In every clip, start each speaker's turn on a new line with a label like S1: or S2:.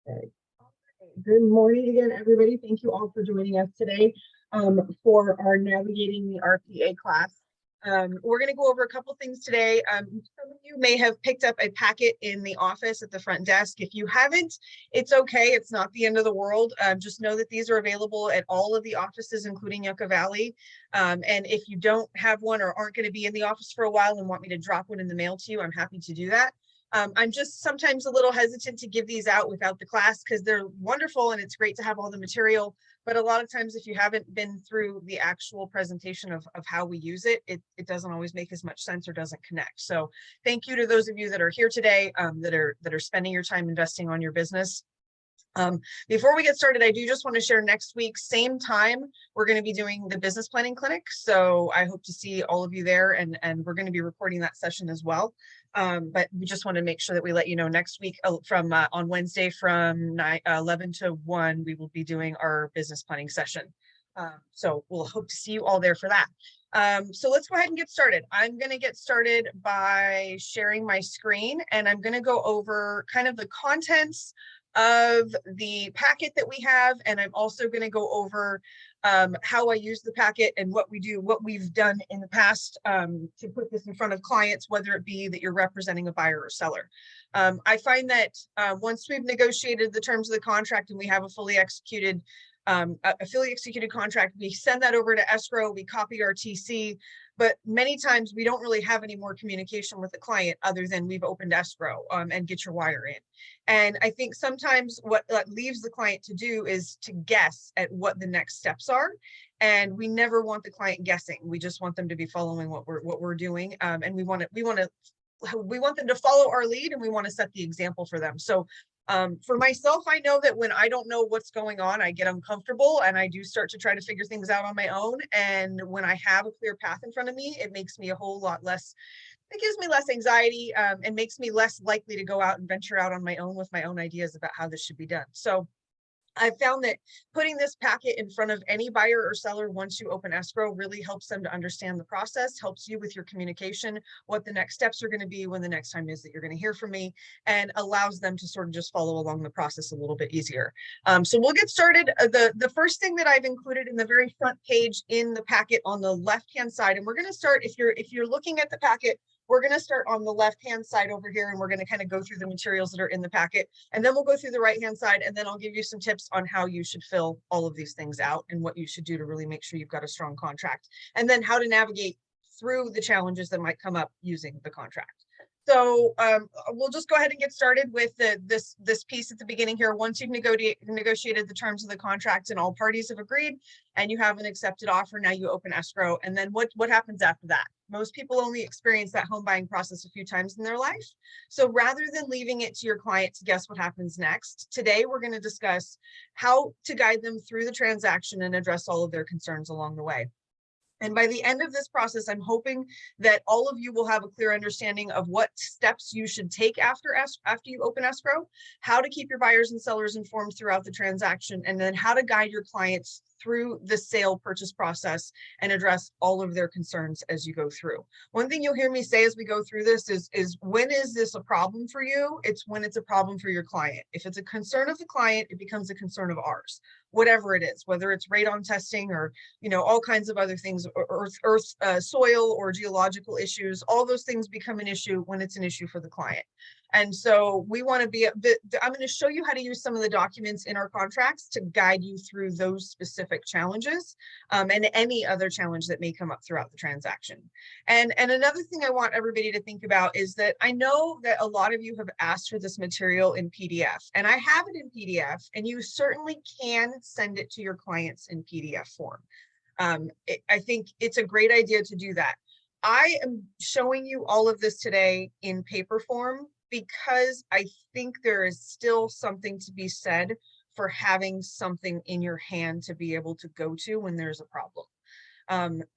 S1: Okay. Good morning again, everybody. Thank you all for joining us today for our Navigating the RPA class. We're going to go over a couple things today. Some of you may have picked up a packet in the office at the front desk. If you haven't, it's okay. It's not the end of the world. Just know that these are available at all of the offices, including Yucca Valley. And if you don't have one or aren't going to be in the office for a while and want me to drop one in the mail to you, I'm happy to do that. I'm just sometimes a little hesitant to give these out without the class because they're wonderful and it's great to have all the material. But a lot of times, if you haven't been through the actual presentation of how we use it, it doesn't always make as much sense or doesn't connect. So thank you to those of you that are here today, that are spending your time investing on your business. Before we get started, I do just want to share next week, same time, we're going to be doing the business planning clinic. So I hope to see all of you there, and we're going to be recording that session as well. But we just want to make sure that we let you know next week from on Wednesday from 11 to 1, we will be doing our business planning session. So we'll hope to see you all there for that. So let's go ahead and get started. I'm going to get started by sharing my screen, and I'm going to go over kind of the contents of the packet that we have, and I'm also going to go over how I use the packet and what we've done in the past to put this in front of clients, whether it be that you're representing a buyer or seller. I find that once we've negotiated the terms of the contract and we have a fully executed contract, we send that over to escrow, we copy our TC, but many times we don't really have any more communication with the client other than we've opened escrow and get your wire in. And I think sometimes what that leaves the client to do is to guess at what the next steps are. And we never want the client guessing. We just want them to be following what we're doing. And we want them to follow our lead, and we want to set the example for them. So for myself, I know that when I don't know what's going on, I get uncomfortable and I do start to try to figure things out on my own. And when I have a clear path in front of me, it makes me a whole lot less, it gives me less anxiety and makes me less likely to go out and venture out on my own with my own ideas about how this should be done. So I've found that putting this packet in front of any buyer or seller once you open escrow really helps them to understand the process, helps you with your communication, what the next steps are going to be, when the next time is that you're going to hear from me, and allows them to sort of just follow along the process a little bit easier. So we'll get started. The first thing that I've included in the very front page in the packet on the left-hand side, and we're going to start, if you're looking at the packet, we're going to start on the left-hand side over here, and we're going to kind of go through the materials that are in the packet, and then we'll go through the right-hand side, and then I'll give you some tips on how you should fill all of these things out and what you should do to really make sure you've got a strong contract, and then how to navigate through the challenges that might come up using the contract. So we'll just go ahead and get started with this piece at the beginning here. Once you've negotiated the terms of the contract and all parties have agreed and you have an accepted offer, now you open escrow. And then what happens after that? Most people only experience that home buying process a few times in their life. So rather than leaving it to your client to guess what happens next, today we're going to discuss how to guide them through the transaction and address all of their concerns along the way. And by the end of this process, I'm hoping that all of you will have a clear understanding of what steps you should take after you open escrow, how to keep your buyers and sellers informed throughout the transaction, and then how to guide your clients through the sale purchase process and address all of their concerns as you go through. One thing you'll hear me say as we go through this is when is this a problem for you? It's when it's a problem for your client. If it's a concern of the client, it becomes a concern of ours, whatever it is, whether it's radon testing or, all kinds of other things, soil or geological issues, all those things become an issue when it's an issue for the client. And so we want to be, I'm going to show you how to use some of the documents in our contracts to guide you through those specific challenges and any other challenge that may come up throughout the transaction. And another thing I want everybody to think about is that I know that a lot of you have asked for this material in PDF, and I have it in PDF, and you certainly can send it to your clients in PDF form. I think it's a great idea to do that. I am showing you all of this today in paper form because I think there is still something to be said for having something in your hand to be able to go to when there's a problem.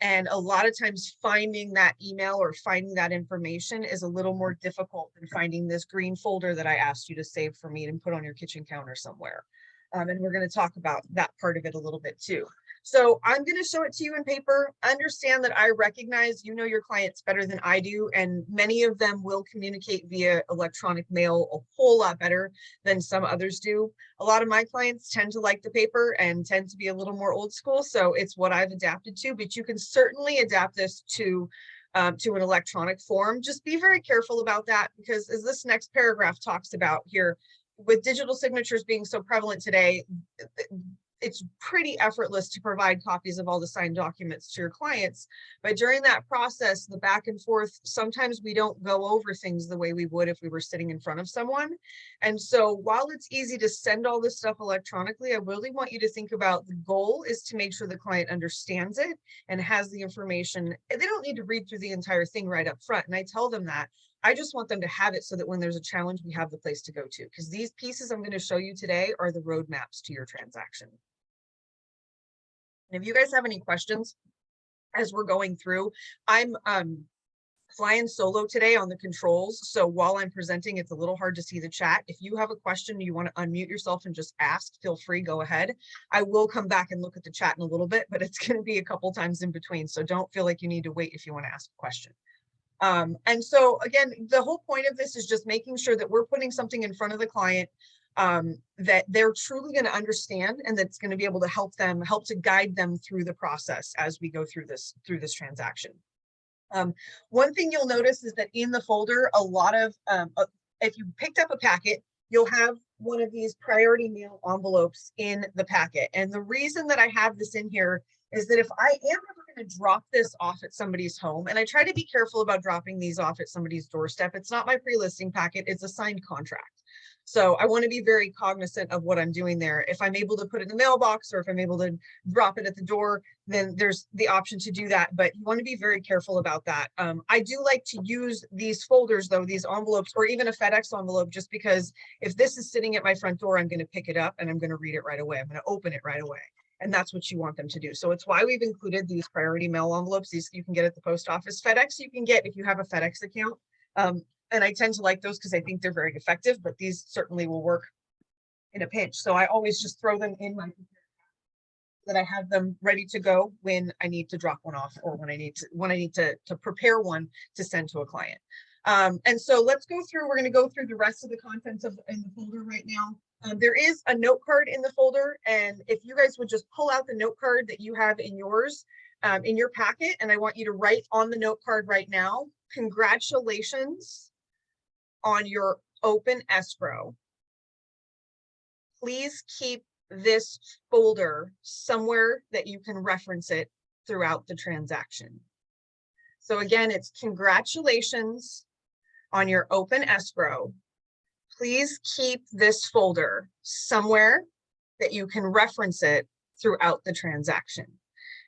S1: And a lot of times finding that email or finding that information is a little more difficult than finding this green folder that I asked you to save for me and put on your kitchen counter somewhere. And we're going to talk about that part of it a little bit too. So I'm going to show it to you in paper. Understand that I recognize you know your clients better than I do, and many of them will communicate via electronic mail a whole lot better than some others do. A lot of my clients tend to like the paper and tend to be a little more old school, so it's what I've adapted to, but you can certainly adapt this to an electronic form. Just be very careful about that, because as this next paragraph talks about here, with digital signatures being so prevalent today, it's pretty effortless to provide copies of all the signed documents to your clients. But during that process, the back and forth, sometimes we don't go over things the way we would if we were sitting in front of someone. And so while it's easy to send all this stuff electronically, I really want you to think about the goal is to make sure the client understands it and has the information. They don't need to read through the entire thing right up front. And I tell them that. I just want them to have it so that when there's a challenge, we have the place to go to, because these pieces I'm going to show you today are the roadmaps to your transaction. And if you guys have any questions as we're going through, I'm flying solo today on the controls. So while I'm presenting, it's a little hard to see the chat. If you have a question, you want to unmute yourself and just ask, feel free, go ahead. I will come back and look at the chat in a little bit, but it's going to be a couple times in between. So don't feel like you need to wait if you want to ask a question. And so again, the whole point of this is just making sure that we're putting something in front of the client that they're truly going to understand, and that's going to be able to help to guide them through the process as we go through this transaction. One thing you'll notice is that in the folder, a lot of, if you picked up a packet, you'll have one of these priority mail envelopes in the packet. And the reason that I have this in here is that if I am ever going to drop this off at somebody's home, and I try to be careful about dropping these off at somebody's doorstep, it's not my pre-listing packet, it's a signed contract. So I want to be very cognizant of what I'm doing there. If I'm able to put it in the mailbox, or if I'm able to drop it at the door, then there's the option to do that. But you want to be very careful about that. I do like to use these folders, though, these envelopes, or even a FedEx envelope, just because if this is sitting at my front door, I'm going to pick it up and I'm going to read it right away. I'm going to open it right away. And that's what you want them to do. So it's why we've included these priority mail envelopes. These you can get at the post office. FedEx you can get if you have a FedEx account. And I tend to like those because I think they're very effective, but these certainly will work in a pinch. So I always just throw them in my computer that I have them ready to go when I need to drop one off, or when I need to prepare one to send to a client. And so let's go through, we're going to go through the rest of the contents in the folder right now. There is a note card in the folder, and if you guys would just pull out the note card that you have in yours, in your packet, and I want you to write on the note card right now, congratulations on your open escrow. Please keep this folder somewhere that you can reference it throughout the transaction. So again, it's congratulations on your open escrow. Please keep this folder somewhere that you can reference it throughout the transaction.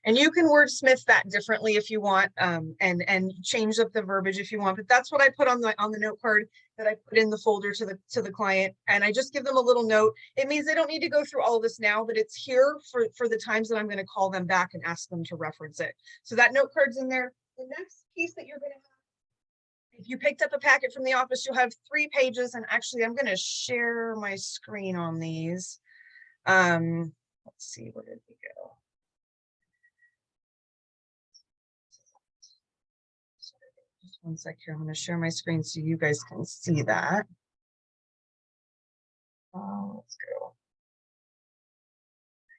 S1: And you can wordsmith that differently if you want, and change up the verbiage if you want. But that's what I put on the note card that I put in the folder to the client. And I just give them a little note. It means they don't need to go through all of this now, but it's here for the times that I'm going to call them back and ask them to reference it. So that note card's in there. The next piece that you're going to have, if you picked up a packet from the office, you'll have 3 pages. And actually, I'm going to share my screen on these. Let's see, where did we go? One sec here. I'm going to share my screen so you guys can see that. Let's go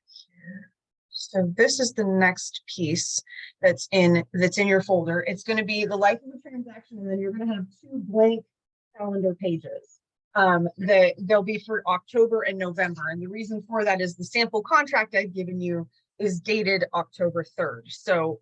S1: here. So this is the next piece that's in your folder. It's going to be the life of the transaction, and then you're going to have 2 blank calendar pages. They'll be for October and November. And the reason for that is the sample contract I've given you is dated October 3rd. So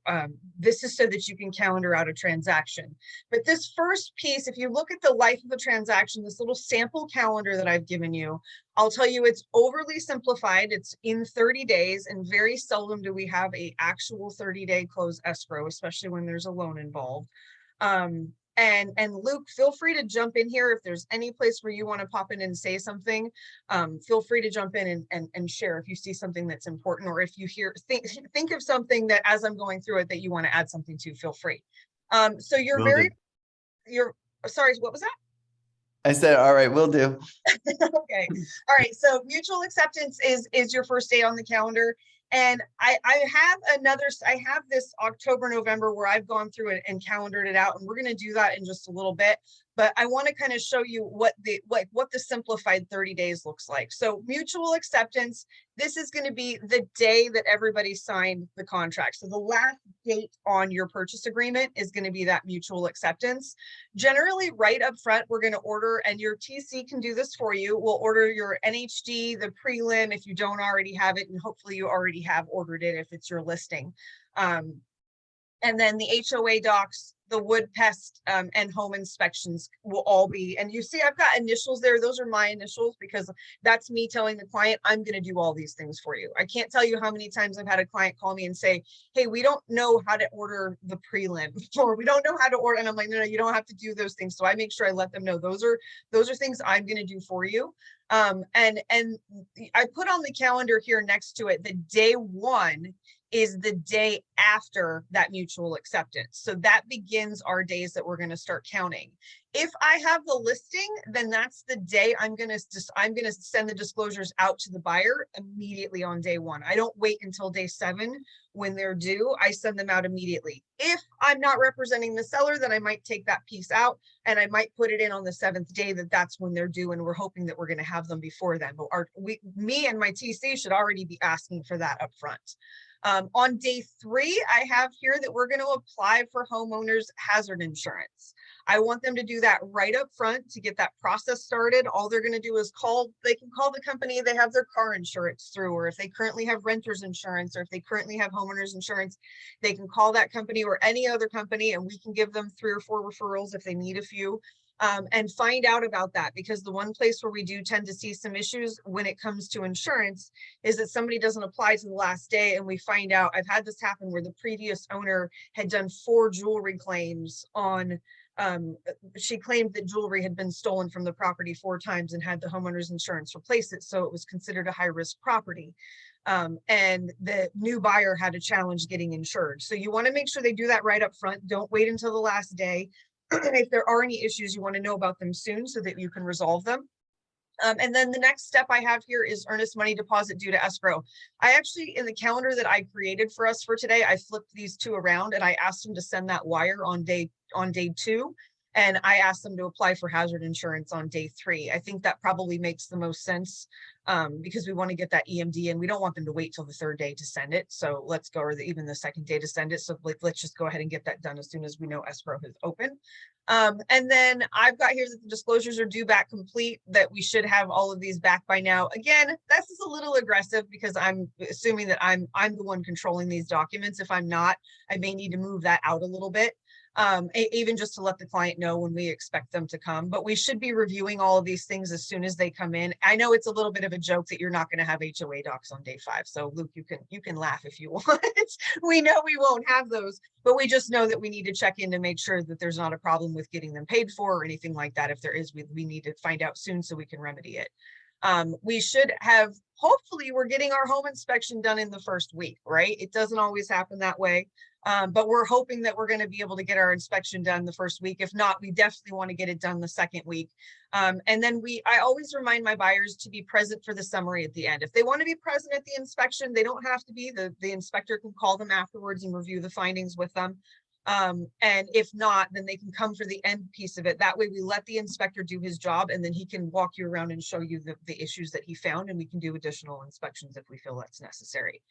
S1: this is so that you can calendar out a transaction. But this first piece, if you look at the life of the transaction, this little sample calendar that I've given you, I'll tell you it's overly simplified. It's in 30 days, and very seldom do we have a actual 30-day close escrow, especially when there's a loan involved. And Luke, feel free to jump in here if there's any place where you want to pop in and say something. Feel free to jump in and share if you see something that's important, or if you think of something that as I'm going through it that you want to add something to, feel free. So sorry, what was that?
S2: I said, all right, will do.
S1: Okay. All right. So mutual acceptance is your first day on the calendar. And I have this October, November where I've gone through it and calendared it out, and we're going to do that in just a little bit. But I want to kind of show you what the simplified 30 days looks like. So mutual acceptance, this is going to be the day that everybody signed the contract. So the last date on your purchase agreement is going to be that mutual acceptance. Generally, right up front, we're going to order, and your TC can do this for you. We'll order your NHD, the prelim, if you don't already have it, and hopefully you already have ordered it if it's your listing. And then the HOA docs, the wood pest, and home inspections will all be, and you see I've got initials there. Those are my initials because that's me telling the client I'm going to do all these things for you. I can't tell you how many times I've had a client call me and say, hey, we don't know how to order the prelim, or we don't know how to order. And I'm like, no, you don't have to do those things. So I make sure I let them know those are things I'm going to do for you. And I put on the calendar here next to it, the day one is the day after that mutual acceptance. So that begins our days that we're going to start counting. If I have the listing, then that's the day I'm going to send the disclosures out to the buyer immediately on day one. I don't wait until day 7 when they're due. I send them out immediately. If I'm not representing the seller, then I might take that piece out and I might put it in on the 7th day that's when they're due, and we're hoping that we're going to have them before then. But me and my TC should already be asking for that up front. On day 3, I have here that we're going to apply for homeowners hazard insurance. I want them to do that right up front to get that process started. All they're going to do is they can call the company they have their car insurance through, or if they currently have renter's insurance, or if they currently have homeowners insurance, they can call that company or any other company, and we can give them 3 or 4 referrals if they need a few. And find out about that, because the one place where we do tend to see some issues when it comes to insurance is that somebody doesn't apply to the last day, and we find out, I've had this happen where the previous owner had done 4 jewelry claims on, she claimed that jewelry had been stolen from the property 4 times and had the homeowner's insurance replace it, so it was considered a high-risk property. And the new buyer had a challenge getting insured. So you want to make sure they do that right up front. Don't wait until the last day. If there are any issues, you want to know about them soon so that you can resolve them. And then the next step I have here is earnest money deposit due to escrow. I actually, in the calendar that I created for us for today, I flipped these 2 around and I asked them to send that wire on day 2. And I asked them to apply for hazard insurance on day 3. I think that probably makes the most sense, because we want to get that EMD, and we don't want them to wait till the 3rd day to send it. So let's go, or even the 2nd day to send it. So let's just go ahead and get that done as soon as we know escrow is open. And then I've got here that the disclosures are due back complete, that we should have all of these back by now. Again, this is a little aggressive because I'm assuming that I'm the one controlling these documents. If I'm not, I may need to move that out a little bit. Even just to let the client know when we expect them to come, but we should be reviewing all of these things as soon as they come in. I know it's a little bit of a joke that you're not going to have HOA docs on day 5. So Luke, you can laugh if you want. We know we won't have those, but we just know that we need to check in to make sure that there's not a problem with getting them paid for or anything like that. If there is, we need to find out soon so we can remedy it. We should have, hopefully we're getting our home inspection done in the 1st week, right? It doesn't always happen that way. But we're hoping that we're going to be able to get our inspection done the 1st week. If not, we definitely want to get it done the 2nd week. And then I always remind my buyers to be present for the summary at the end. If they want to be present at the inspection, they don't have to be. The inspector can call them afterwards and review the findings with them. And if not, then they can come for the end piece of it. That way we let the inspector do his job, and then he can walk you around and show you the issues that he found, and we can do additional inspections if we feel that's necessary.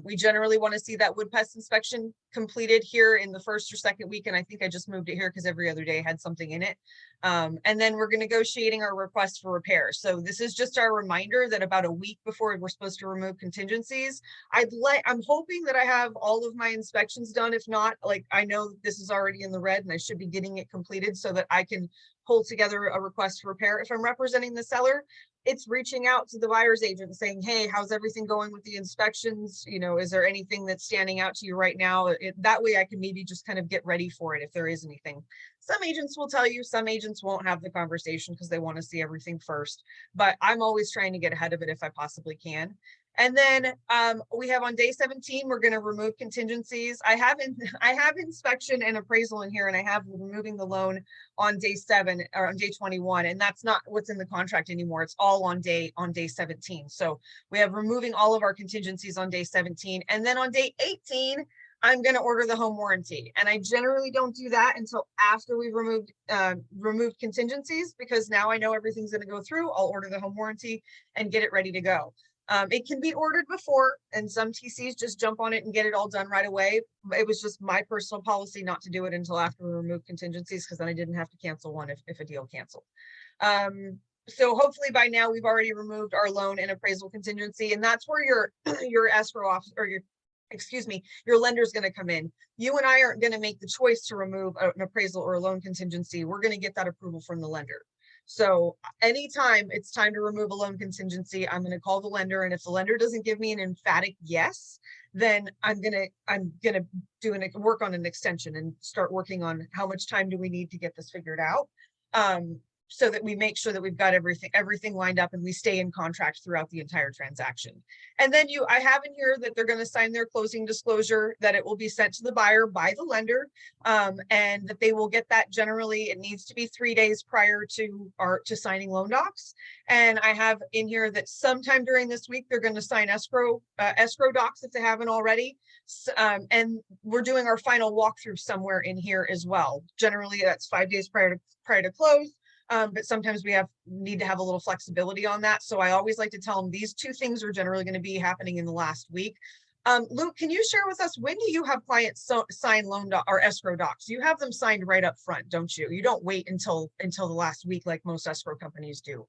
S1: We generally want to see that wood pest inspection completed here in the 1st or 2nd week. And I think I just moved it here because every other day had something in it. And then we're negotiating our request for repair. So this is just our reminder that about a week before we're supposed to remove contingencies, I'm hoping that I have all of my inspections done. If not, like, I know this is already in the red and I should be getting it completed so that I can pull together a request for repair. If I'm representing the seller, it's reaching out to the buyer's agent saying, hey, how's everything going with the inspections? You know, is there anything that's standing out to you right now? That way I can maybe just kind of get ready for it if there is anything. Some agents will tell you, some agents won't have the conversation because they want to see everything first. But I'm always trying to get ahead of it if I possibly can. And then we have on day 17, we're going to remove contingencies. I have inspection and appraisal in here, and I have removing the loan on day 7 or on day 21. And that's not what's in the contract anymore. It's all on day 17. So we have removing all of our contingencies on day 17. And then on day 18, I'm going to order the home warranty. And I generally don't do that until after we've removed contingencies, because now I know everything's going to go through. I'll order the home warranty and get it ready to go. It can be ordered before, and some TCs just jump on it and get it all done right away. It was just my personal policy not to do it until after we remove contingencies, because then I didn't have to cancel one if a deal canceled. So hopefully by now we've already removed our loan and appraisal contingency, and that's where your escrow office or your lender is going to come in. You and I aren't going to make the choice to remove an appraisal or a loan contingency. We're going to get that approval from the lender. So anytime it's time to remove a loan contingency, I'm going to call the lender. And if the lender doesn't give me an emphatic yes, then I'm going to work on an extension and start working on how much time do we need to get this figured out. So that we make sure that we've got everything lined up and we stay in contract throughout the entire transaction. And then I have in here that they're going to sign their closing disclosure, that it will be sent to the buyer by the lender, and that they will get that. Generally, it needs to be 3 days prior to signing loan docs. And I have in here that sometime during this week, they're going to sign escrow docs if they haven't already. And we're doing our final walkthrough somewhere in here as well. Generally, that's 5 days prior to close. But sometimes we need to have a little flexibility on that. So I always like to tell them these 2 things are generally going to be happening in the last week. Luke, can you share with us, when do you have clients sign loan or escrow docs? You have them signed right up front, don't you? You don't wait until the last week like most escrow companies do.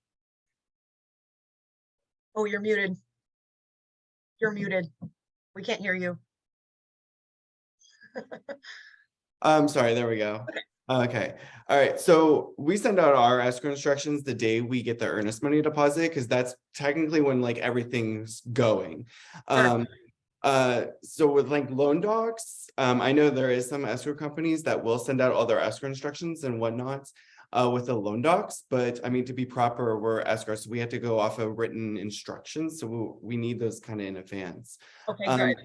S1: Oh, you're muted. You're muted. We can't hear you.
S2: I'm sorry, there we go. Okay. All right. So we send out our escrow instructions the day we get the earnest money deposit, because that's technically when like everything's going.
S1: Sure.
S2: So with like loan docs, I know there is some escrow companies that will send out all their escrow instructions and whatnot with the loan docs, but I mean, to be proper, we're escrow, so we have to go off of written instructions. So we need those kind of in advance.
S1: Okay, good.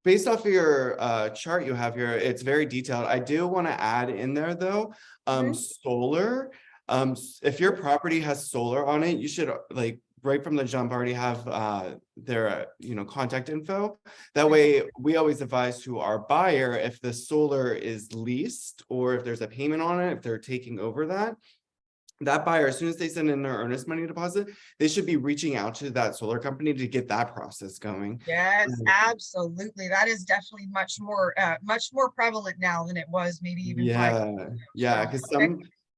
S2: Based off of your chart you have here, it's very detailed. I do want to add in there though, solar. If your property has solar on it, you should like right from the jump already have their contact info. That way we always advise to our buyer, if the solar is leased or if there's a payment on it, if they're taking over that buyer, as soon as they send in their earnest money deposit, they should be reaching out to that solar company to get that process going.
S1: Yes, absolutely. That is definitely much more prevalent now than it was maybe even 5 years ago.
S2: Yeah, because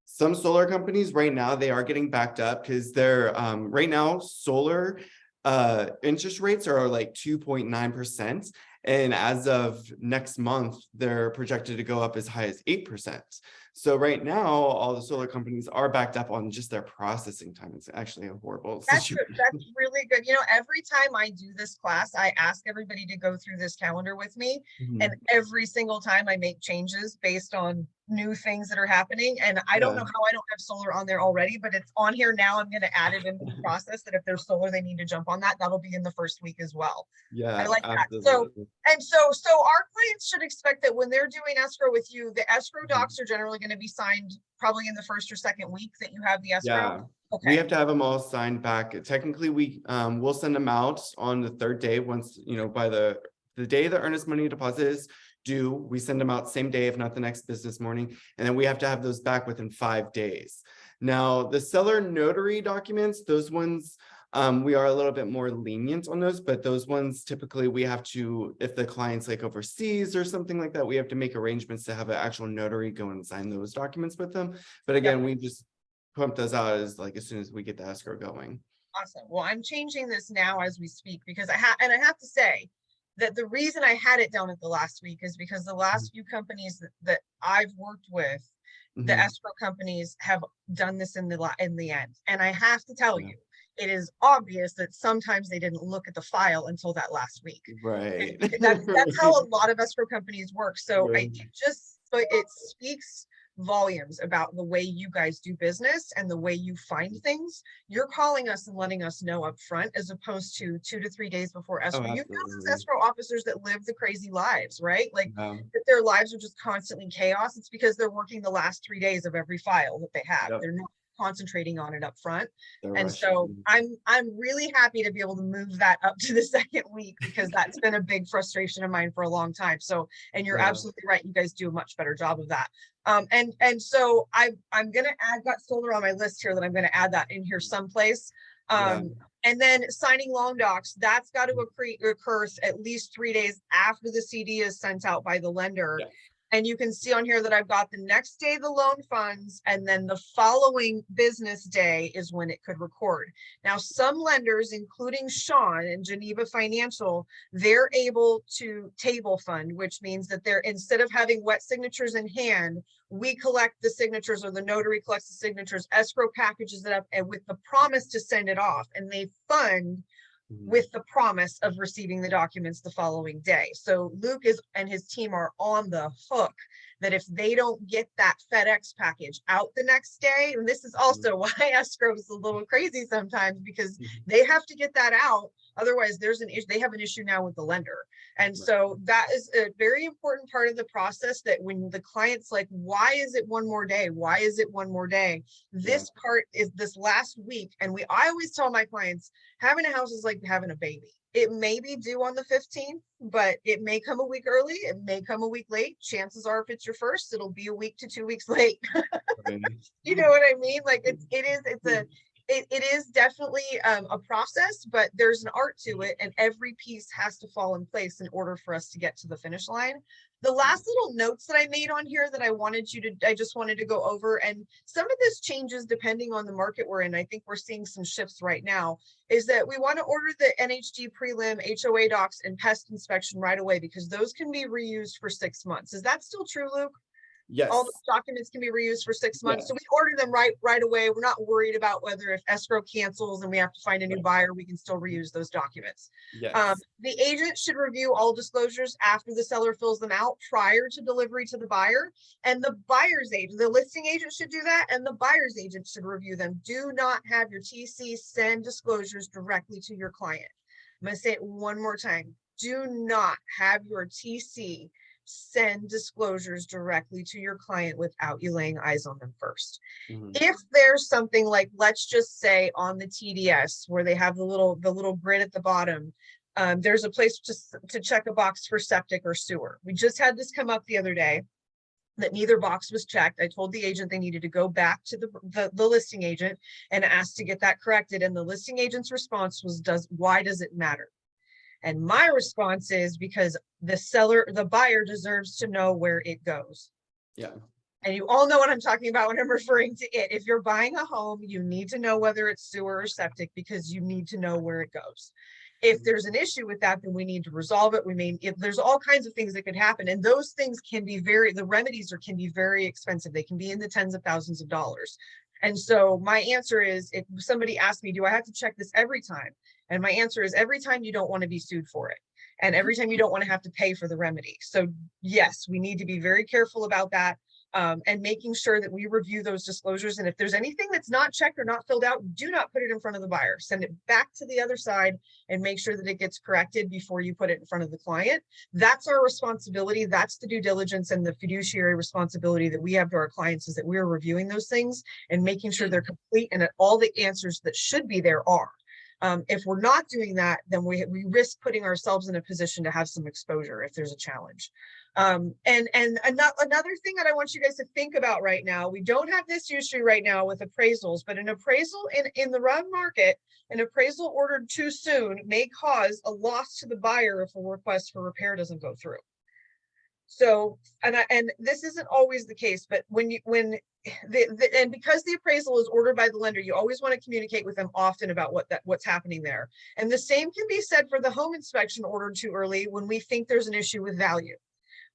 S2: some solar companies right now, they are getting backed up because they're right now solar interest rates are like 2.9%. And as of next month, they're projected to go up as high as 8%. So right now, all the solar companies are backed up on just their processing time. It's actually a horrible situation.
S1: That's really good. Every time I do this class, I ask everybody to go through this calendar with me. And every single time I make changes based on new things that are happening. And I don't know how I don't have solar on there already, but it's on here now. I'm going to add it into the process that if there's solar, they need to jump on that. That'll be in the first week as well.
S2: Yeah,
S1: I like
S2: absolutely.
S1: that. So our clients should expect that when they're doing escrow with you, the escrow docs are generally going to be signed probably in the first or second week that you have the escrow.
S2: Yeah.
S1: Okay.
S2: We have to have them all signed back. Technically, we'll send them out on the 3rd day. Once by the day the earnest money deposit is due, we send them out same day, if not the next business morning, and then we have to have those back within 5 days. Now, the seller notary documents, those ones, we are a little bit more lenient on those, but those ones typically we have to, if the client's like overseas or something like that, we have to make arrangements to have an actual notary go and sign those documents with them. But again, we just pump those out as soon as we get the escrow going.
S1: Awesome. Well, I'm changing this now as we speak, because I have to say that the reason I had it down at the last week is because the last few companies that I've worked with, the escrow companies have done this in the end. And I have to tell you, it is obvious that sometimes they didn't look at the file until that last week. Right. That's how a lot of escrow companies work. So it speaks volumes about the way you guys do business and the way you find things. You're calling us and letting us know up front, as opposed to 2 to 3 days before
S2: Oh,
S1: escrow. You know those
S2: absolutely.
S1: escrow officers that live the crazy lives, right? Like
S2: Um,
S1: that their lives are just constantly chaos. It's because they're working the last 3 days of every file that they have.
S2: yep,
S1: They're not concentrating on it up front.
S2: they're
S1: And so
S2: rushing.
S1: I'm really happy to be able to move that up to the second week, because that's been a big frustration of mine for a long time. So, and you're
S2: Yeah,
S1: absolutely right. You guys do a much better job of that. And so I'm gonna add, got solar on my list here, that I'm gonna add that in here someplace.
S2: yeah,
S1: And then signing loan docs, that's got to occur at least 3 days after the CD is sent out by the lender.
S2: yeah.
S1: And you can see on here that I've got the next day the loan funds, and then the following business day is when it could record. Now, some lenders, including Sean and Geneva Financial, they're able to table fund, which means that they're, instead of having wet signatures in hand, we collect the signatures, or the notary collects the signatures, escrow packages it up, and with the promise to send it off, and they fund
S2: Mhm.
S1: with the promise of receiving the documents the following day. So Luke and his team are on the hook that if they don't get that FedEx package out the next day, and this is also why escrow is a little crazy sometimes, because
S2: Mhm.
S1: they have to get that out. Otherwise, there's an issue. They have an issue now with the lender. And
S2: Right.
S1: so that is a very important part of the process, that when the client's like, why is it one more day? Why is it one more day?
S2: Yeah,
S1: This part is this last week. And I always tell my clients, having a house is like having a baby. It may be due on the 15th, but it may come a week early. It may come a week late. Chances are, if it's your first, it'll be a week to 2 weeks late.
S2: okay.
S1: You know what I mean? Like it is definitely a process, but there's an art to it, and every piece has to fall in place in order for us to get to the finish line. The last little notes that I made on here that I just wanted to go over, and some of this changes depending on the market we're in. I think we're seeing some shifts right now, is that we want to order the NHG prelim, HOA docs, and pest inspection right away, because those can be reused for 6 months. Is that still true, Luke? All the
S2: Yes,
S1: documents can be reused for 6 months. So we
S2: yes,
S1: order them right away. We're not worried about whether, if escrow cancels and we have to find a new
S2: right,
S1: buyer, we can still reuse those documents.
S2: yes,
S1: The agent should review all disclosures after the seller fills them out prior to delivery to the buyer. And the buyer's agent, the listing agent, should do that, and the buyer's agent should review them. Do not have your TC send disclosures directly to your client. I'm going to say it one more time. Do not have your TC send disclosures directly to your client without you laying eyes on them first.
S2: mhm,
S1: If there's something like, let's just say on the TDS where they have the little grid at the bottom, there's a place to check a box for septic or sewer. We just had this come up the other day, that neither box was checked. I told the agent they needed to go back to the listing agent and ask to get that corrected. And the listing agent's response was, why does it matter? And my response is, because the buyer deserves to know where it goes.
S2: yeah,
S1: And you all know what I'm talking about when I'm referring to it. If you're buying a home, you need to know whether it's sewer or septic, because you need to know where it goes. If there's an issue with that, then we need to resolve it. If there's all kinds of things that could happen, and those things can be the remedies can be very expensive. They can be in the tens of thousands of dollars. And so my answer is, if somebody asks me, do I have to check this every time? And my answer is, every time you don't want to be sued for it. And every time you don't want to have to pay for the remedy. So yes, we need to be very careful about that. And making sure that we review those disclosures. And if there's anything that's not checked or not filled out, do not put it in front of the buyer. Send it back to the other side and make sure that it gets corrected before you put it in front of the client. That's our responsibility. That's the due diligence and the fiduciary responsibility that we have to our clients, is that we're reviewing those things and making sure they're complete and that all the answers that should be there are. If we're not doing that, then we risk putting ourselves in a position to have some exposure if there's a challenge. And another thing that I want you guys to think about right now, we don't have this issue right now with appraisals, but an appraisal in the RUB market, an appraisal ordered too soon may cause a loss to the buyer if a request for repair doesn't go through. So, and this isn't always the case, but and because the appraisal is ordered by the lender, you always want to communicate with them often about what's happening there. And the same can be said for the home inspection ordered too early when we think there's an issue with value.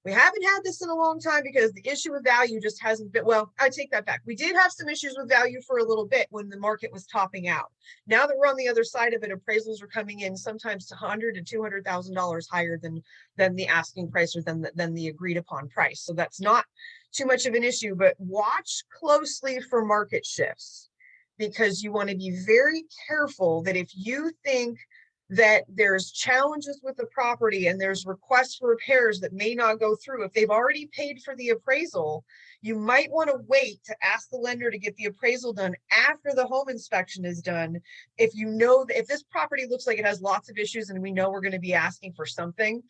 S1: We haven't had this in a long time because the issue with value just hasn't been, well, I take that back. We did have some issues with value for a little bit when the market was topping out. Now that we're on the other side of it, appraisals are coming in sometimes to $100,000 to $200,000 higher than the asking price, or than the agreed upon price. So that's not too much of an issue, but watch closely for market shifts, because you want to be very careful that if you think that there's challenges with the property and there's requests for repairs that may not go through, if they've already paid for the appraisal, you might want to wait to ask the lender to get the appraisal done after the home inspection is done. If you know that if this property looks like it has lots of issues and we know we're going to be asking for something,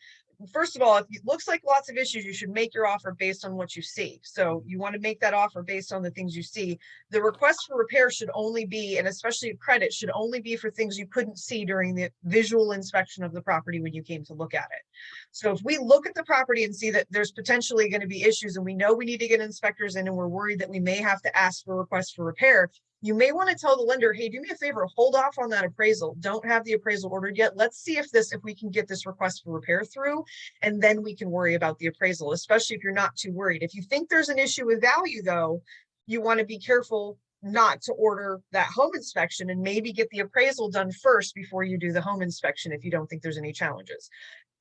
S1: first of all, if it looks like lots of issues, you should make your offer based on what you see. So you want to make that offer based on the things you see. The request for repair should only be, and especially credit, should only be for things you couldn't see during the visual inspection of the property when you came to look at it. So if we look at the property and see that there's potentially going to be issues and we know we need to get inspectors in and we're worried that we may have to ask for a request for repair, you may want to tell the lender, hey, do me a favor, hold off on that appraisal. Don't have the appraisal ordered yet. Let's see if we can get this request for repair through, and then we can worry about the appraisal, especially if you're not too worried. If you think there's an issue with value though, you want to be careful not to order that home inspection and maybe get the appraisal done first before you do the home inspection if you don't think there's any challenges.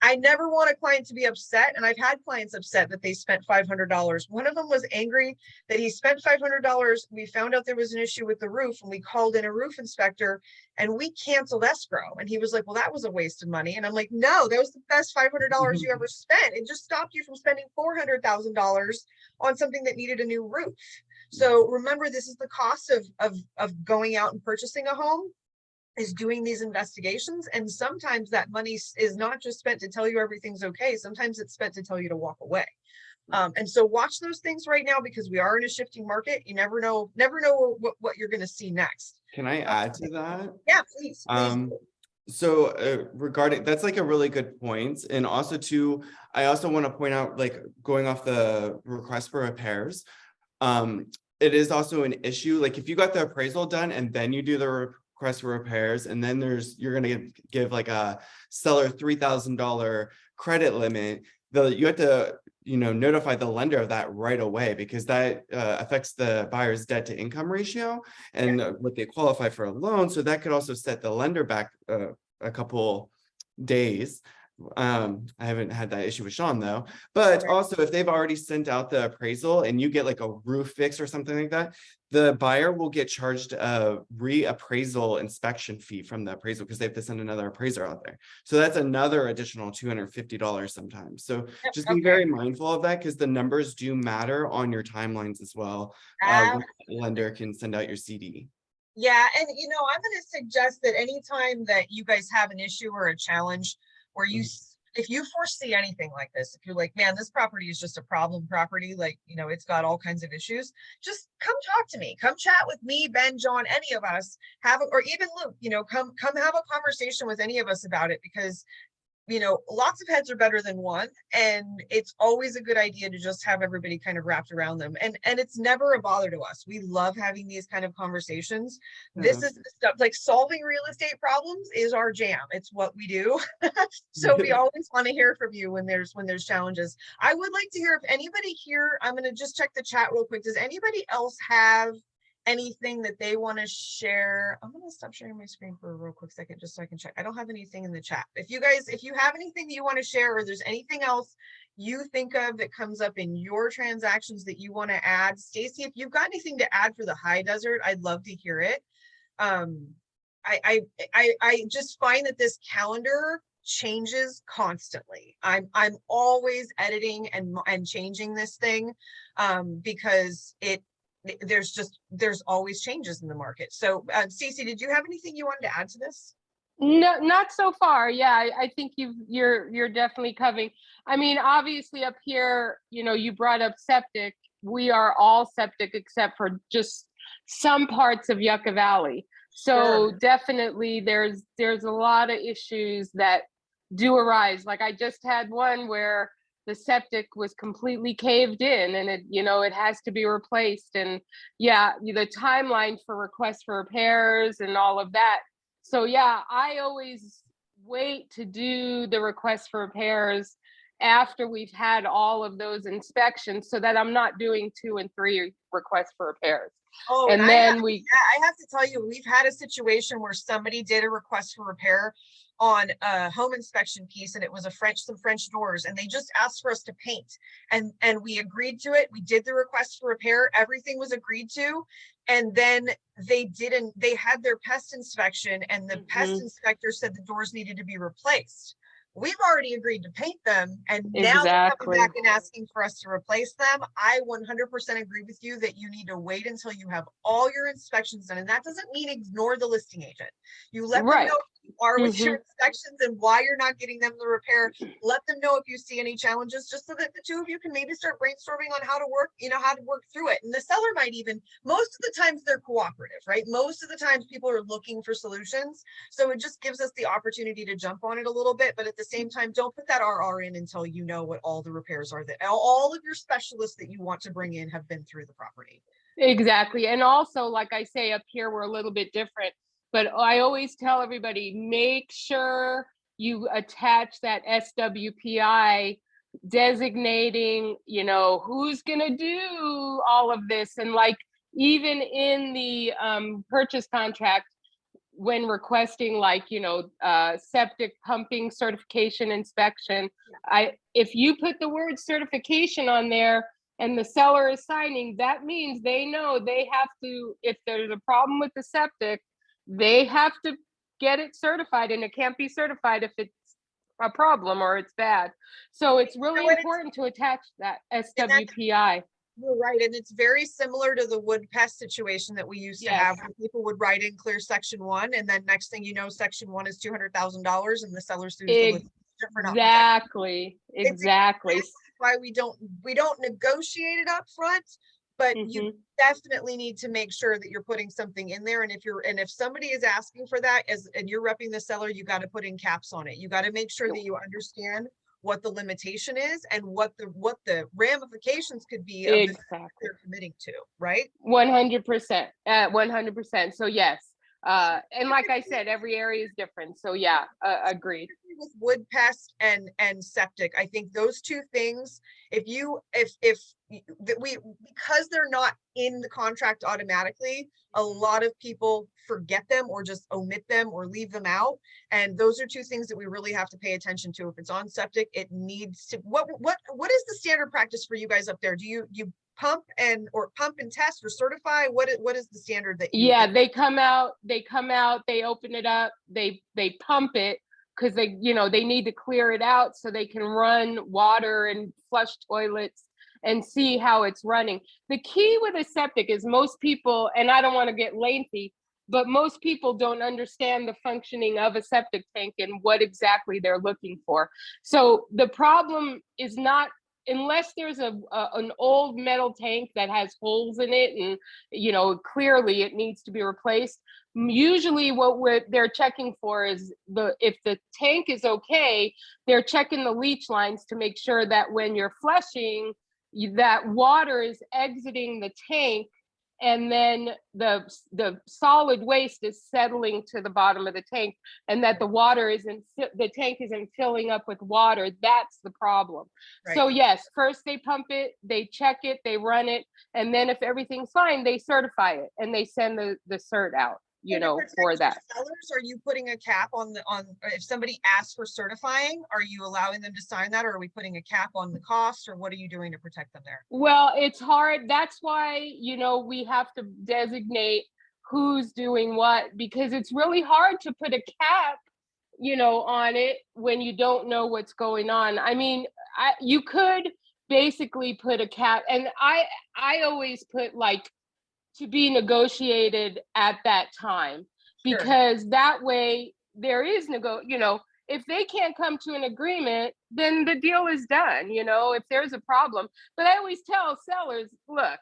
S1: I never want a client to be upset, and I've had clients upset that they spent $500. One of them was angry that he spent $500. We found out there was an issue with the roof, and we called in a roof inspector, and we canceled escrow. And he was like, well, that was a waste of money. And I'm like, no, that was the best $500 you ever spent. It just stopped you from spending $400,000 on something that needed a new roof. So remember, this is the cost of going out and purchasing a home, is doing these investigations. And sometimes that money is not just spent to tell you everything's okay. Sometimes it's spent to tell you to walk away. And so watch those things right now, because we are in a shifting market. You never know what you're going to see next.
S2: Can I add to that?
S1: Yeah, please.
S2: So regarding, that's like a really good point. And also too, I also want to point out, like going off the request for repairs, it is also an issue. Like if you got the appraisal done and then you do the request for repairs, and then you're going to give like a seller $3,000 credit limit, you have to, notify the lender of that right away, because that affects the buyer's debt to income ratio and what they qualify for a loan. So that could also set the lender back a couple days. I haven't had that issue with Sean though, but also if they've already sent out the appraisal and you get like a roof fix or something like that, the buyer will get charged a reappraisal inspection fee from the appraisal, because they have to send another appraiser out there. So that's another additional $250 sometimes. So just be very mindful of that, because the numbers do matter on your timelines as well. When the lender can send out your CD.
S1: Yeah, and I'm going to suggest that anytime that you guys have an issue or a challenge, where if you foresee anything like this, if you're like, man, this property is just a problem property, like, it's got all kinds of issues, just come talk to me, come chat with me, Ben, John, any of us, or even Luke, come have a conversation with any of us about it, because lots of heads are better than one, and it's always a good idea to just have everybody kind of wrapped around them. And it's never a bother to us. We love having these kind of conversations. This is the stuff, like solving real estate problems is our jam. It's what we do. So we always want to hear from you when there's challenges. I would like to hear if anybody here, I'm going to just check the chat real quick. Does anybody else have anything that they want to share? I'm going to stop sharing my screen for a real quick second, just so I can check. I don't have anything in the chat. If you have anything that you want to share, or there's anything else you think of that comes up in your transactions that you want to add, Stacy, if you've got anything to add for the high desert, I'd love to hear it. I just find that this calendar changes constantly. I'm always editing and changing this thing, because there's always changes in the market. So Stacey, did you have anything you wanted to add to this?
S3: No, not so far. Yeah, I think you're definitely covering. I mean, obviously up here, you brought up septic. We are all septic except for just some parts of Yucca Valley. So definitely there's a lot of issues that do arise. Like I just had one where the septic was completely caved in, and it has to be replaced. And the timeline for requests for repairs and all of that. So I always wait to do the request for repairs after we've had all of those inspections, so that I'm not doing 2 and 3 requests for repairs.
S1: Oh,
S3: And
S1: I
S3: then we,
S1: yeah, I have to tell you, we've had a situation where somebody did a request for repair on a home inspection piece, and it was some French doors, and they just asked for us to paint. And we agreed to it. We did the request for repair. Everything was agreed to. And then they had their pest inspection, and the pest inspector said the doors needed to be replaced. We've already agreed to paint them, and now they're coming
S3: exactly.
S1: back and asking for us to replace them. I 100% agree with you that you need to wait until you have all your inspections done. And that doesn't mean ignore the listing agent. You let them
S3: Right.
S1: know who you are with your
S3: Mhm.
S1: inspections and why you're not getting them the repair. Let them know if you see any challenges, just so that the two of you can maybe start brainstorming on how to work, how to work through it. And the seller might even, most of the times they're cooperative, right? Most of the times people are looking for solutions. So it just gives us the opportunity to jump on it a little bit, but at the same time, don't put that RR in until you know what all the repairs are, that all of your specialists that you want to bring in have been through the property.
S3: Exactly. And also, like I say, up here, we're a little bit different, but I always tell everybody, make sure you attach that SWPI designating, who's going to do all of this. And like, even in the purchase contract, when requesting septic pumping certification inspection, if you put the word certification on there and the seller is signing, that means they know they have to, if there's a problem with the septic, they have to get it certified, and it can't be certified if it's a problem or it's bad. So it's really important to attach that SWPI.
S1: You're right. And it's very similar to the wood pest situation that we used to have, where people would write in clear section 1, and then next thing you know, section 1 is $200,000 and the seller sues the listing agent for not protecting.
S3: Exactly.
S1: That's why we don't negotiate it up front, but you definitely need to make sure that you're putting something in there. And if somebody is asking for that and you're repping the seller, you got to put in caps on it. You got to make sure that you understand what the limitation is and what the ramifications could be of the thing they're committing to, right?
S3: 100%, 100%. So yes, and like I said, every area is different. So yeah, agreed.
S1: With wood pest and septic, I think those two things, because they're not in the contract automatically, a lot of people forget them or just omit them or leave them out. And those are two things that we really have to pay attention to. If it's on septic, it needs to, what is the standard practice for you guys up there? Do you pump and test or certify? What is the standard that you?
S3: Yeah, they come out, they open it up, they pump it, because they need to clear it out so they can run water and flush toilets and see how it's running. The key with a septic is most people, and I don't want to get lengthy, but most people don't understand the functioning of a septic tank and what exactly they're looking for. So the problem is not, unless there's an old metal tank that has holes in it and clearly it needs to be replaced. Usually what they're checking for is if the tank is okay, they're checking the leach lines to make sure that when you're flushing, that water is exiting the tank, and then the solid waste is settling to the bottom of the tank, and that the tank isn't filling up with water. That's the problem. Right. So yes, first they pump it, they check it, they run it, and then if everything's fine, they certify it and they send the cert out. For that.
S1: Sellers, are you putting a cap on if somebody asks for certifying, are you allowing them to sign that, or are we putting a cap on the cost, or what are you doing to protect them there?
S3: Well, it's hard. That's why, we have to designate who's doing what, because it's really hard to put a cap, on it when you don't know what's going on. I mean, you could basically put a cap, and I always put to be negotiated at that time, because that way there is if they can't come to an agreement, then the deal is done, if there's a problem. But I always tell sellers, look,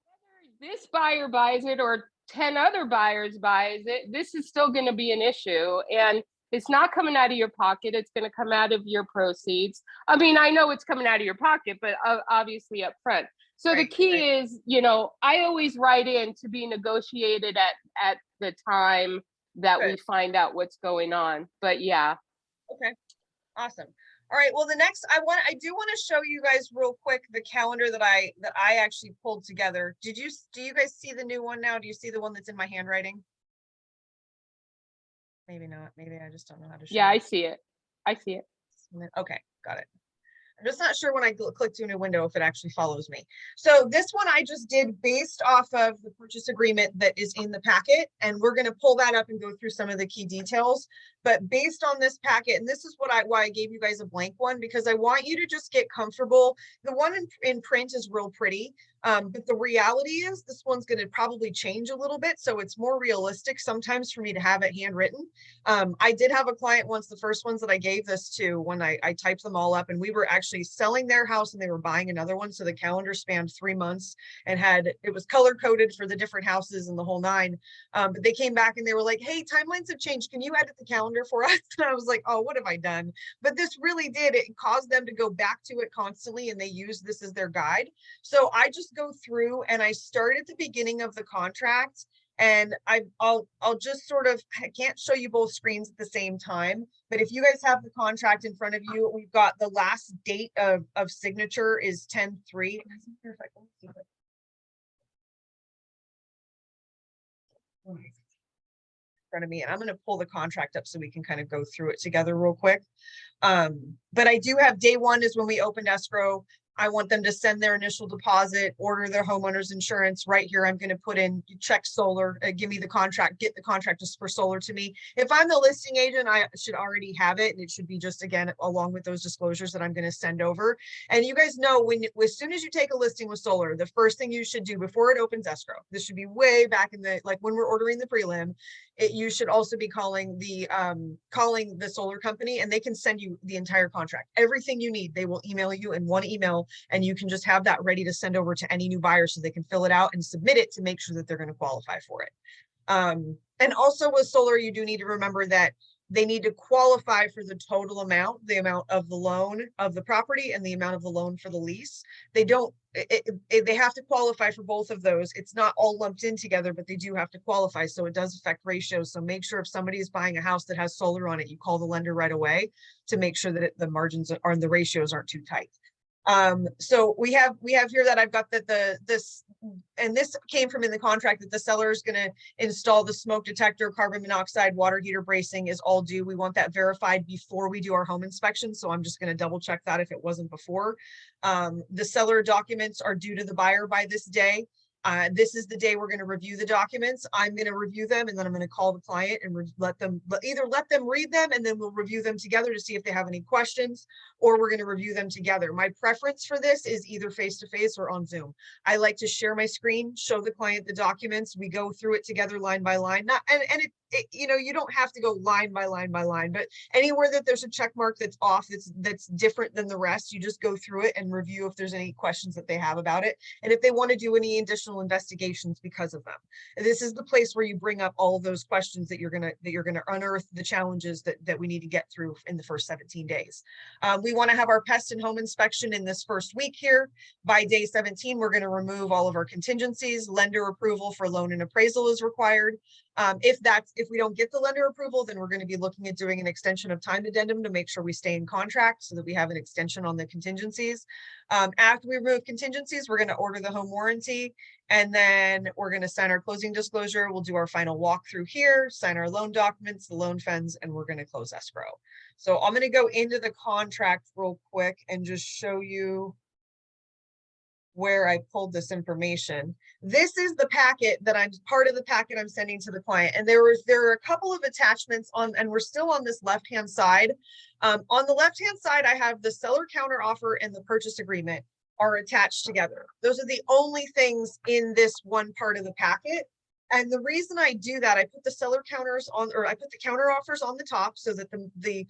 S3: whether this buyer buys it or 10 other buyers buys it, this is still going to be an issue, and it's not coming out of your pocket. It's going to come out of your proceeds. I mean, I know it's coming out of your pocket, but obviously up front. So the key is, I always write in to be negotiated at the time that we find out what's going on. But yeah.
S1: Okay. Awesome. All right, well, the next I do want to show you guys real quick the calendar that I actually pulled together. Do you guys see the new one now? Do you see the one that's in my handwriting? Maybe not. Maybe I just don't know how to show
S3: Yeah, I
S1: you.
S3: see it. I see it.
S1: Okay, got it. I'm just not sure when I click to a new window if it actually follows me. So this one I just did based off of the purchase agreement that is in the packet, and we're going to pull that up and go through some of the key details. But based on this packet, and this is why I gave you guys a blank one, because I want you to just get comfortable. The one in print is real pretty, but the reality is this one's going to probably change a little bit, so it's more realistic sometimes for me to have it handwritten. I did have a client once, the first ones that I gave this to, when I typed them all up, and we were actually selling their house and they were buying another one. So the calendar spanned 3 months and it was color coded for the different houses and the whole nine. But they came back and they were like, hey, timelines have changed. Can you edit the calendar for us? And I was like, oh, what have I done? But this really did. It caused them to go back to it constantly, and they use this as their guide. So I just go through and I start at the beginning of the contract. And I'll just sort of, I can't show you both screens at the same time, but if you guys have the contract in front of you, we've got the last date of signature is 10/3. In front of me, and I'm going to pull the contract up so we can kind of go through it together real quick. But I do have day one is when we opened escrow. I want them to send their initial deposit, order their homeowner's insurance. Right here, I'm going to put in check solar, give me the contract, get the contract just for solar to me. If I'm the listing agent, I should already have it, and it should be just, again, along with those disclosures that I'm going to send over. And you guys know, as soon as you take a listing with solar, the first thing you should do before it opens escrow, this should be way back in the, like when we're ordering the prelim, you should also be calling the solar company, and they can send you the entire contract, everything you need. They will email you in one email, and you can just have that ready to send over to any new buyer so they can fill it out and submit it to make sure that they're going to qualify for it. And also with solar, you do need to remember that they need to qualify for the total amount, the amount of the loan of the property and the amount of the loan for the lease. They don't, they have to qualify for both of those. It's not all lumped in together, but they do have to qualify. So it does affect ratios. So make sure if somebody is buying a house that has solar on it, you call the lender right away to make sure that the margins are, and the ratios aren't too tight. So we have here that I've got that this came from in the contract that the seller is going to install the smoke detector, carbon monoxide, water heater bracing is all due. We want that verified before we do our home inspection. So I'm just going to double check that if it wasn't before. The seller documents are due to the buyer by this day. This is the day we're going to review the documents. I'm going to review them, and then I'm going to call the client and either let them read them, and then we'll review them together to see if they have any questions, or we're going to review them together. My preference for this is either face-to-face or on Zoom. I like to share my screen, show the client the documents. We go through it together line by line. You know, you don't have to go line by line by line, but anywhere that there's a check mark that's off, that's different than the rest, you just go through it and review if there's any questions that they have about it, and if they want to do any additional investigations because of them. And this is the place where you bring up all of those questions that you're gonna unearth the challenges that we need to get through in the first 17 days. We want to have our pest and home inspection in this first week here. By day 17, we're going to remove all of our contingencies. Lender approval for loan and appraisal is required. If we don't get the lender approval, then we're going to be looking at doing an extension of time addendum to make sure we stay in contract so that we have an extension on the contingencies. After we remove contingencies, we're going to order the home warranty, and then we're going to sign our closing disclosure. We'll do our final walkthrough here, sign our loan documents, the loan funds, and we're going to close escrow. So I'm going to go into the contract real quick and just show you where I pulled this information. This is the packet that I'm part of the packet I'm sending to the client. And there are a couple of attachments on, and we're still on this left-hand side. On the left-hand side, I have the seller counter offer and the purchase agreement are attached together. Those are the only things in this one part of the packet. And the reason I do that, I put the seller counters on, or I put the counter offers on the top so that the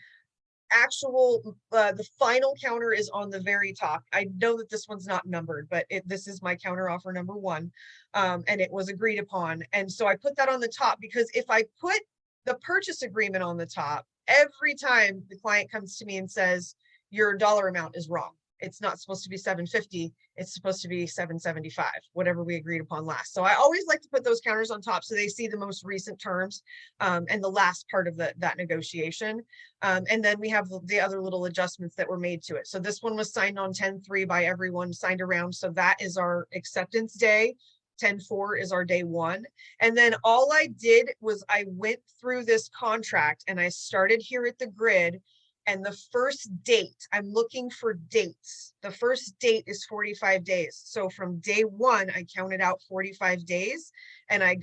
S1: final counter is on the very top. I know that this one's not numbered, but this is my counter offer number 1, and it was agreed upon. And so I put that on the top because if I put the purchase agreement on the top, every time the client comes to me and says, your dollar amount is wrong, It's not supposed to be 750. It's supposed to be 775, whatever we agreed upon last. So I always like to put those counters on top so they see the most recent terms and the last part of that negotiation. And then we have the other little adjustments that were made to it. So this one was signed on 10/3 by everyone, signed around. So that is our acceptance day. 10/4 is our day one. And then all I did was I went through this contract and I started here at the grid. And the first date, I'm looking for dates. The first date is 45 days. So from day one, I counted out 45 days and I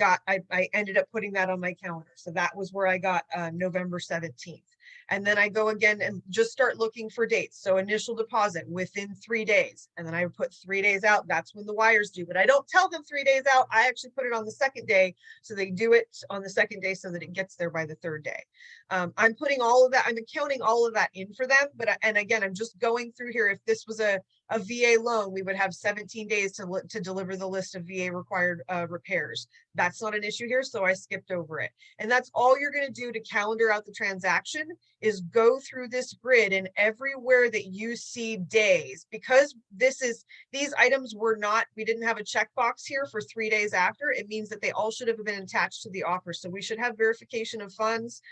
S1: ended up putting that on my calendar. So that was where I got November 17th. And then I go again and just start looking for dates. So initial deposit within 3 days. And then I put 3 days out. That's when the wires due, but I don't tell them 3 days out. I actually put it on the second day. So they do it on the second day so that it gets there by the third day. I'm putting all of that, I'm accounting all of that in for them. But, and again, I'm just going through here. If this was a VA loan, we would have 17 days to deliver the list of VA required repairs. That's not an issue here, so I skipped over it. And that's all you're going to do to calendar out the transaction is go through this grid, and everywhere that you see days, because these items were not, we didn't have a checkbox here for 3 days after, it means that they all should have been attached to the offer. So we should have verification of funds,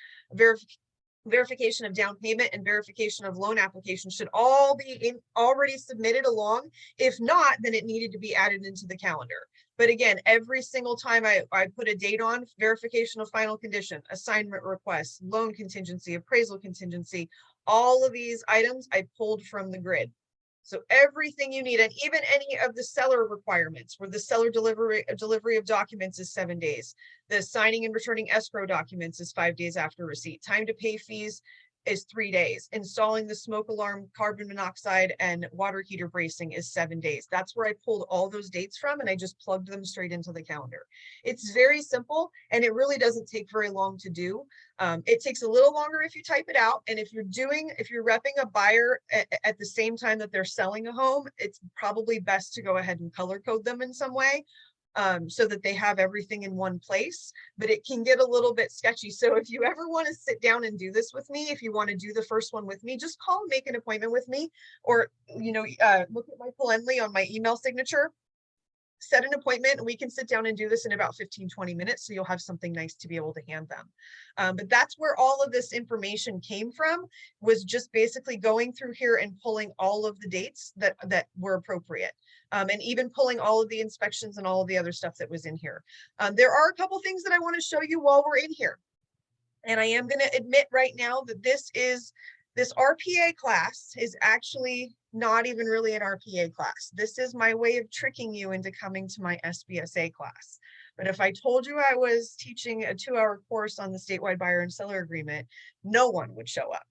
S1: verification of down payment, and verification of loan application should all be already submitted along. If not, then it needed to be added into the calendar. But again, every single time I put a date on, verification of final condition, assignment request, loan contingency, appraisal contingency, all of these items I pulled from the grid. So everything you need, and even any of the seller requirements, where the seller delivery of documents is 7 days. The signing and returning escrow documents is 5 days after receipt. Time to pay fees is 3 days. Installing the smoke alarm, carbon monoxide, and water heater bracing is 7 days. That's where I pulled all those dates from, and I just plugged them straight into the calendar. It's very simple, and it really doesn't take very long to do. It takes a little longer if you type it out. And if you're repping a buyer at the same time that they're selling a home, it's probably best to go ahead and color code them in some way. So that they have everything in one place, but it can get a little bit sketchy. So if you ever want to sit down and do this with me, if you want to do the first one with me, just call and make an appointment with me, or, look at my Calendly on my email signature, set an appointment, and we can sit down and do this in about 15-20 minutes. So you'll have something nice to be able to hand them. But that's where all of this information came from, was just basically going through here and pulling all of the dates that were appropriate. And even pulling all of the inspections and all of the other stuff that was in here. There are a couple things that I want to show you while we're in here. And I am going to admit right now that this RPA class is actually not even really an RPA class. This is my way of tricking you into coming to my SBSA class. But if I told you I was teaching a 2-hour course on the statewide buyer and seller agreement, no one would show up.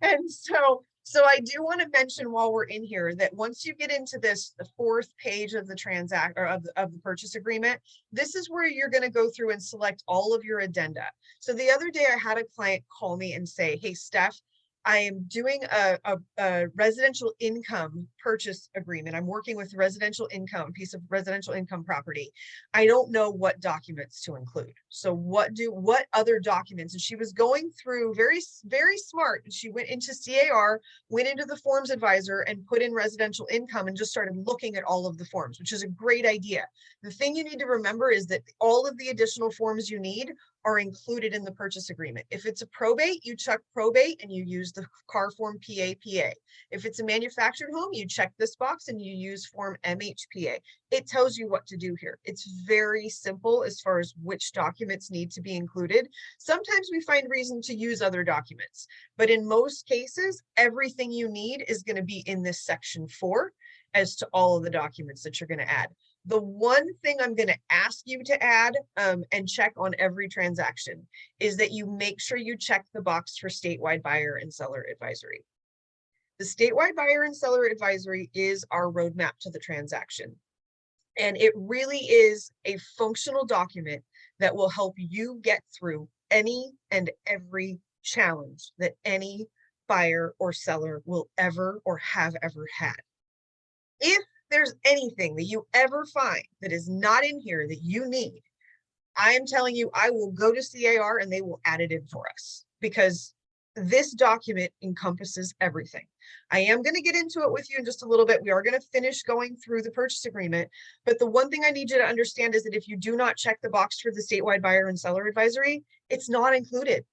S1: And so I do want to mention while we're in here that once you get into the 4th page of the of the purchase agreement, this is where you're going to go through and select all of your addenda. So the other day I had a client call me and say, "Hey, Steph, I am doing a residential income purchase agreement. I'm working with piece of residential income property. I don't know what documents to include. So what other documents?" And she was going through very, very smart. She went into CAR, went into the forms advisor and put in residential income and just started looking at all of the forms, which is a great idea. The thing you need to remember is that all of the additional forms you need are included in the purchase agreement. If it's a probate, you check probate and you use the CAR form PAPA. If it's a manufactured home, you check this box and you use form MHPA. It tells you what to do here. It's very simple as far as which documents need to be included. Sometimes we find reason to use other documents, but in most cases, everything you need is going to be in this section 4 as to all of the documents that you're going to add. The one thing I'm going to ask you to add and check on every transaction is that you make sure you check the box for statewide buyer and seller advisory. The statewide buyer and seller advisory is our roadmap to the transaction. And it really is a functional document that will help you get through any and every challenge that any buyer or seller will ever or have ever had. If there's anything that you ever find that is not in here that you need, I am telling you, I will go to CAR and they will add it in for us, because this document encompasses everything. I am going to get into it with you in just a little bit. We are going to finish going through the purchase agreement. But the one thing I need you to understand is that if you do not check the box for the statewide buyer and seller advisory, it's not included.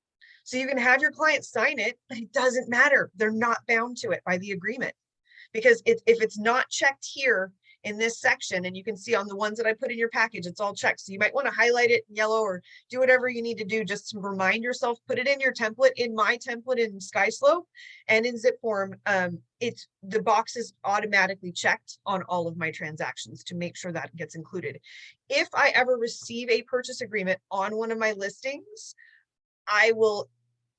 S1: So you can have your client sign it, but it doesn't matter. They're not bound to it by the agreement. Because if it's not checked here in this section, and you can see on the ones that I put in your package, it's all checked. So you might want to highlight it in yellow or do whatever you need to do just to remind yourself, put it in your template, in my template in SkySlope and in zip form. It's the box is automatically checked on all of my transactions to make sure that gets included. If I ever receive a purchase agreement on one of my listings, I will,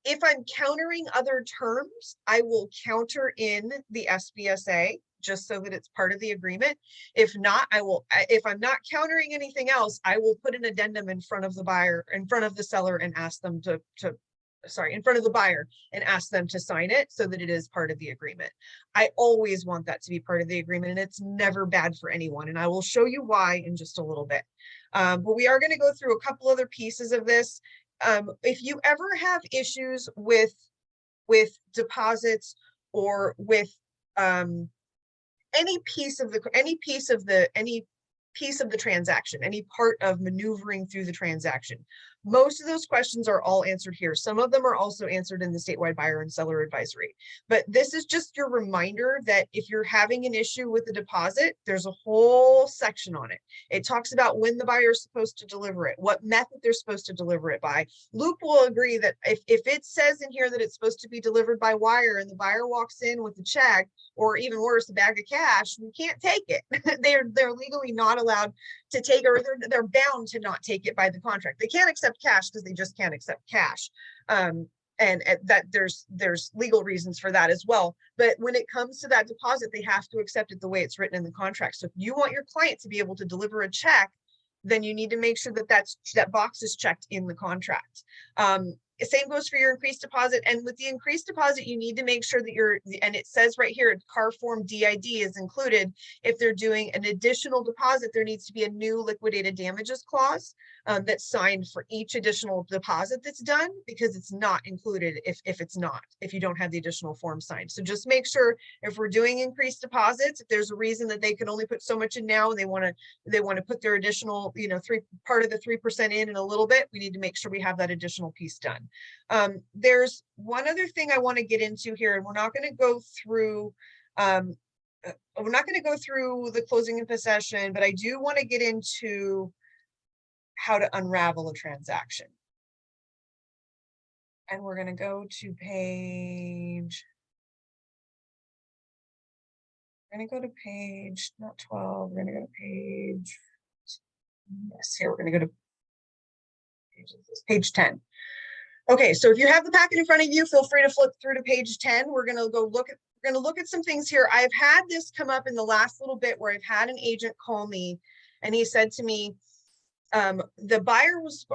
S1: if I'm countering other terms, I will counter in the SBSA just so that it's part of the agreement. If not, if I'm not countering anything else, I will put an addendum in front of the buyer, in front of the seller, and ask them in front of the buyer and ask them to sign it so that it is part of the agreement. I always want that to be part of the agreement, and it's never bad for anyone. And I will show you why in just a little bit. But we are going to go through a couple other pieces of this. If you ever have issues with deposits or with any piece of the transaction, any part of maneuvering through the transaction, most of those questions are all answered here. Some of them are also answered in the statewide buyer and seller advisory. But this is just your reminder that if you're having an issue with the deposit, there's a whole section on it. It talks about when the buyer is supposed to deliver it, what method they're supposed to deliver it by. Luke will agree that if it says in here that it's supposed to be delivered by wire and the buyer walks in with a check, or even worse, a bag of cash, we can't take it. They're legally not allowed to take, or they're bound to not take it by the contract. They can't accept cash because they just can't accept cash. And that there's legal reasons for that as well. But when it comes to that deposit, they have to accept it the way it's written in the contract. So if you want your client to be able to deliver a check, then you need to make sure that that box is checked in the contract. Same goes for your increased deposit. And with the increased deposit, you need to make sure that and it says right here, CAR form DID is included. If they're doing an additional deposit, there needs to be a new liquidated damages clause that's signed for each additional deposit that's done, because it's not included if you don't have the additional form signed. So just make sure if we're doing increased deposits, if there's a reason that they can only put so much in now and they want to put their additional, part of the 3% in a little bit, we need to make sure we have that additional piece done. There's one other thing I want to get into here, and we're not going to go through the closing and possession, but I do want to get into how to unravel a transaction. And we're going to go to page, not 12, we're going to go to page, yes, here, we're going to go to page 10. Okay, so if you have the packet in front of you, feel free to flip through to page 10. We're going to look at some things here. I've had this come up in the last little bit where I've had an agent call me and he said to me, the buyer was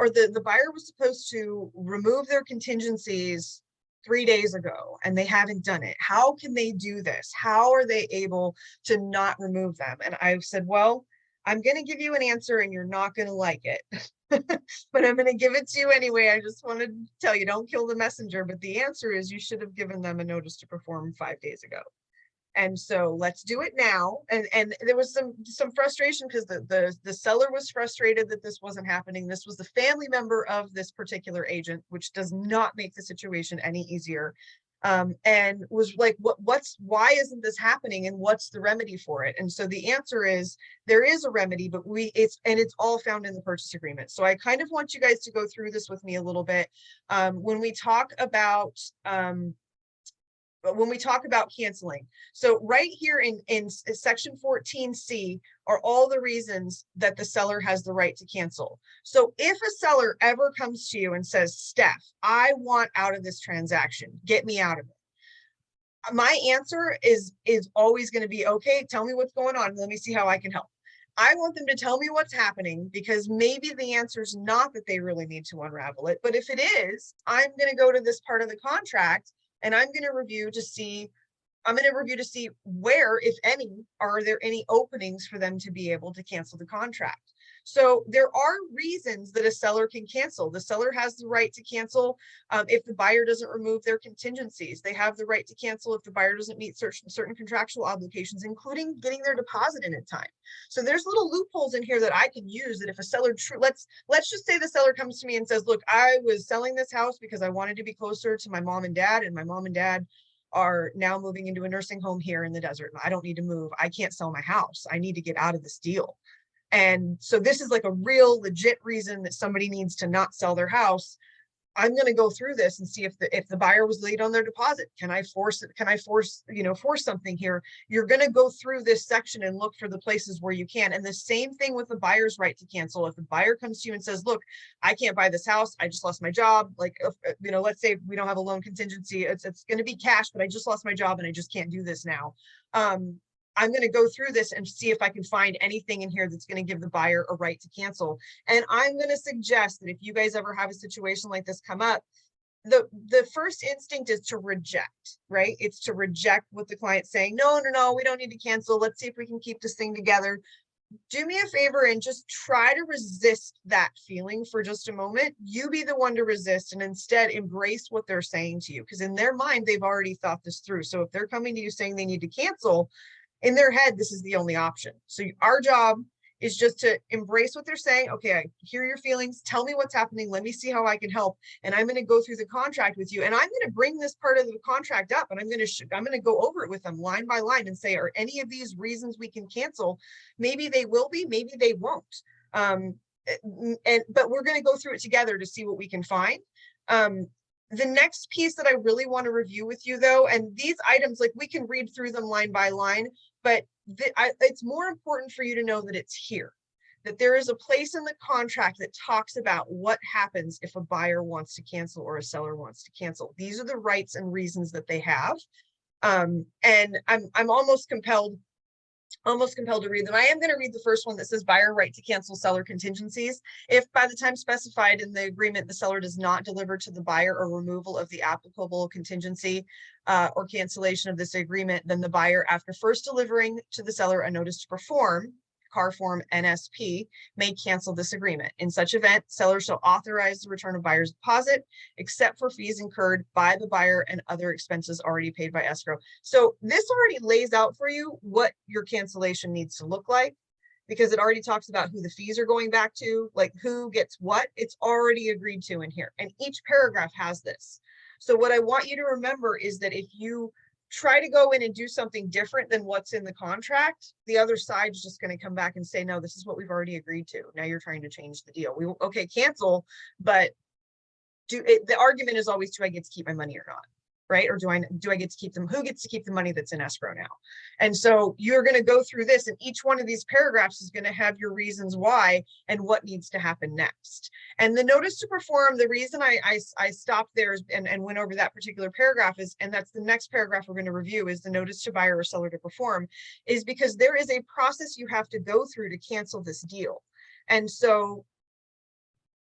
S1: supposed to remove their contingencies 3 days ago and they haven't done it. How can they do this? How are they able to not remove them? And I said, well, I'm going to give you an answer and you're not going to like it. But I'm going to give it to you anyway. I just wanted to tell you, don't kill the messenger. But the answer is you should have given them a notice to perform 5 days ago. And so let's do it now. And there was some frustration because the seller was frustrated that this wasn't happening. This was the family member of this particular agent, which does not make the situation any easier. And was like, why isn't this happening? And what's the remedy for it? And so the answer is there is a remedy, but it's all found in the purchase agreement. So I kind of want you guys to go through this with me a little bit. When we talk about canceling. So right here in section 14C are all the reasons that the seller has the right to cancel. So if a seller ever comes to you and says, Steph, I want out of this transaction, get me out of it. My answer is always going to be, okay, tell me what's going on. Let me see how I can help. I want them to tell me what's happening, because maybe the answer is not that they really need to unravel it. But if it is, I'm going to go to this part of the contract and I'm going to review to see where, if any, are there any openings for them to be able to cancel the contract. So there are reasons that a seller can cancel. The seller has the right to cancel if the buyer doesn't remove their contingencies. They have the right to cancel if the buyer doesn't meet certain contractual obligations, including getting their deposit in time. So there's little loopholes in here that I can use that if a seller, let's just say the seller comes to me and says, look, I was selling this house because I wanted to be closer to my mom and dad, and my mom and dad are now moving into a nursing home here in the desert. I don't need to move. I can't sell my house. I need to get out of this deal. And so this is like a real legit reason that somebody needs to not sell their house. I'm going to go through this and see if the buyer was late on their deposit. Can I force it? Can I force something here? You're going to go through this section and look for the places where you can. And the same thing with the buyer's right to cancel. If the buyer comes to you and says, look, I can't buy this house. I just lost my job. Like, let's say we don't have a loan contingency. It's going to be cash, but I just lost my job and I just can't do this now. I'm going to go through this and see if I can find anything in here that's going to give the buyer a right to cancel. And I'm going to suggest that if you guys ever have a situation like this come up, the first instinct is to reject, right? It's to reject what the client's saying. No, we don't need to cancel. Let's see if we can keep this thing together. Do me a favor and just try to resist that feeling for just a moment. You be the one to resist and instead embrace what they're saying to you, because in their mind, they've already thought this through. So if they're coming to you saying they need to cancel, in their head, this is the only option. So our job is just to embrace what they're saying. Okay, I hear your feelings. Tell me what's happening. Let me see how I can help. And I'm going to go through the contract with you. And I'm going to bring this part of the contract up, and I'm going to go over it with them line by line and say, are any of these reasons we can cancel? Maybe they will be, maybe they won't. But we're going to go through it together to see what we can find. The next piece that I really want to review with you, though, and these items, like, we can read through them line by line, but it's more important for you to know that it's here, that there is a place in the contract that talks about what happens if a buyer wants to cancel or a seller wants to cancel. These are the rights and reasons that they have. And I'm almost compelled to read them. I am going to read the first one that says buyer right to cancel seller contingencies. If by the time specified in the agreement, the seller does not deliver to the buyer a removal of the applicable contingency or cancellation of this agreement, then the buyer, after first delivering to the seller a notice to perform, CAR form NSP, may cancel this agreement. In such event, seller shall authorize the return of buyer's deposit, except for fees incurred by the buyer and other expenses already paid by escrow. So this already lays out for you what your cancellation needs to look like, because it already talks about who the fees are going back to, like who gets what. It's already agreed to in here. And each paragraph has this. So what I want you to remember is that if you try to go in and do something different than what's in the contract, the other side is just going to come back and say, no, this is what we've already agreed to. Now you're trying to change the deal. Okay, cancel, but the argument is always, do I get to keep my money or not? Right? Or do I get to keep them? Who gets to keep the money that's in escrow now? And so you're going to go through this, and each one of these paragraphs is going to have your reasons why and what needs to happen next. And the notice to perform, the reason I stopped there and went over that particular paragraph is, and that's the next paragraph we're going to review, is the notice to buyer or seller to perform, is because there is a process you have to go through to cancel this deal. And so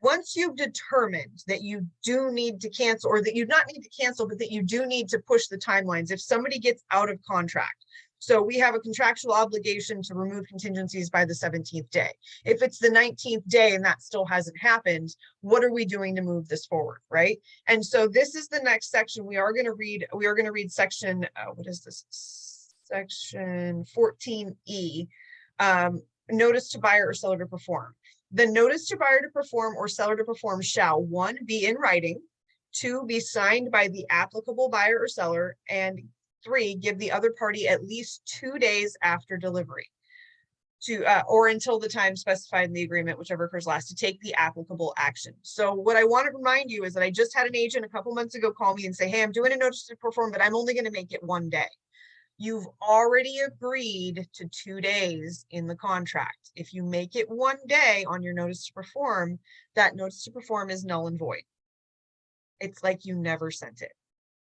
S1: once you've determined that you do need to cancel, or that you not need to cancel, but that you do need to push the timelines, if somebody gets out of contract, so we have a contractual obligation to remove contingencies by the 17th day. If it's the 19th day and that still hasn't happened, what are we doing to move this forward, right? And so this is the next section we are going to read. We are going to read section, what is this? Section 14E, notice to buyer or seller to perform. The notice to buyer to perform or seller to perform shall, 1, be in writing, 2, be signed by the applicable buyer or seller, and 3, give the other party at least 2 days after delivery or until the time specified in the agreement, whichever occurs last, to take the applicable action. So what I want to remind you is that I just had an agent a couple months ago call me and say, hey, I'm doing a notice to perform, but I'm only going to make it 1 day. You've already agreed to 2 days in the contract. If you make it 1 day on your notice to perform, that notice to perform is null and void. It's like you never sent it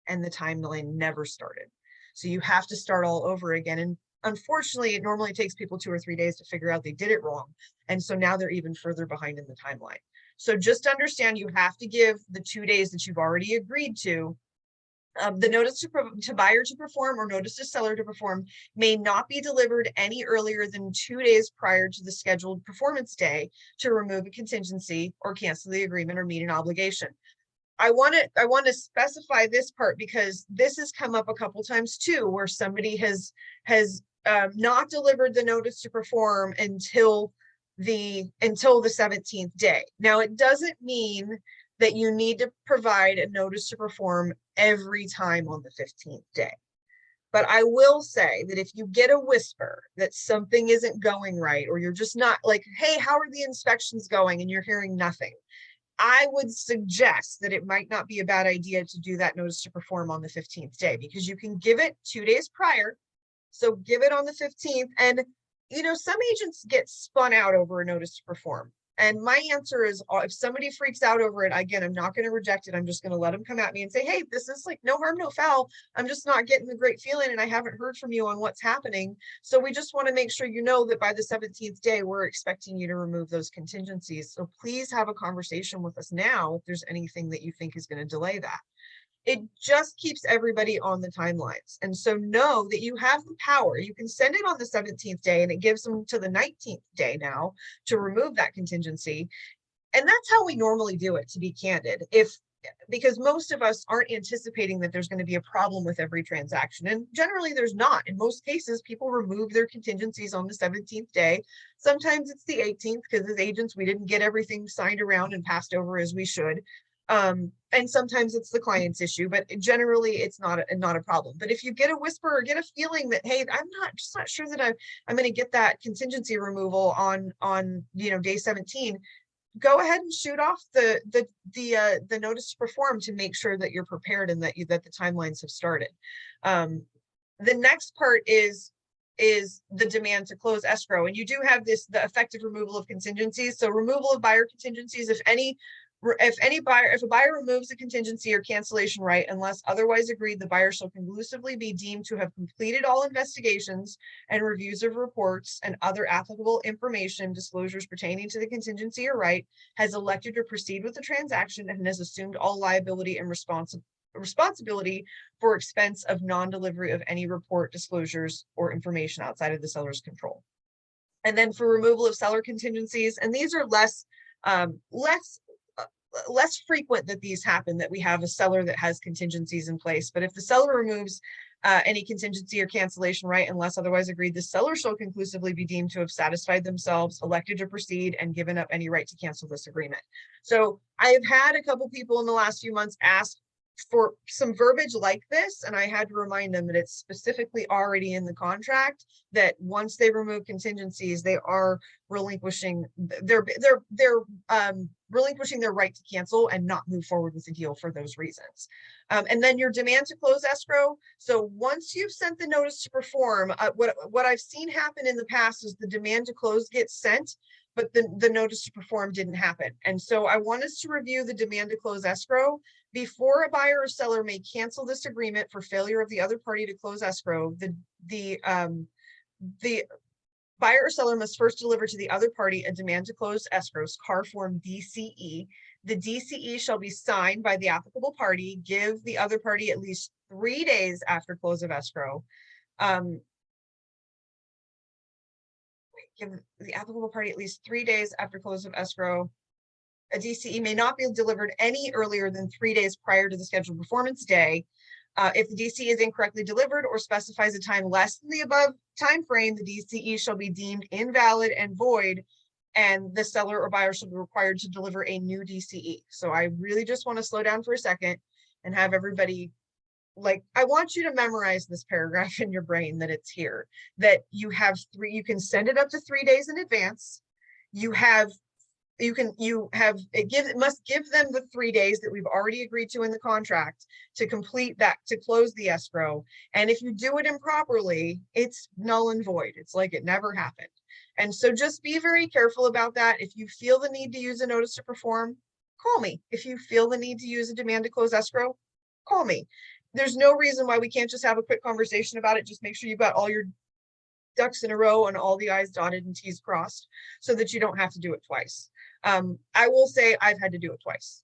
S1: and the timeline never started. So you have to start all over again. And unfortunately, it normally takes people 2 or 3 days to figure out they did it wrong. And so now they're even further behind in the timeline. So just understand you have to give the 2 days that you've already agreed to The notice to buyer to perform or notice to seller to perform may not be delivered any earlier than 2 days prior to the scheduled performance day to remove a contingency or cancel the agreement or meet an obligation. I want to specify this part because this has come up a couple times too, where somebody has not delivered the notice to perform until the 17th day. Now, it doesn't mean that you need to provide a notice to perform every time on the 15th day. But I will say that if you get a whisper that something isn't going right, or you're just not like, hey, how are the inspections going? And you're hearing nothing, I would suggest that it might not be a bad idea to do that notice to perform on the 15th day, because you can give it 2 days prior. So give it on the 15th. And, you know, some agents get spun out over a notice to perform. And my answer is, if somebody freaks out over it, again, I'm not going to reject it. I'm just going to let them come at me and say, hey, this is like no harm, no foul. I'm just not getting the great feeling and I haven't heard from you on what's happening. So we just want to make sure you know that by the 17th day, we're expecting you to remove those contingencies. So please have a conversation with us now if there's anything that you think is going to delay that. It just keeps everybody on the timelines. And so know that you have the power. You can send it on the 17th day and it gives them to the 19th day now to remove that contingency. And that's how we normally do it, to be candid. Because most of us aren't anticipating that there's going to be a problem with every transaction. And generally there's not. In most cases, people remove their contingencies on the 17th day. Sometimes it's the 18th because as agents, we didn't get everything signed around and passed over as we should. And sometimes it's the client's issue, but generally it's not a problem. But if you get a whisper or get a feeling that, hey, I'm just not sure that I'm going to get that contingency removal on day 17, go ahead and shoot off the notice to perform to make sure that you're prepared and that the timelines have started. The next part is the demand to close escrow, and you do have the effective removal of contingencies. So removal of buyer contingencies, if a buyer removes a contingency or cancellation right, unless otherwise agreed, the buyer shall conclusively be deemed to have completed all investigations and reviews of reports and other applicable information, disclosures pertaining to the contingency or right, has elected to proceed with the transaction, and has assumed all liability and responsibility for expense of non-delivery of any report, disclosures, or information outside of the seller's control. And then for removal of seller contingencies, and these are less frequent that these happen, that we have a seller that has contingencies in place. But if the seller removes any contingency or cancellation right, unless otherwise agreed, the seller shall conclusively be deemed to have satisfied themselves, elected to proceed, and given up any right to cancel this agreement. So I have had a couple people in the last few months ask for some verbiage like this, and I had to remind them that it's specifically already in the contract that once they remove contingencies, they are relinquishing relinquishing their right to cancel and not move forward with the deal for those reasons. And then your demand to close escrow. So once you've sent the notice to perform, what I've seen happen in the past is the demand to close gets sent, but the notice to perform didn't happen. And so I want us to review the demand to close escrow. Before a buyer or seller may cancel this agreement for failure of the other party to close escrow, the buyer or seller must first deliver to the other party a demand to close escrows, CAR form DCE. The DCE shall be signed by the applicable party. Give the other party at least 3 days after close of escrow. Give the applicable party at least 3 days after close of escrow. A DCE may not be delivered any earlier than 3 days prior to the scheduled performance day. If the DCE is incorrectly delivered or specifies a time less than the above time frame, the DCE shall be deemed invalid and void, and the seller or buyer shall be required to deliver a new DCE. So I really just want to slow down for a second and have everybody, I want you to memorize this paragraph in your brain, that it's here, that you can send it up to 3 days in advance. It must give them the 3 days that we've already agreed to in the contract to complete that, to close the escrow. And if you do it improperly, it's null and void. It's like it never happened. And so just be very careful about that. If you feel the need to use a notice to perform, call me. If you feel the need to use a demand to close escrow, call me. There's no reason why we can't just have a quick conversation about it. Just make sure you've got all your ducks in a row and all the I's dotted and T's crossed so that you don't have to do it twice. I will say I've had to do it twice.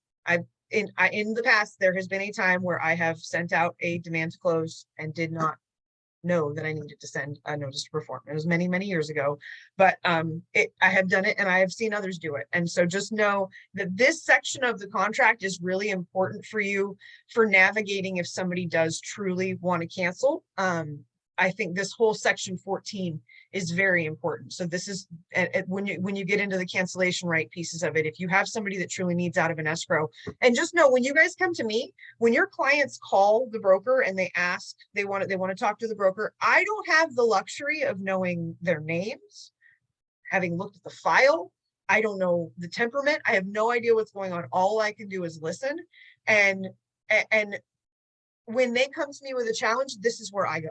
S1: in the past, there has been a time where I have sent out a demand to close and did not know that I needed to send a notice to perform. It was many, many years ago, but I have done it and I have seen others do it. And so just know that this section of the contract is really important for you for navigating if somebody does truly want to cancel. I think this whole section 14 is very important. So this is when you get into the cancellation right pieces of it, if you have somebody that truly needs out of an escrow, and just know when you guys come to me, when your clients call the broker and they ask, they want to talk to the broker, I don't have the luxury of knowing their names, having looked at the file. I don't know the temperament. I have no idea what's going on. All I can do is listen. And when they come to me with a challenge, this is where I go.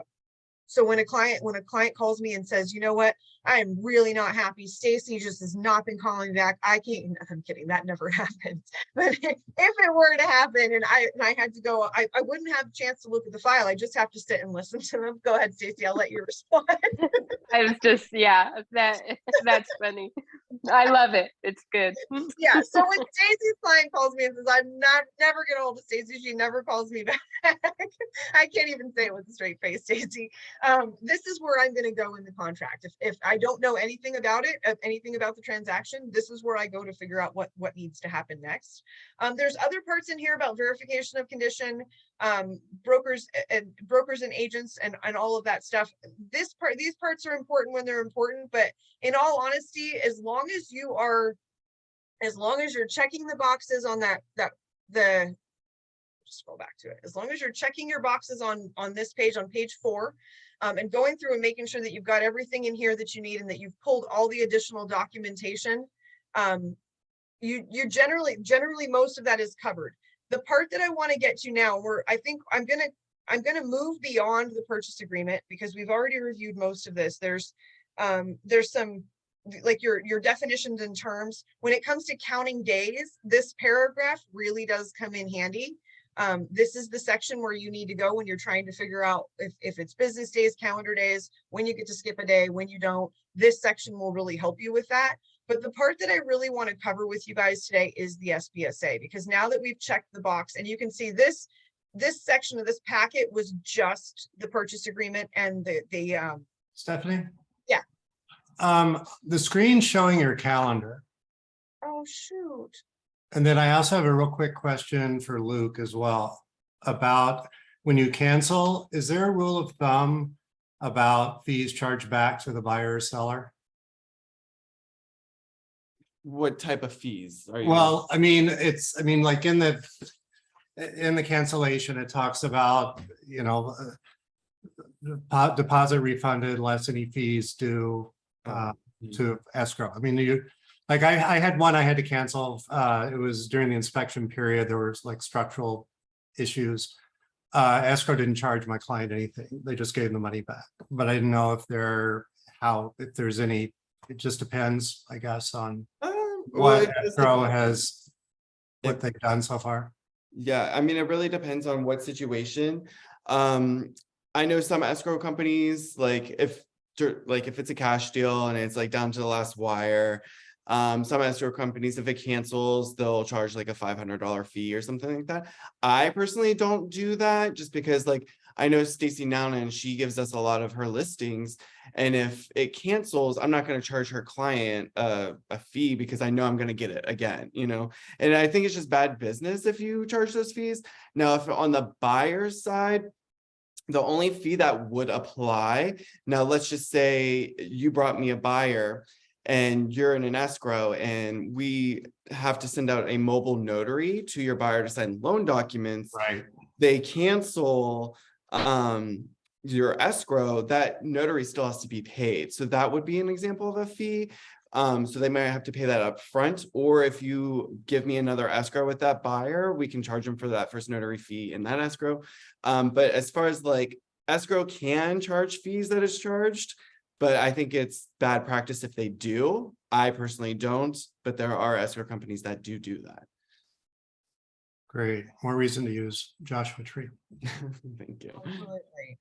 S1: So when a client calls me and says, you know what, I am really not happy, Stacy just has not been calling me back, I can't, I'm kidding, that never happens. But if it were to happen and I had to go, I wouldn't have a chance to look at the file. I just have to sit and listen to them. Go ahead, Stacy, I'll let you respond.
S3: I was just, yeah, that's funny. I love it. It's good.
S1: Yeah. So when Stacy's client calls me and says, I'm never get hold of Stacy, she never calls me back. I can't even say it with a straight face, Stacy. This is where I'm going to go in the contract. If I don't know anything about it, anything about the transaction, this is where I go to figure out what needs to happen next. There's other parts in here about verification of condition, brokers and agents and all of that stuff. These parts are important when they're important, but in all honesty, as long as you're checking the boxes on scroll back to it. As long as you're checking your boxes on this page, on page 4, and going through and making sure that you've got everything in here that you need and that you've pulled all the additional documentation, you generally most of that is covered. The part that I want to get to now, I think I'm gonna move beyond the purchase agreement because we've already reviewed most of this. There's some like your definitions and terms. When it comes to counting days, this paragraph really does come in handy. This is the section where you need to go when you're trying to figure out if it's business days, calendar days, when you get to skip a day, when you don't. This section will really help you with that. But the part that I really want to cover with you guys today is the SBSA, because now that we've checked the box, and you can see this section of this packet was just the purchase agreement and the
S4: Stephanie?
S1: Yeah.
S4: The screen showing your calendar.
S1: Oh, shoot.
S4: And then I also have a real quick question for Luke as well about when you cancel, is there a rule of thumb about fees charged back to the buyer or seller?
S2: What type of fees are you?
S4: Well, I mean, like in the cancellation, it talks about, deposit refunded less any fees due to escrow. I mean, I had one I had to cancel. It was during the inspection period. There was like structural issues. Escrow didn't charge my client anything. They just gave the money back. But I didn't know if there's any. It just depends, I guess, on what escrow has, what they've done so far.
S2: Yeah, I mean, it really depends on what situation. I know some escrow companies, like if it's a cash deal and it's like down to the last wire, some escrow companies, if it cancels, they'll charge like a $500 fee or something like that. I personally don't do that just because like I know Stacy Nounan, she gives us a lot of her listings, and if it cancels, I'm not going to charge her client a fee because I know I'm going to get it again, and I think it's just bad business if you charge those fees. Now, if on the buyer's side, the only fee that would apply, now let's just say you brought me a buyer and you're in an escrow and we have to send out a mobile notary to your buyer to sign loan documents.
S4: Right.
S2: They cancel your escrow, that notary still has to be paid. So that would be an example of a fee. So they might have to pay that up front, or if you give me another escrow with that buyer, we can charge them for that first notary fee in that escrow. But as far as like escrow can charge fees that is charged, but I think it's bad practice if they do. I personally don't, but there are escrow companies that do that.
S4: Great. More reason to use Joshua Tree.
S2: Thank you.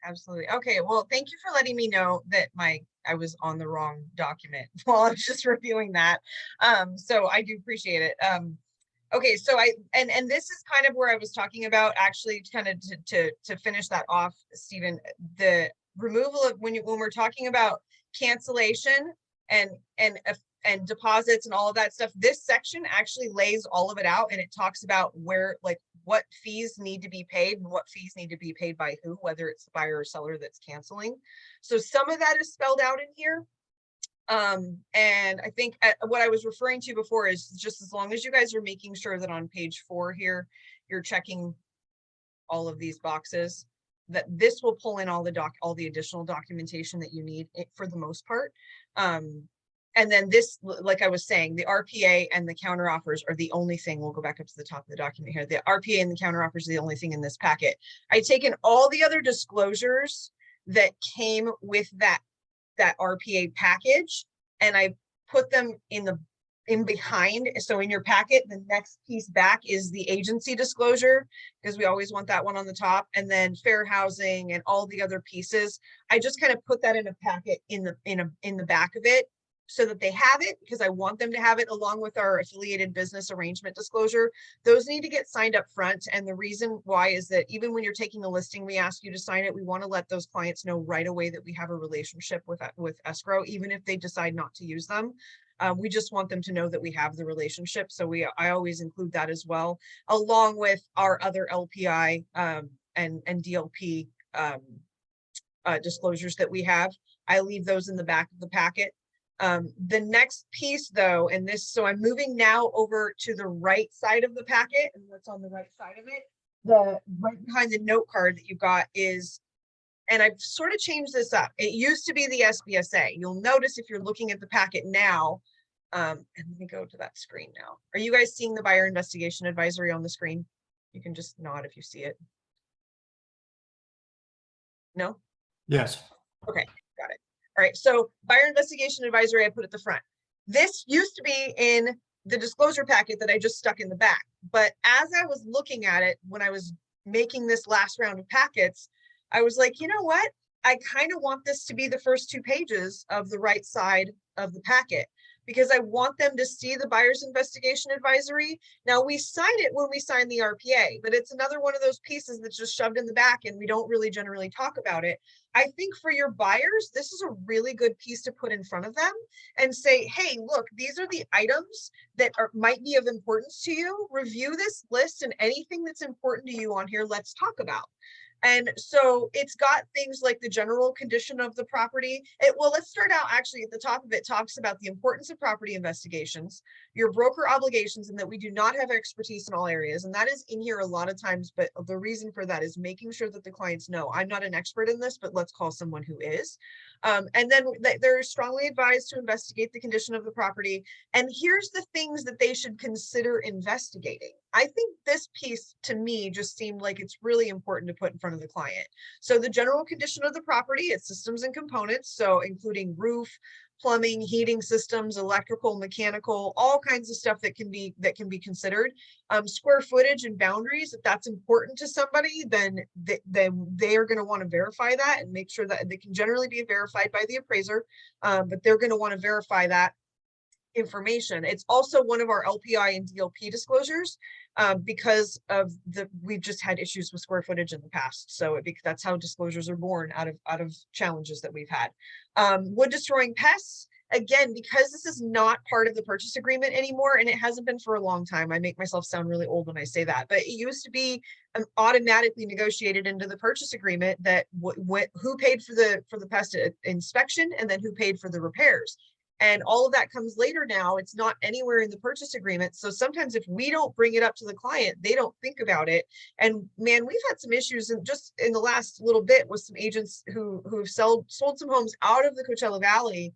S1: Absolutely. Okay. Well, thank you for letting me know that I was on the wrong document while I was just reviewing that. So I do appreciate it. Okay, so and this is kind of where I was talking about, actually, kind of to finish that off, Stephen, the removal of when we're talking about cancellation and and deposits and all of that stuff, this section actually lays all of it out, and it talks about where, like, what fees need to be paid and what fees need to be paid by who, whether it's the buyer or seller that's canceling. So some of that is spelled out in here. And I think what I was referring to before is just as long as you guys are making sure that on page 4 here, you're checking all of these boxes, that this will pull in all the additional documentation that you need for the most part. And then this, like I was saying, the RPA and the counteroffers are the only thing. We'll go back up to the top of the document here. The RPA and the counteroffers are the only thing in this packet. I've taken all the other disclosures that came with that RPA package, and I put them in behind. So in your packet, the next piece back is the agency disclosure, because we always want that one on the top, and then fair housing and all the other pieces. I just kind of put that in a packet in the back of it, so that they have it, because I want them to have it along with our affiliated business arrangement disclosure. Those need to get signed up front. And the reason why is that even when you're taking a listing, we ask you to sign it. We want to let those clients know right away that we have a relationship with escrow, even if they decide not to use them. We just want them to know that we have the relationship. So I always include that as well, along with our other LPI and DLP disclosures that we have. I leave those in the back of the packet. The next piece though, and this, so I'm moving now over to the right side of the packet, and what's on the right side of it, the right behind the note card that you got is, and I've sort of changed this up. It used to be the SBSA. You'll notice if you're looking at the packet now, and let me go to that screen now. Are you guys seeing the buyer investigation advisory on the screen? You can just nod if you see it. No?
S4: Yes.
S1: Okay, got it. All right, so buyer investigation advisory I put at the front. This used to be in the disclosure packet that I just stuck in the back. But as I was looking at it, when I was making this last round of packets, I was like, you know what? I kind of want this to be the first 2 pages of the right side of the packet, because I want them to see the buyer's investigation advisory. Now, we sign it when we sign the RPA, but it's another one of those pieces that's just shoved in the back and we don't really generally talk about it. I think for your buyers, this is a really good piece to put in front of them and say, hey, look, these are the items that might be of importance to you. Review this list, and anything that's important to you on here, let's talk about. And so it's got things like the general condition of the property. Well, let's start out actually at the top of it, talks about the importance of property investigations, your broker obligations, and that we do not have expertise in all areas. And that is in here a lot of times, but the reason for that is making sure that the clients know, I'm not an expert in this, but let's call someone who is. And then they're strongly advised to investigate the condition of the property. And here's the things that they should consider investigating. I think this piece to me just seemed like it's really important to put in front of the client. So the general condition of the property, its systems and components, so including roof, plumbing, heating systems, electrical, mechanical, all kinds of stuff that can be considered. Square footage and boundaries, if that's important to somebody, then they are going to want to verify that and make sure that they can generally be verified by the appraiser, but they're going to want to verify that information. It's also one of our LPI and DLP disclosures, because of we've just had issues with square footage in the past. So that's how disclosures are born, out of challenges that we've had. Wood destroying pests, again, because this is not part of the purchase agreement anymore, and it hasn't been for a long time. I make myself sound really old when I say that, but it used to be automatically negotiated into the purchase agreement that who paid for the pest inspection, and then who paid for the repairs. And all of that comes later now. It's not anywhere in the purchase agreement. So sometimes if we don't bring it up to the client, they don't think about it. And man, we've had some issues just in the last little bit with some agents who've sold some homes out of the Coachella Valley,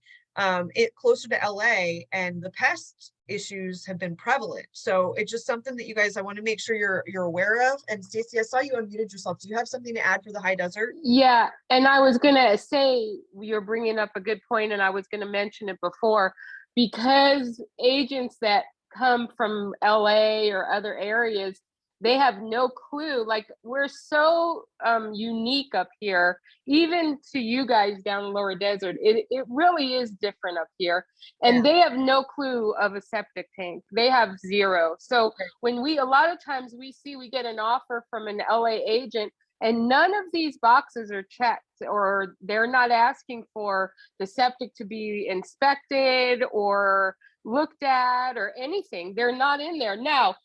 S1: closer to LA, and the pest issues have been prevalent. So it's just something that you guys, I want to make sure you're aware of. And Stacey, I saw you unmuted yourself. Do you have something to add for the high desert?
S3: Yeah, and I was gonna say, you're bringing up a good point, and I was gonna mention it before, because agents that come from LA or other areas, they have no clue. Like, we're so unique up here, even to you guys down in Lower Desert. It really is different up here. And
S1: Yeah.
S3: they have no clue of a septic tank. They have zero. So when a lot of times we get an offer from an LA agent and none of these boxes are checked, or they're not asking for the septic to be inspected or looked at or anything. They're not in there. Now,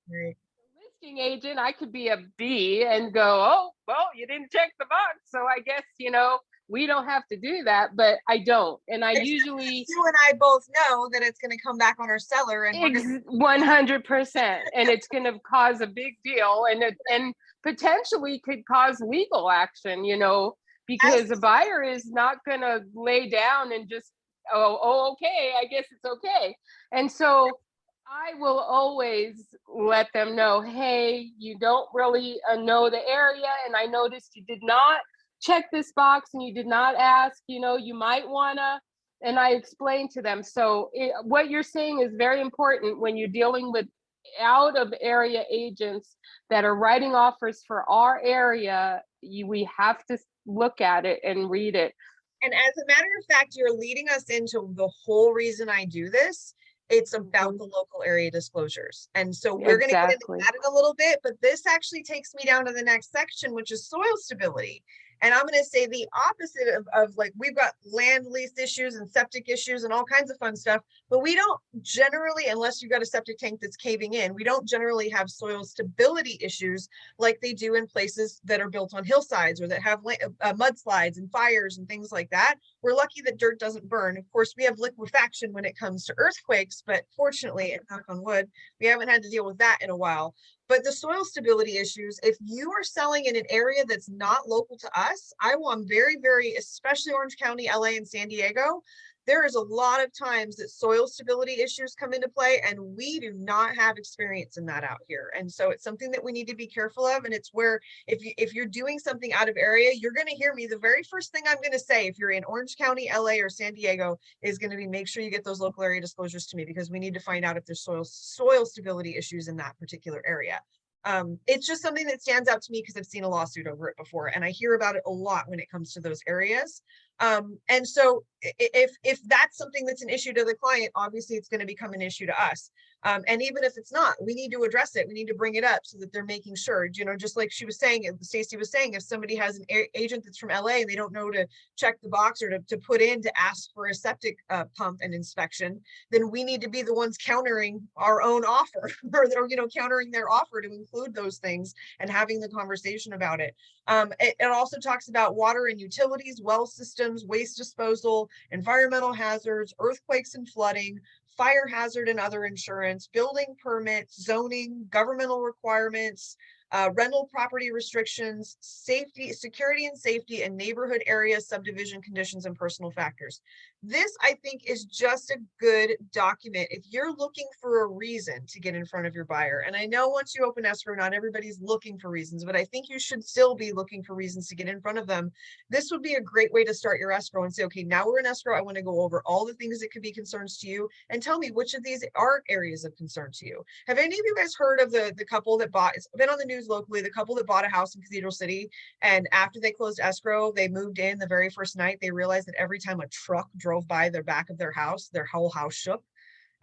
S1: Right.
S3: listing agent, I could be a B and go, oh, well, you didn't check the box. So I guess, we don't have to do that, but I don't. And I usually,
S1: You and I both know that it's going to come back on our seller, and we're gonna
S3: 100%. And it's going to cause a big deal, and potentially could cause legal action, because a buyer is not going to lay down and just, okay, I guess it's okay. And so I will always let them know, hey, you don't really know the area, and I noticed you did not check this box and you did not ask, you might wanna, and I explain to them. So what you're saying is very important when you're dealing with out of area agents that are writing offers for our area. We have to look at it and read it.
S1: And as a matter of fact, you're leading us into the whole reason I do this. It's about the local area disclosures. And so we're going to get into that in a little bit, but this actually takes me down to the next section, which is soil stability. And I'm going to say the opposite of like, we've got land lease issues and septic issues and all kinds of fun stuff, but we don't generally, unless you've got a septic tank that's caving in, we don't generally have soil stability issues like they do in places that are built on hillsides or that have mudslides and fires and things like that. We're lucky that dirt doesn't burn. Of course, we have liquefaction when it comes to earthquakes, but fortunately, and knock on wood, we haven't had to deal with that in a while. But the soil stability issues, if you are selling in an area that's not local to us, I'm very, very, especially Orange County, LA, and San Diego, there is a lot of times that soil stability issues come into play, and we do not have experience in that out here. And so it's something that we need to be careful of. And it's where if you're doing something out of area, you're going to hear me. The very first thing I'm going to say, if you're in Orange County, LA, or San Diego, is going to be make sure you get those local area disclosures to me, because we need to find out if there's soil stability issues in that particular area. It's just something that stands out to me because I've seen a lawsuit over it before, and I hear about it a lot when it comes to those areas. And so if that's something that's an issue to the client, obviously it's going to become an issue to us. And even if it's not, we need to address it. We need to bring it up so that they're making sure, just like she was saying, Stacey was saying, if somebody has an agent that's from LA and they don't know to check the box or to put in to ask for a septic pump and inspection, then we need to be the ones countering our own offer or countering their offer to include those things and having the conversation about it. It also talks about water and utilities, well systems, waste disposal, environmental hazards, earthquakes and flooding, fire hazard and other insurance, building permits, zoning, governmental requirements, rental property restrictions, safety, security and safety, and neighborhood area subdivision conditions and personal factors. This, I think, is just a good document if you're looking for a reason to get in front of your buyer. And I know once you open escrow, not everybody's looking for reasons, but I think you should still be looking for reasons to get in front of them. This would be a great way to start your escrow and say, okay, now we're in escrow. I want to go over all the things that could be concerns to you and tell me which of these are areas of concern to you. Have any of you guys heard of the couple that bought, it's been on the news locally, the couple that bought a house in Cathedral City, and after they closed escrow, they moved in the very first night, they realized that every time a truck drove by their back of their whole house shook.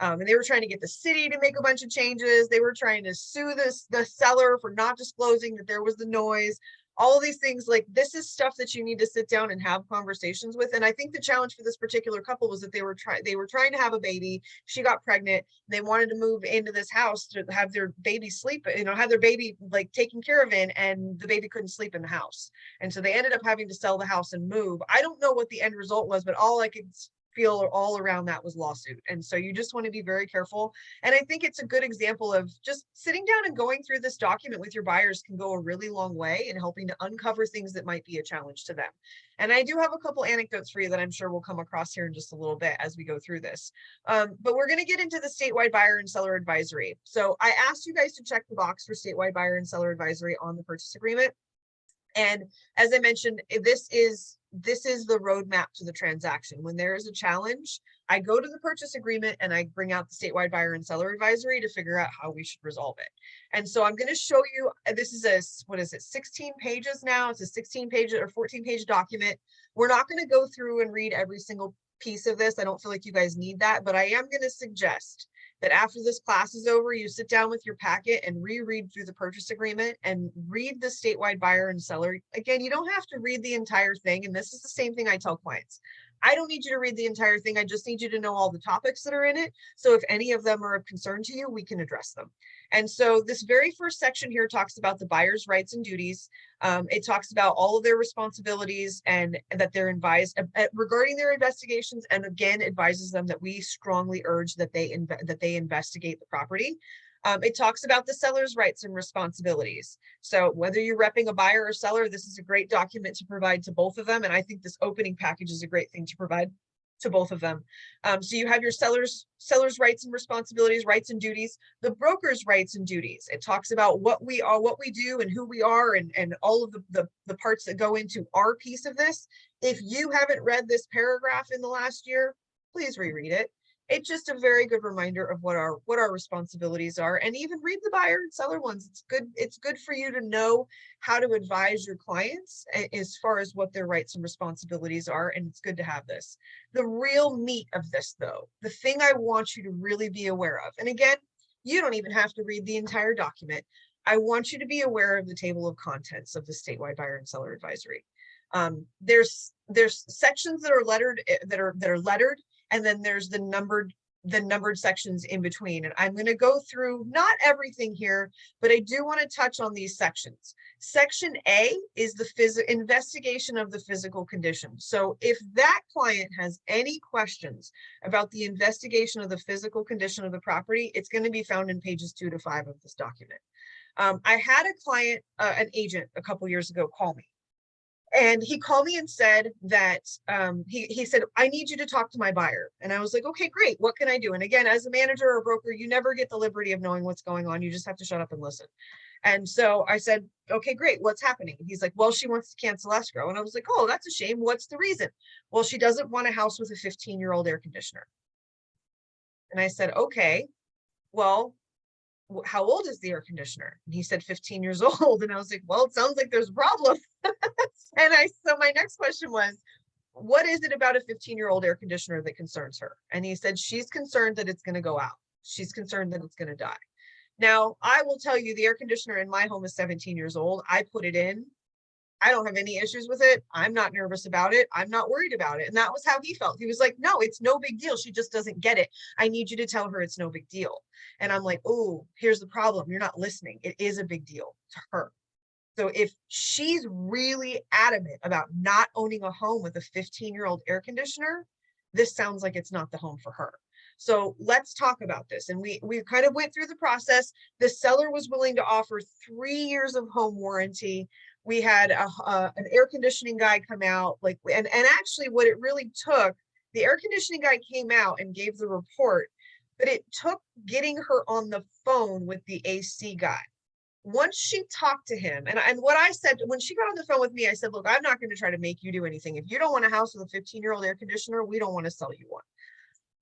S1: And they were trying to get the city to make a bunch of changes. They were trying to sue the seller for not disclosing that there was the noise. All of these things, like, this is stuff that you need to sit down and have conversations with. And I think the challenge for this particular couple was that they were trying to have a baby. She got pregnant. They wanted to move into this house to have their baby sleep, have their baby like taken care of in, and the baby couldn't sleep in the house. And so they ended up having to sell the house and move. I don't know what the end result was, but all I could feel all around that was lawsuit. And so you just want to be very careful. And I think it's a good example of just sitting down and going through this document with your buyers can go a really long way in helping to uncover things that might be a challenge to them. And I do have a couple anecdotes for you that I'm sure we'll come across here in just a little bit as we go through this. But we're going to get into the statewide buyer and seller advisory. So I asked you guys to check the box for statewide buyer and seller advisory on the purchase agreement. And as I mentioned, this is the roadmap to the transaction. When there is a challenge, I go to the purchase agreement and I bring out the statewide buyer and seller advisory to figure out how we should resolve it. And so I'm going to show you, this is a, what is it, 16 pages now? It's a 16 page or 14 page document. We're not going to go through and read every single piece of this. I don't feel like you guys need that, but I am going to suggest that after this class is over, you sit down with your packet and reread through the purchase agreement and read the statewide buyer and seller. Again, you don't have to read the entire thing. And this is the same thing I tell clients. I don't need you to read the entire thing. I just need you to know all the topics that are in it. So if any of them are of concern to you, we can address them. And so this very first section here talks about the buyer's rights and duties. It talks about all of their responsibilities and that they're advised regarding their investigations, and again advises them that we strongly urge that they investigate the property. It talks about the seller's rights and responsibilities. So whether you're repping a buyer or seller, this is a great document to provide to both of them. And I think this opening package is a great thing to provide to both of them. So you have your seller's rights and responsibilities, rights and duties, the broker's rights and duties. It talks about what we are, what we do, and who we are, and all of the parts that go into our piece of this. If you haven't read this paragraph in the last year, please reread it. It's just a very good reminder of what our responsibilities are, and even read the buyer and seller ones. It's good for you to know how to advise your clients as far as what their rights and responsibilities are, and it's good to have this. The real meat of this, though, the thing I want you to really be aware of, and again, you don't even have to read the entire document. I want you to be aware of the table of contents of the statewide buyer and seller advisory. There's sections that are lettered, that are lettered, and then there's the numbered sections in between. And I'm going to go through not everything here, but I do want to touch on these sections. Section A is the investigation of the physical condition. So if that client has any questions about the investigation of the physical condition of the property, it's going to be found in pages 2 to 5 of this document. I had a client, an agent a couple years ago, call me. And he called me and said that he said, I need you to talk to my buyer. And I was like, okay, great. What can I do? And again, as a manager or a broker, you never get the liberty of knowing what's going on. You just have to shut up and listen. And so I said, okay, great. What's happening? He's like, well, she wants to cancel escrow. And I was like, oh, that's a shame. What's the reason? Well, she doesn't want a house with a 15-year-old air conditioner. And I said, okay, well, how old is the air conditioner? And he said 15 years old. And I was like, well, it sounds like there's a problem. So my next question was, what is it about a 15-year-old air conditioner that concerns her? And he said, she's concerned that it's going to go out. She's concerned that it's going to die. Now, I will tell you, the air conditioner in my home is 17 years old. I put it in. I don't have any issues with it. I'm not nervous about it. I'm not worried about it. And that was how he felt. He was like, no, it's no big deal. She just doesn't get it. I need you to tell her it's no big deal. And I'm like, oh, here's the problem. You're not listening. It is a big deal to her. So if she's really adamant about not owning a home with a 15-year-old air conditioner, this sounds like it's not the home for her. So let's talk about this. And we kind of went through the process. The seller was willing to offer 3 years of home warranty. We had an air conditioning guy come out, and actually what it really took, the air conditioning guy came out and gave the report, but it took getting her on the phone with the AC guy. Once she talked to him, and what I said, when she got on the phone with me, I said, look, I'm not going to try to make you do anything. If you don't want a house with a 15-year-old air conditioner, we don't want to sell you one.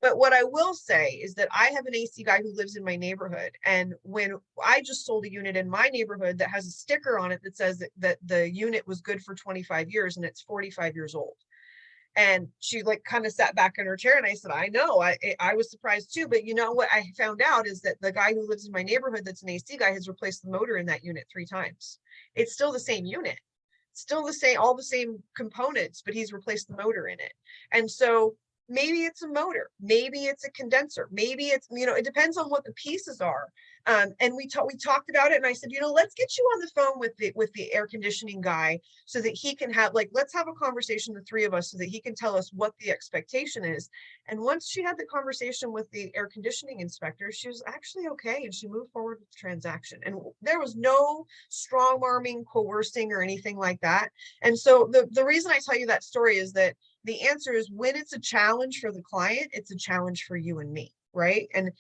S1: But what I will say is that I have an AC guy who lives in my neighborhood. And when I just sold a unit in my neighborhood that has a sticker on it that says that the unit was good for 25 years and it's 45 years old. And she kind of sat back in her chair, and I said, I know, I was surprised too. But you know what I found out is that the guy who lives in my neighborhood that's an AC guy has replaced the motor in that unit 3 times. It's still the same unit, still the same, all the same components, but he's replaced the motor in it. And so maybe it's a motor, maybe it's a condenser, maybe it's, it depends on what the pieces are. And we talked about it, and I said, let's get you on the phone with the air conditioning guy so that he can have, let's have a conversation, the 3 of us, so that he can tell us what the expectation is. And once she had the conversation with the air conditioning inspector, she was actually okay, and she moved forward with the transaction. And there was no strong arming, coercing, or anything like that. And so the reason I tell you that story is that the answer is, when it's a challenge for the client, it's a challenge for you and me, right? And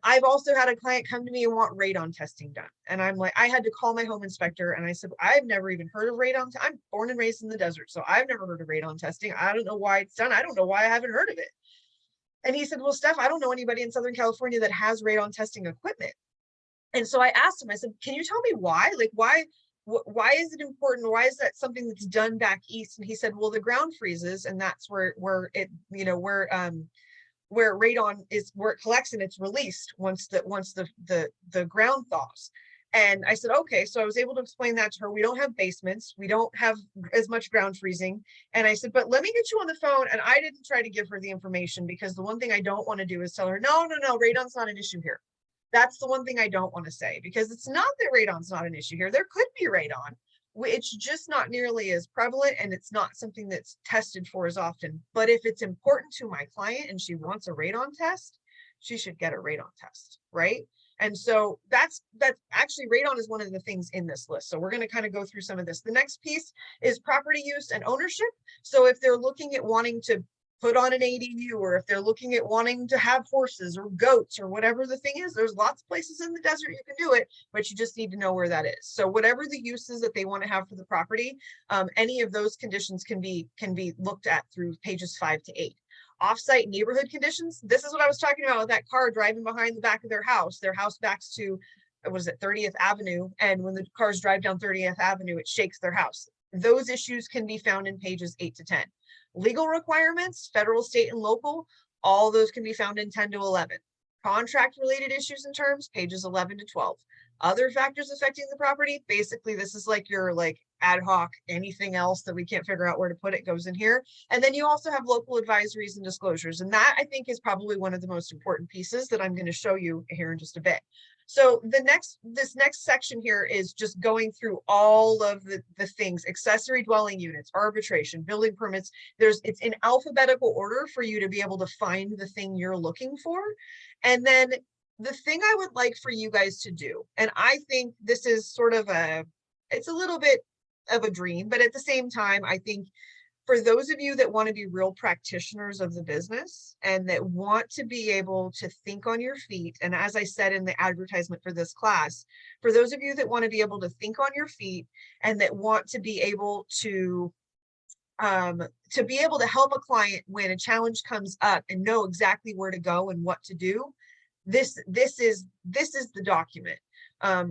S1: I've also had a client come to me and want radon testing done. And I'm like, I had to call my home inspector, and I said, I've never even heard of radon. I'm born and raised in the desert, so I've never heard of radon testing. I don't know why it's done. I don't know why I haven't heard of it. And he said, well, Steph, I don't know anybody in Southern California that has radon testing equipment. And so I asked him, I said, can you tell me why? Like, why is it important? Why is that something that's done back east? And he said, well, the ground freezes, and that's where it, you know, where radon is, where it collects and it's released once the ground thaws. And I said, okay. So I was able to explain that to her. We don't have basements. We don't have as much ground freezing. And I said, but let me get you on the phone. And I didn't try to give her the information, because the one thing I don't want to do is tell her, no, radon's not an issue here. That's the one thing I don't want to say, because it's not that radon's not an issue here. There could be radon. It's just not nearly as prevalent, and it's not something that's tested for as often. But if it's important to my client and she wants a radon test, she should get a radon test, right? And so that's actually, radon is one of the things in this list. So we're going to kind of go through some of this. The next piece is property use and ownership. So if they're looking at wanting to put on an ADU, or if they're looking at wanting to have horses or goats or whatever the thing is, there's lots of places in the desert you can do it, but you just need to know where that is. So whatever the uses that they want to have for the property, any of those conditions can be looked at through pages 5 to 8. Offsite neighborhood conditions. This is what I was talking about with that car driving behind the back of their house. Their house backs to, what is it, 30th Avenue. And when the cars drive down 30th Avenue, it shakes their house. Those issues can be found in pages 8 to 10. Legal requirements, federal, state, and local, all those can be found in 10 to 11. Contract related issues and terms, pages 11 to 12. Other factors affecting the property, basically this is like your ad hoc, anything else that we can't figure out where to put it goes in here. And then you also have local advisories and disclosures. And that, I think, is probably one of the most important pieces that I'm going to show you here in just a bit. So this next section here is just going through all of the things: accessory dwelling units, arbitration, building permits. It's in alphabetical order for you to be able to find the thing you're looking for. And then the thing I would like for you guys to do, and I think this is sort of it's a little bit of a dream, but at the same time, I think for those of you that want to be real practitioners of the business and that want to be able to think on your feet, and as I said in the advertisement for this class, for those of you that want to be able to think on your feet and that want to be able to help a client when a challenge comes up and know exactly where to go and what to do, this is the document.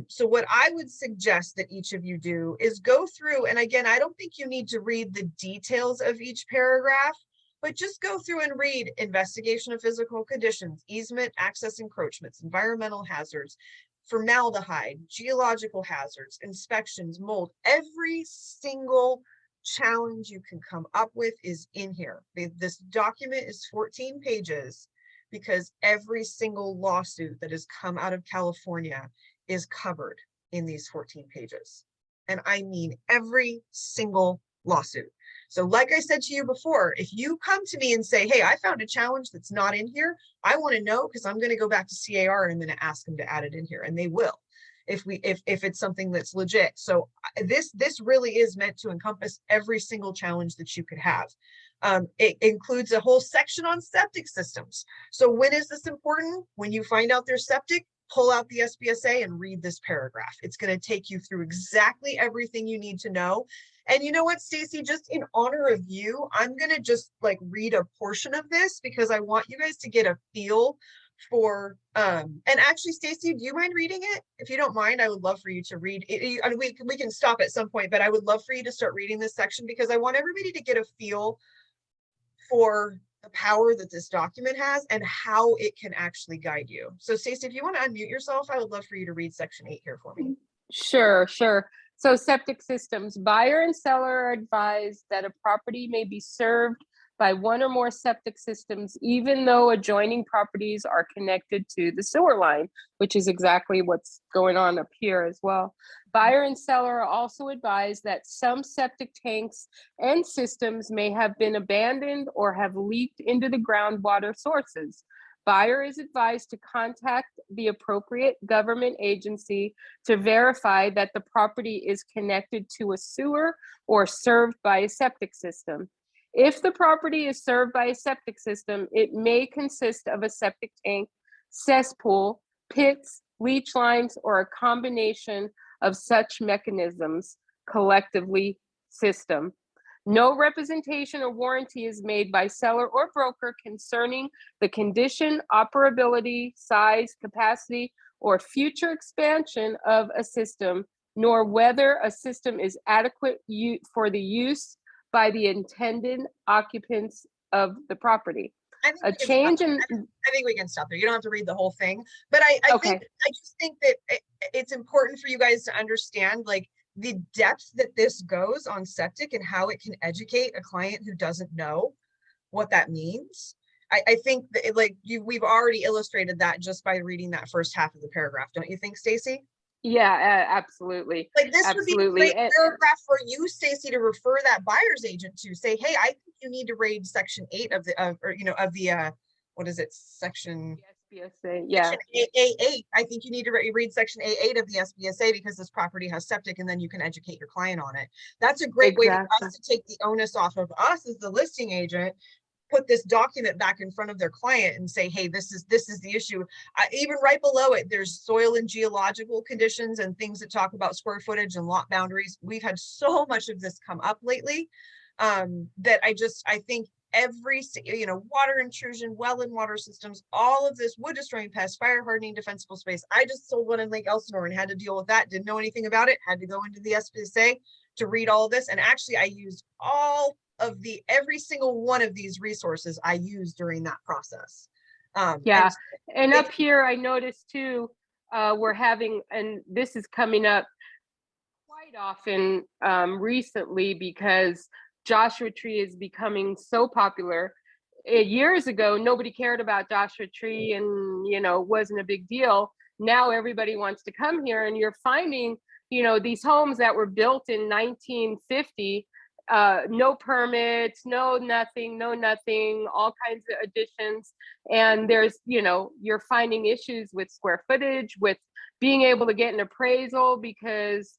S1: So what I would suggest that each of you do is go through, and again, I don't think you need to read the details of each paragraph, but just go through and read investigation of physical conditions, easement, access encroachments, environmental hazards, formaldehyde, geological hazards, inspections, mold. Every single challenge you can come up with is in here. This document is 14 pages because every single lawsuit that has come out of California is covered in these 14 pages. And I mean every single lawsuit. So like I said to you before, if you come to me and say, hey, I found a challenge that's not in here, I want to know, because I'm going to go back to CAR and I'm going to ask them to add it in here, and they will if it's something that's legit. So this really is meant to encompass every single challenge that you could have. It includes a whole section on septic systems. So when is this important? When you find out they're septic, pull out the SBSA and read this paragraph. It's going to take you through exactly everything you need to know. And you know what, Stacy, just in honor of you, I'm going to just read a portion of this because I want you guys to get a feel for, and actually, Stacy, do you mind reading it? If you don't mind, I would love for you to read it. I mean, we can stop at some point, but I would love for you to start reading this section because I want everybody to get a feel for the power that this document has and how it can actually guide you. So Stacey, if you want to unmute yourself, I would love for you to read section 8 here for me.
S3: Sure. So septic systems, buyer and seller are advised that a property may be served by one or more septic systems, even though adjoining properties are connected to the sewer line, which is exactly what's going on up here as well. Buyer and seller are also advised that some septic tanks and systems may have been abandoned or have leaked into the groundwater sources. Buyer is advised to contact the appropriate government agency to verify that the property is connected to a sewer or served by a septic system. If the property is served by a septic system, it may consist of a septic tank, cesspool, pits, leach lines, or a combination of such mechanisms, collectively system. No representation or warranty is made by seller or broker concerning the condition, operability, size, capacity, or future expansion of a system, nor whether a system is adequate for the use by the intended occupants of the property.
S1: I think
S3: A
S1: we can stop
S3: change
S1: there.
S3: in,
S1: I think we can stop there. You don't have to read the whole thing, but I
S3: okay,
S1: think, I just think that it's important for you guys to understand like the depth that this goes on septic and how it can educate a client who doesn't know what that means. I think that we've already illustrated that just by reading that first half of the paragraph, don't you think, Stacy?
S3: yeah, absolutely,
S1: Like this would be a
S3: absolutely.
S1: great paragraph for you, Stacy, to refer that buyer's agent to. Say, hey, I think you need to read section 8 of the of the what is it, section
S3: SBSA, yeah,
S1: section A8. I think you need to read section A8 of the SBSA because this property has septic, and then you can educate your client on it. That's a great way for
S3: exactly.
S1: us to take the onus off of us as the listing agent, put this document back in front of their client and say, hey, this is the issue. Even right below it, there's soil and geological conditions and things that talk about square footage and lot boundaries. We've had so much of this come up lately that I think every, water intrusion, well and water systems, all of this, wood destroying pests, fire hardening, defensible space. I just sold one in Lake Elsinore and had to deal with that. Didn't know anything about it. Had to go into the SPSA to read all of this. And actually I used all of every single one of these resources I used during that process.
S3: Yeah, and up here I noticed too, we're having, and this is coming up quite often recently because Joshua Tree is becoming so popular. Years ago, nobody cared about Joshua Tree and, wasn't a big deal. Now everybody wants to come here, and you're finding, these homes that were built in 1950, no permits, no nothing, all kinds of additions. And there's, you're finding issues with square footage, with being able to get an appraisal because,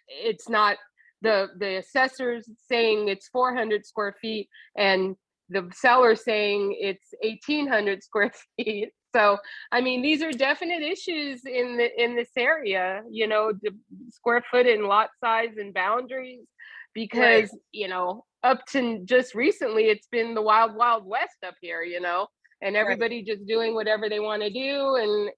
S3: it's not, the assessor's saying it's 400 square feet and the seller saying it's 1,800 square feet. So, I mean, these are definite issues in this area, the square foot and lot size and boundaries, because, up to just recently, it's been the wild, wild west up here, and everybody just doing whatever they want to do. And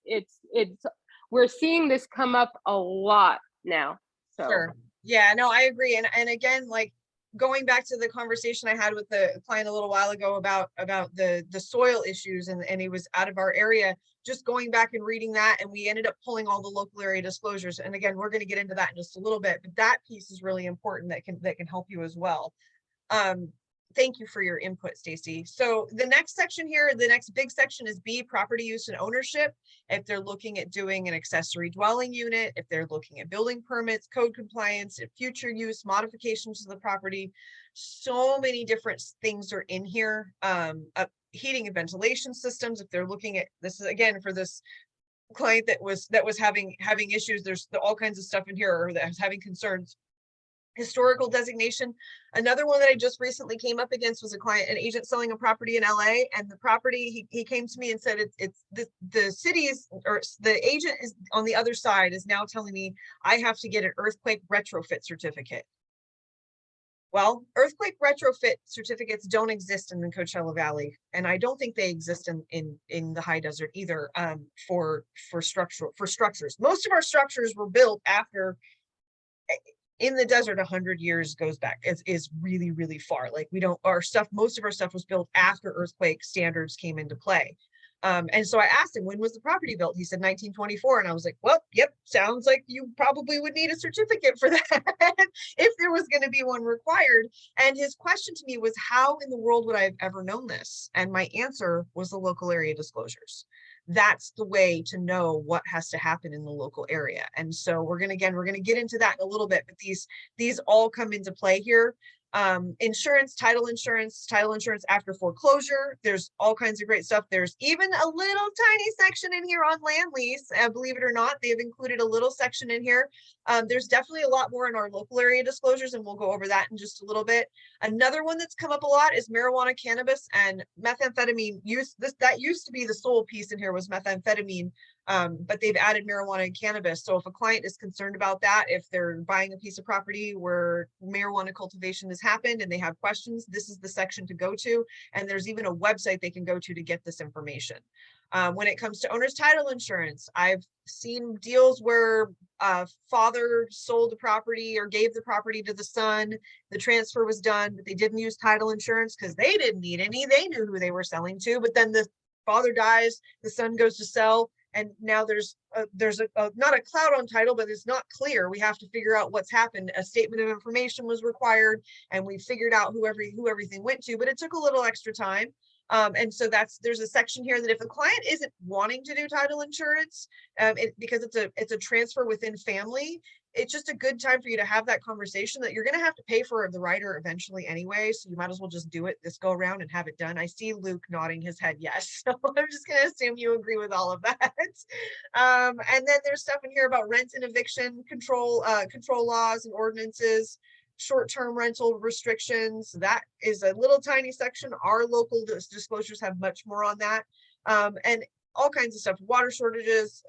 S3: we're seeing this come up a lot now. So.
S1: Sure. Yeah, no, I agree. And again, like going back to the conversation I had with the client a little while ago about the soil issues, and he was out of our area, just going back and reading that, and we ended up pulling all the local area disclosures. And again, we're going to get into that in just a little bit, but that piece is really important that can help you as well. Thank you for your input, Stacy. So the next section here, the next big section is B, property use and ownership. If they're looking at doing an accessory dwelling unit, if they're looking at building permits, code compliance, if future use, modifications to the property, so many different things are in here. Heating and ventilation systems, if they're looking at, this is again for this client that was having issues, there's all kinds of stuff in here, or that was having concerns. Historical designation. Another one that I just recently came up against was an agent selling a property in LA, and the property, he came to me and said it's the city's, or the agent is on the other side is now telling me I have to get an earthquake retrofit certificate. Well, earthquake retrofit certificates don't exist in the Coachella Valley, and I don't think they exist in the high desert either. For structures, most of our structures were built after. In the desert, 100 years goes back, is really, really far. Like most of our stuff was built after earthquake standards came into play. And so I asked him, when was the property built? He said 1924. And I was like, well, yep, sounds like you probably would need a certificate for that if there was going to be one required. And his question to me was, how in the world would I have ever known this? And my answer was the local area disclosures. That's the way to know what has to happen in the local area. And so we're going to get into that in a little bit, but these all come into play here. Insurance, title insurance after foreclosure. There's all kinds of great stuff. There's even a little tiny section in here on land lease. Believe it or not, they've included a little section in here. There's definitely a lot more in our local area disclosures, and we'll go over that in just a little bit. Another one that's come up a lot is marijuana, cannabis, and methamphetamine use. That used to be the sole piece in here, was methamphetamine. But they've added marijuana and cannabis. So if a client is concerned about that, if they're buying a piece of property where marijuana cultivation has happened and they have questions, this is the section to go to. And there's even a website they can go to get this information. When it comes to owner's title insurance, I've seen deals where father sold the property or gave the property to the son. The transfer was done, but they didn't use title insurance because they didn't need any. They knew who they were selling to, but then the father dies, the son goes to sell, and now there's not a cloud on title, but it's not clear. We have to figure out what's happened. A statement of information was required, and we figured out who everything went to, but it took a little extra time. And so there's a section here that if a client isn't wanting to do title insurance, because it's a transfer within family, it's just a good time for you to have that conversation that you're going to have to pay for the writer eventually anyway. So you might as well just do it this go around and have it done. I see Luke nodding his head yes. So I'm just going to assume you agree with all of that. And then there's stuff in here about rent and eviction control laws and ordinances, short-term rental restrictions. That is a little tiny section. Our local disclosures have much more on that. And all kinds of stuff, water shortages,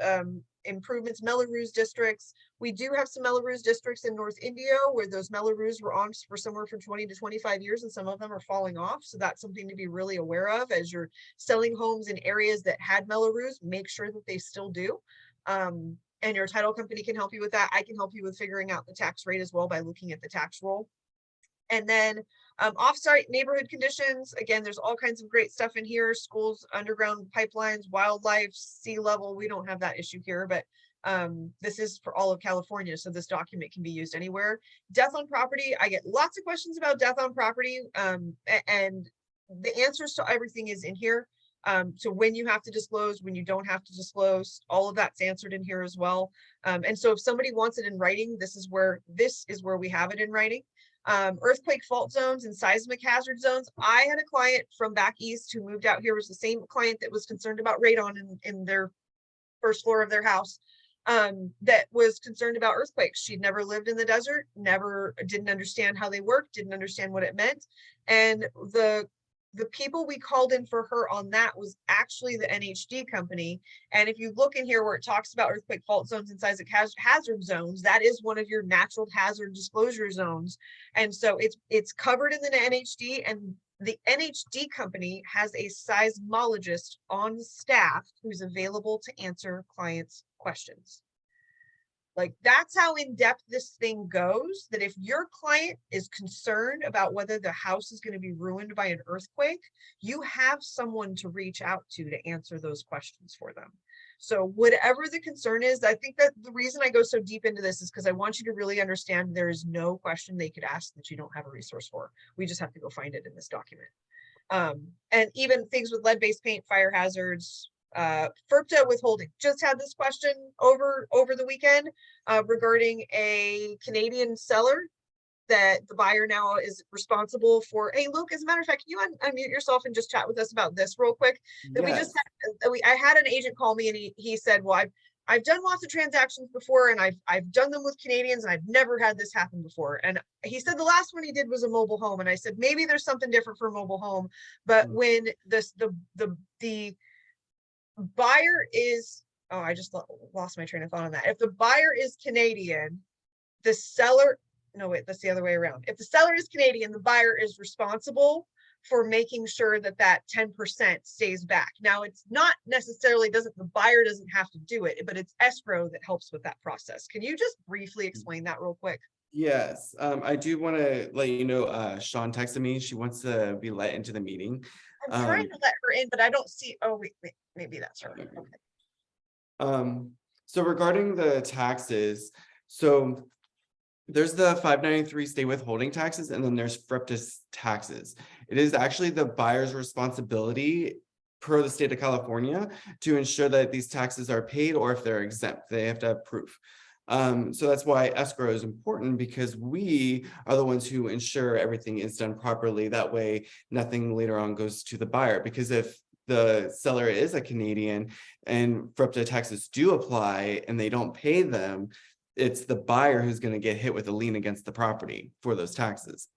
S1: improvements, Melrose districts. We do have some Melrose districts in North India where those Melrose were on for somewhere from 20 to 25 years, and some of them are falling off. So that's something to be really aware of as you're selling homes in areas that had Melrose. Make sure that they still do. And your title company can help you with that. I can help you with figuring out the tax rate as well by looking at the tax roll. And then offsite neighborhood conditions. Again, there's all kinds of great stuff in here. Schools, underground pipelines, wildlife, sea level. We don't have that issue here, but this is for all of California. So this document can be used anywhere. Death on property. I get lots of questions about death on property. And the answers to everything is in here. So when you have to disclose, when you don't have to disclose, all of that's answered in here as well. And so if somebody wants it in writing, this is where we have it in writing. Earthquake fault zones and seismic hazard zones. I had a client from back east who moved out here. It was the same client that was concerned about radon in their first floor of their house, that was concerned about earthquakes. She'd never lived in the desert, didn't understand how they worked, didn't understand what it meant. And the people we called in for her on that was actually the NHD company. And if you look in here where it talks about earthquake fault zones and seismic hazard zones, that is one of your natural hazard disclosure zones. And so it's covered in the NHD, and the NHD company has a seismologist on staff who's available to answer clients' questions. Like, that's how in depth this thing goes, that if your client is concerned about whether the house is going to be ruined by an earthquake, you have someone to reach out to answer those questions for them. So whatever the concern is, I think that the reason I go so deep into this is because I want you to really understand there is no question they could ask that you don't have a resource for. We just have to go find it in this document. And even things with lead-based paint, fire hazards, FERPTA withholding. Just had this question over the weekend regarding a Canadian seller that the buyer now is responsible for. Hey, Luke, as a matter of fact, can you unmute yourself and just chat with us about this real quick? That
S2: Yes.
S1: we just had, I had an agent call me, and he said, well, I've done lots of transactions before, and I've done them with Canadians, and I've never had this happen before. And he said the last one he did was a mobile home, and I said maybe there's something different for a mobile home, but when the buyer is, oh, I just lost my train of thought on that. If the buyer is Canadian, the seller, no, wait, that's the other way around. If the seller is Canadian, the buyer is responsible for making sure that that 10% stays back. Now, it's not necessarily, the buyer doesn't have to do it, but it's escrow that helps with that process. Can you just briefly explain that real quick?
S2: Yes, I do want to let you know, Sean texted me. She wants to be let into the meeting.
S1: I'm trying to let her in, but I don't see, oh, wait, maybe that's her. Okay.
S2: So regarding the taxes, so there's the 593 state withholding taxes, and then there's FRIPTA taxes. It is actually the buyer's responsibility per the state of California to ensure that these taxes are paid, or if they're exempt, they have to have proof. So that's why escrow is important, because we are the ones who ensure everything is done properly. That way, nothing later on goes to the buyer, because if the seller is a Canadian and FRIPTA taxes do apply and they don't pay them, it's the buyer who's going to get hit with a lien against the property for those taxes.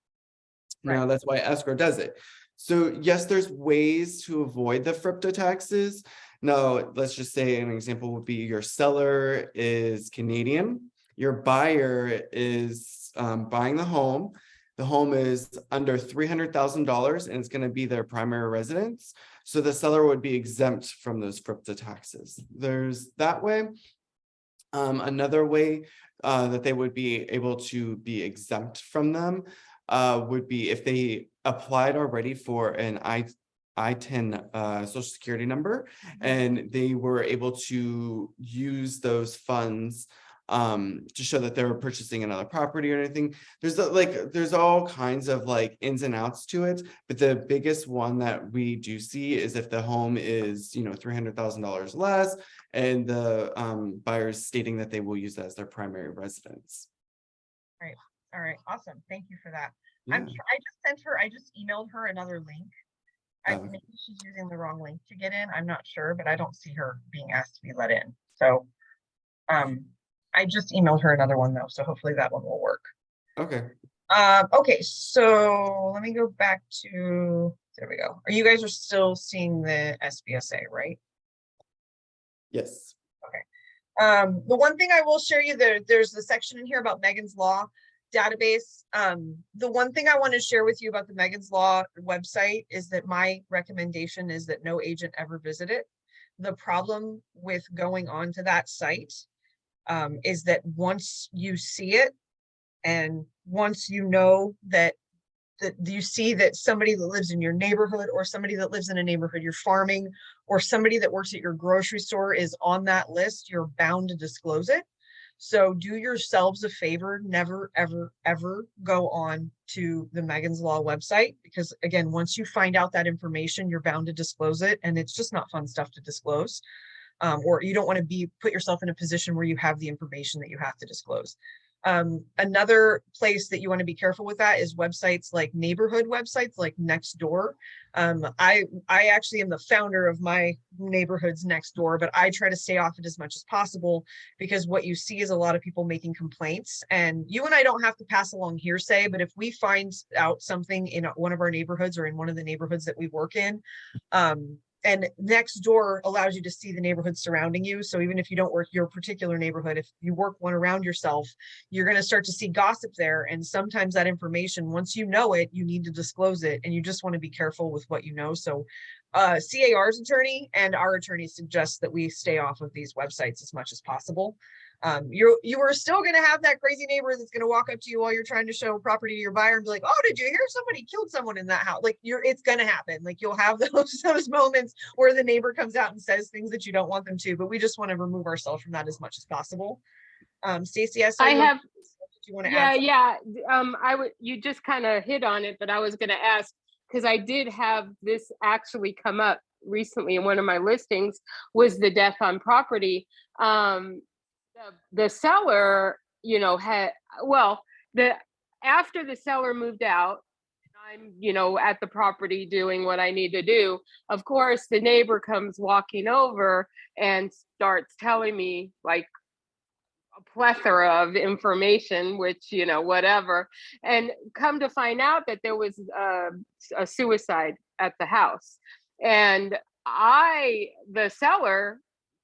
S1: Right.
S2: Now, that's why escrow does it. So yes, there's ways to avoid the FRIPTA taxes. No, let's just say an example would be your seller is Canadian, your buyer is buying the home. The home is under $300,000 and it's going to be their primary residence. So the seller would be exempt from those FRIPTA taxes. There's that way. Another way that they would be able to be exempt from them would be if they applied already for an I-10 social security number, and they were able to use those funds to show that they were purchasing another property or anything. There's all kinds of like ins and outs to it, but the biggest one that we do see is if the home is, you know, $300,000 less, and the buyers stating that they will use that as their primary residence.
S1: Right. All right. Awesome. Thank you for that.
S2: Yeah.
S1: I just emailed her another link. Maybe she's using the wrong link to get in. I'm not sure, but I don't see her being asked to be let in. So I just emailed her another one though. So hopefully that one will work.
S2: Okay.
S1: Okay, so let me go back to, there we go. You guys are still seeing the SBSA, right?
S2: Yes.
S1: The one thing I will share you, there's the section in here about Megan's Law database. The one thing I want to share with you about the Megan's Law website is that my recommendation is that no agent ever visit it. The problem with going on to that site is that once you see it, and once you know that you see that somebody that lives in your neighborhood, or somebody that lives in a neighborhood you're farming, or somebody that works at your grocery store is on that list, you're bound to disclose it. So do yourselves a favor, never, ever, ever go on to the Megan's Law website, because again, once you find out that information, you're bound to disclose it, and it's just not fun stuff to disclose. Or you don't want to put yourself in a position where you have the information that you have to disclose. Another place that you want to be careful with that is websites like neighborhood websites like Nextdoor. I actually am the founder of my neighborhood's Nextdoor, but I try to stay off it as much as possible, because what you see is a lot of people making complaints, and you and I don't have to pass along hearsay, but if we find out something in one of our neighborhoods or in one of the neighborhoods that we work in, and Nextdoor allows you to see the neighborhood surrounding you. So even if you don't work your particular neighborhood, if you work one around yourself, you're going to start to see gossip there. And sometimes that information, once you know it, you need to disclose it. And you just want to be careful with what you know. So CAR's attorney and our attorney suggest that we stay off of these websites as much as possible. You are still going to have that crazy neighbor that's going to walk up to you while you're trying to show property to your buyer and be like, oh, did you hear somebody killed someone in that house? Like it's going to happen. Like you'll have those moments where the neighbor comes out and says things that you don't want them to, but we just want to remove ourselves from that as much as possible. Stacey, you want to add?
S3: Yeah. You just kind of hit on it, but I was going to ask, because I did have this actually come up recently in one of my listings, was the death on property. The seller, after the seller moved out, I'm, at the property doing what I need to do. Of course, the neighbor comes walking over and starts telling me like a plethora of information, which, whatever. And come to find out that there was a suicide at the house. And the seller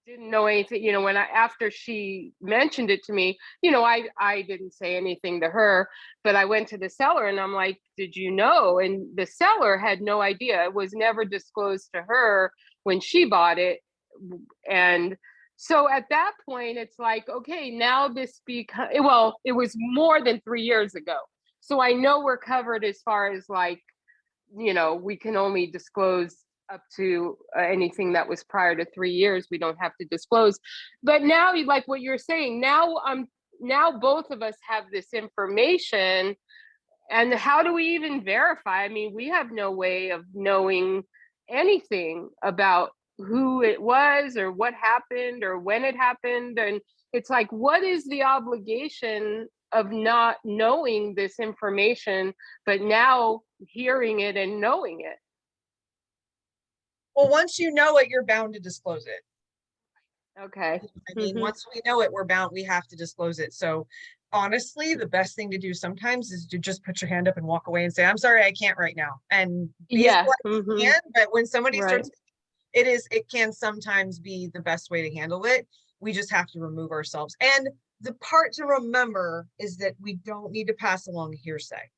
S3: didn't know anything, after she mentioned it to me, I didn't say anything to her, but I went to the seller and I'm like, did you know? And the seller had no idea. It was never disclosed to her when she bought it. And so at that point, it's like, okay, now it was more than 3 years ago. So I know we're covered as far as like, we can only disclose up to anything that was prior to 3 years. We don't have to disclose. But now, like what you're saying, now both of us have this information, and how do we even verify? I mean, we have no way of knowing anything about who it was or what happened or when it happened. And it's like, what is the obligation of not knowing this information, but now hearing it and knowing it?
S1: Well, once you know it, you're bound to disclose it.
S3: Okay.
S1: I mean, once we know it, we have to disclose it. So honestly, the best thing to do sometimes is to just put your hand up and walk away and say, I'm sorry, I can't right now. And be as polite as you can, but when somebody starts it can sometimes be the best way to handle it. We just have to remove ourselves. And the part to remember is that we don't need to pass along hearsay.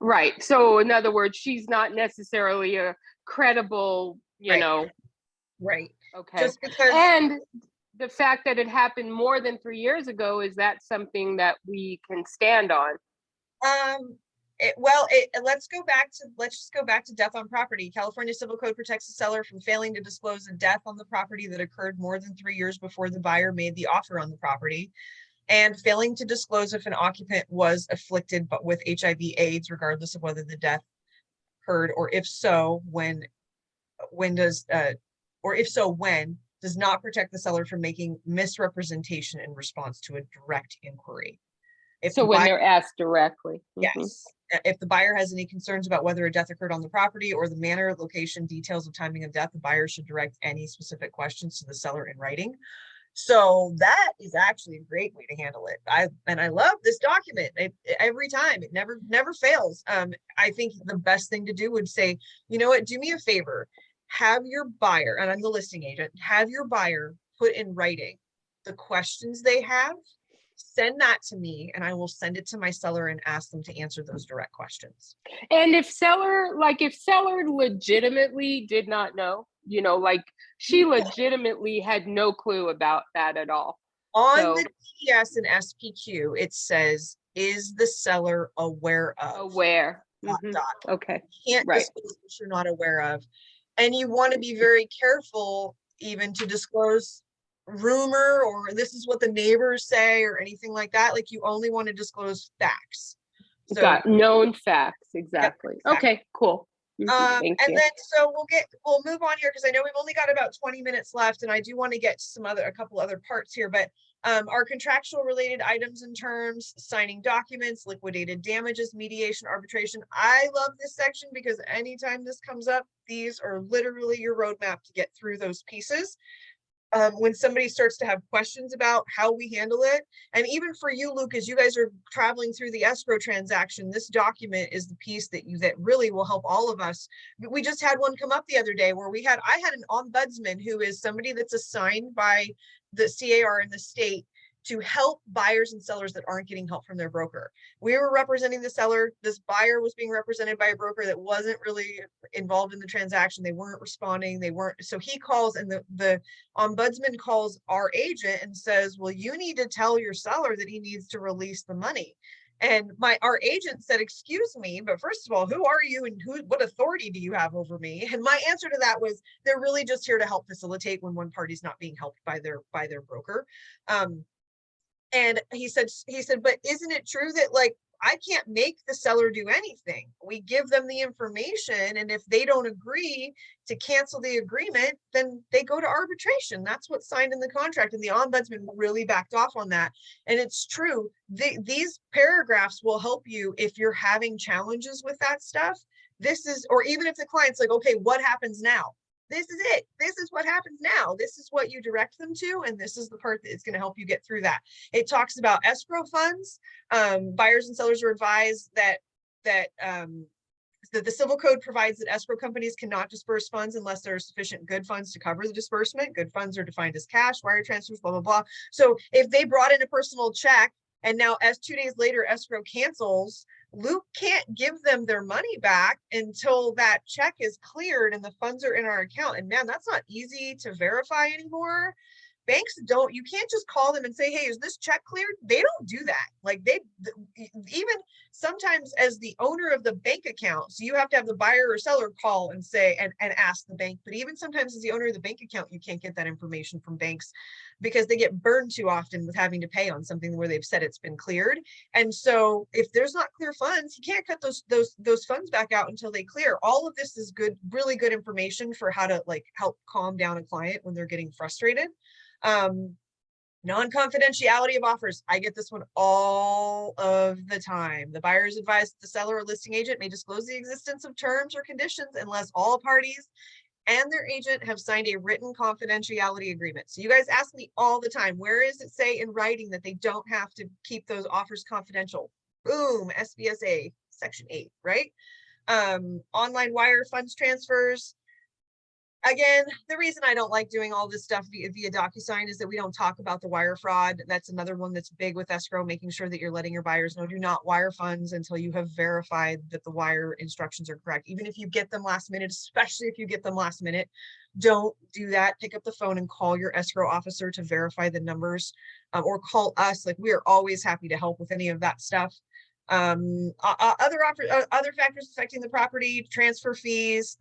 S3: Right. So in other words, she's not necessarily a credible, you
S1: Right.
S3: know.
S1: Right.
S3: Okay.
S1: Just because,
S3: And the fact that it happened more than 3 years ago, is that something that we can stand on?
S1: let's just go back to death on property. California Civil Code protects the seller from failing to disclose a death on the property that occurred more than 3 years before the buyer made the offer on the property, and failing to disclose if an occupant was afflicted but with HIV/AIDS, regardless of whether the death occurred, or if so, when does does not protect the seller from making misrepresentation in response to a direct inquiry. If
S3: So
S1: the
S3: when
S1: buyer,
S3: they're asked directly.
S1: yes, if the buyer has any concerns about whether a death occurred on the property or the manner, location, details of timing of death, the buyer should direct any specific questions to the seller in writing. So that is actually a great way to handle it. I love this document. Every time, it never fails. I think the best thing to do would say, you know what, do me a favor, have your buyer, and I'm the listing agent, have your buyer put in writing the questions they have, send that to me, and I will send it to my seller and ask them to answer those direct questions.
S3: And if seller legitimately did not know, you know, like she legitimately had no clue about that at all.
S1: On
S3: So,
S1: the TS and SPQ, it says, is the seller aware of?
S3: aware.
S1: Dot,
S3: Mhm.
S1: dot.
S3: Okay.
S1: You can't
S3: Right.
S1: disclose what you're not aware of. And you want to be very careful even to disclose rumor or this is what the neighbors say or anything like that. Like, you only want to disclose facts. So
S3: Got known facts.
S1: yep,
S3: Exactly.
S1: exactly.
S3: Okay, cool. Thank
S1: And
S3: you.
S1: then so we'll move on here because I know we've only got about 20 minutes left, and I do want to get to a couple other parts here, but our contractual related items and terms, signing documents, liquidated damages, mediation, arbitration. I love this section because anytime this comes up, these are literally your roadmap to get through those pieces. When somebody starts to have questions about how we handle it, and even for you, Luke, as you guys are traveling through the escrow transaction, this document is the piece that really will help all of us. We just had one come up the other day where I had an ombudsman who is somebody that's assigned by the CAR in the state to help buyers and sellers that aren't getting help from their broker. We were representing the seller. This buyer was being represented by a broker that wasn't really involved in the transaction. They weren't responding. So he calls, and the ombudsman calls our agent and says, well, you need to tell your seller that he needs to release the money. And our agent said, excuse me, but first of all, who are you and what authority do you have over me? And my answer to that was, they're really just here to help facilitate when one party's not being helped by their broker. And he said, but isn't it true that, like, I can't make the seller do anything? We give them the information, and if they don't agree to cancel the agreement, then they go to arbitration. That's what's signed in the contract. And the ombudsman really backed off on that. And it's true. These paragraphs will help you if you're having challenges with that stuff. Or even if the client's like, okay, what happens now? This is it. This is what happens now. This is what you direct them to. And this is the part that is going to help you get through that. It talks about escrow funds. Buyers and sellers are advised that the civil code provides that escrow companies cannot disperse funds unless there are sufficient good funds to cover the disbursement. Good funds are defined as cash, wire transfers, blah, blah, blah. So if they brought in a personal check and now 2 days later escrow cancels, Luke can't give them their money back until that check is cleared and the funds are in our account. And man, that's not easy to verify anymore. Banks don't, you can't just call them and say, hey, is this check cleared? They don't do that. Like, even sometimes as the owner of the bank account, so you have to have the buyer or seller call and say, and ask the bank. But even sometimes as the owner of the bank account, you can't get that information from banks because they get burned too often with having to pay on something where they've said it's been cleared. And so if there's not clear funds, you can't cut those funds back out until they clear. All of this is good, really good information for how to, like, help calm down a client when they're getting frustrated. Non-confidentiality of offers. I get this one all of the time. The buyer is advised that the seller or listing agent may disclose the existence of terms or conditions unless all parties and their agent have signed a written confidentiality agreement. So you guys ask me all the time, where does it say in writing that they don't have to keep those offers confidential? Boom, SBSA section 8, right? Online wire funds transfers. Again, the reason I don't like doing all this stuff via DocuSign is that we don't talk about the wire fraud. That's another one that's big with escrow, making sure that you're letting your buyers know, do not wire funds until you have verified that the wire instructions are correct. Even if you get them last minute, especially if you get them last minute, don't do that. Pick up the phone and call your escrow officer to verify the numbers, or call us. Like, we are always happy to help with any of that stuff. Other factors affecting the property, transfer fees.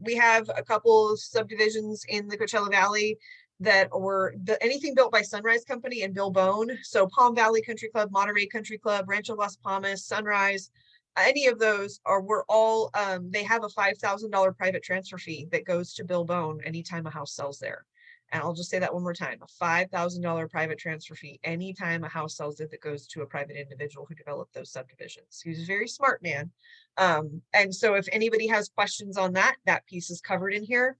S1: We have a couple subdivisions in the Coachella Valley that were anything built by Sunrise Company and Bill Bone. So Palm Valley Country Club, Monterey Country Club, Rancho Las Palmas, Sunrise, any of those were all, they have a $5,000 private transfer fee that goes to Bill Bone anytime a house sells there. And I'll just say that one more time, a $5,000 private transfer fee anytime a house sells it that goes to a private individual who developed those subdivisions. He's a very smart man. And so if anybody has questions on that, that piece is covered in here.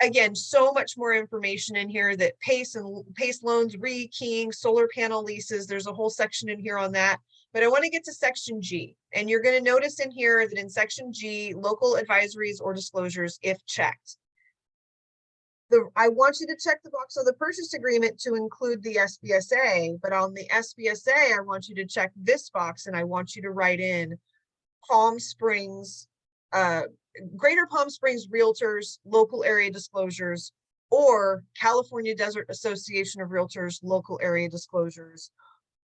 S1: Again, so much more information in here, that PACE loans, rekeying, solar panel leases. There's a whole section in here on that. But I want to get to section G, and you're going to notice in here that in section G, local advisories or disclosures, if checked. I want you to check the box on the purchase agreement to include the SBSA, but on the SBSA, I want you to check this box, and I want you to write in Palm Springs, Greater Palm Springs Realtors, local area disclosures, or California Desert Association of Realtors, local area disclosures,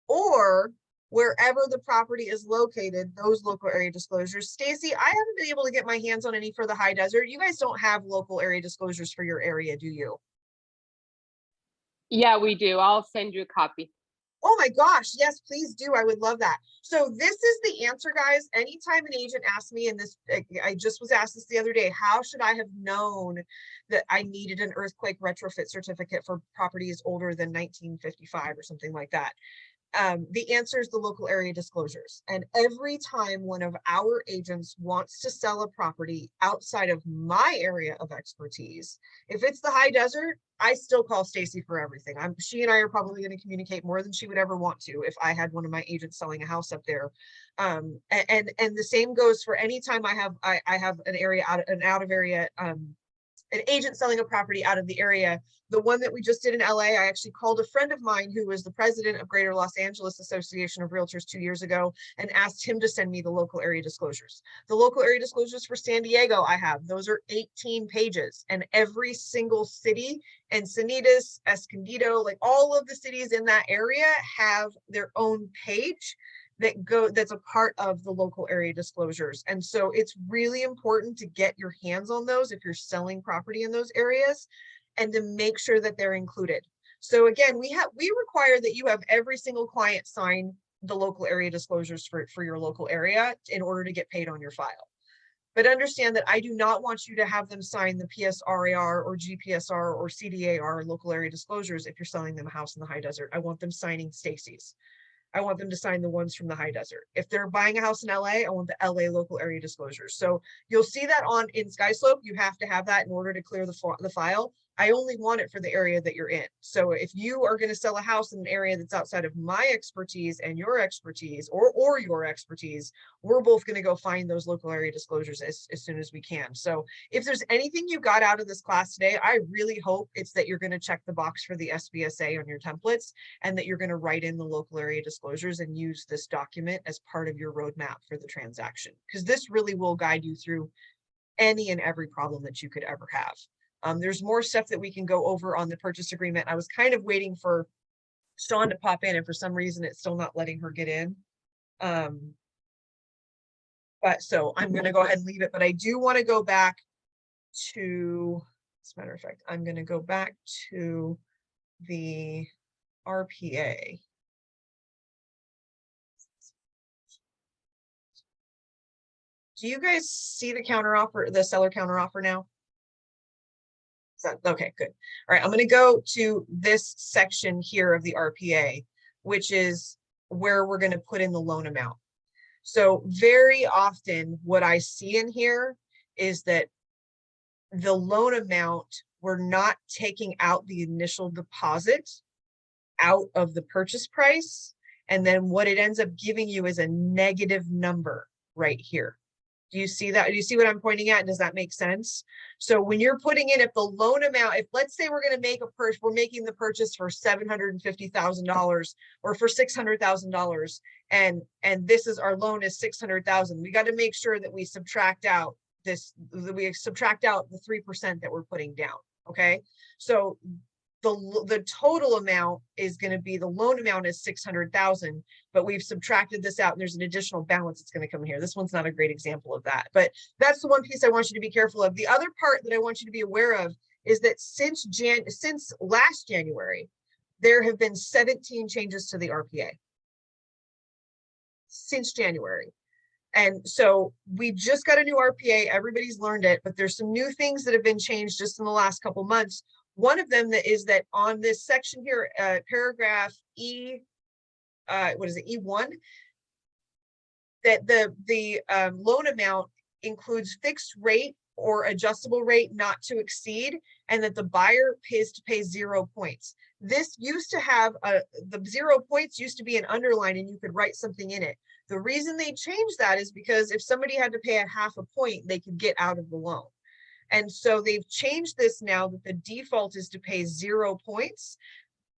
S1: or wherever the property is located, those local area disclosures. Stacy, I haven't been able to get my hands on any for the high desert. You guys don't have local area disclosures for your area, do you?
S3: Yeah, we do. I'll send you a copy.
S1: Oh my gosh, yes, please do. I would love that. So this is the answer, guys. Anytime an agent asks me, and this, I just was asked this the other day, how should I have known that I needed an earthquake retrofit certificate for properties older than 1955 or something like that? The answer is the local area disclosures. And every time one of our agents wants to sell a property outside of my area of expertise, if it's the high desert, I still call Stacy for everything. She and I are probably going to communicate more than she would ever want to if I had one of my agents selling a house up there. And the same goes for any time I have an area out of area, an agent selling a property out of the area. The one that we just did in LA, I actually called a friend of mine who was the president of Greater Los Angeles Association of Realtors 2 years ago and asked him to send me the local area disclosures. The local area disclosures for San Diego I have, those are 18 pages, and every single city, Encinitas, Escondido, like all of the cities in that area have their own page that's a part of the local area disclosures. And so it's really important to get your hands on those if you're selling property in those areas, and to make sure that they're included. So again, we require that you have every single client sign the local area disclosures for your local area in order to get paid on your file. But understand that I do not want you to have them sign the PSRAR or GPSR or CDAR local area disclosures if you're selling them a house in the high desert. I want them signing Stacy's. I want them to sign the ones from the high desert. If they're buying a house in LA, I want the LA local area disclosures. So you'll see that in SkySlope. You have to have that in order to clear the file. I only want it for the area that you're in. So if you are going to sell a house in an area that's outside of my expertise and your expertise, or your expertise, we're both going to go find those local area disclosures as soon as we can. So if there's anything you got out of this class today, I really hope it's that you're going to check the box for the SBSA on your templates, and that you're going to write in the local area disclosures and use this document as part of your roadmap for the transaction, because this really will guide you through any and every problem that you could ever have. There's more stuff that we can go over on the purchase agreement. I was kind of waiting for Sean to pop in, and for some reason it's still not letting her get in. But so I'm going to go ahead and leave it, but I do want to go back to, as a matter of fact, I'm going to go back to the RPA. Do you guys see the counteroffer, the seller counteroffer now? Okay, good. All right, I'm going to go to this section here of the RPA, which is where we're going to put in the loan amount. So very often what I see in here is that the loan amount, we're not taking out the initial deposit out of the purchase price. And then what it ends up giving you is a negative number right here. Do you see that? Do you see what I'm pointing at? Does that make sense? So when you're putting in, if the loan amount, if let's say we're going to make a purchase, we're making the purchase for $750,000 or for $600,000, and this is our loan is 600,000. We got to make sure that we subtract out the 3% that we're putting down. Okay, so the total amount is going to be, the loan amount is 600,000, but we've subtracted this out and there's an additional balance that's going to come in here. This one's not a great example of that, but that's the one piece I want you to be careful of. The other part that I want you to be aware of is that since last January, there have been 17 changes to the RPA since January. And so we just got a new RPA, everybody's learned it, but there's some new things that have been changed just in the last couple months. One of them that is that on this section here, paragraph E, what is it, E1, that the loan amount includes fixed rate or adjustable rate not to exceed, and that the buyer pays to pay 0 points. This used to have the 0 points used to be an underline and you could write something in it. The reason they changed that is because if somebody had to pay a half a point, they could get out of the loan. And so they've changed this now that the default is to pay 0 points.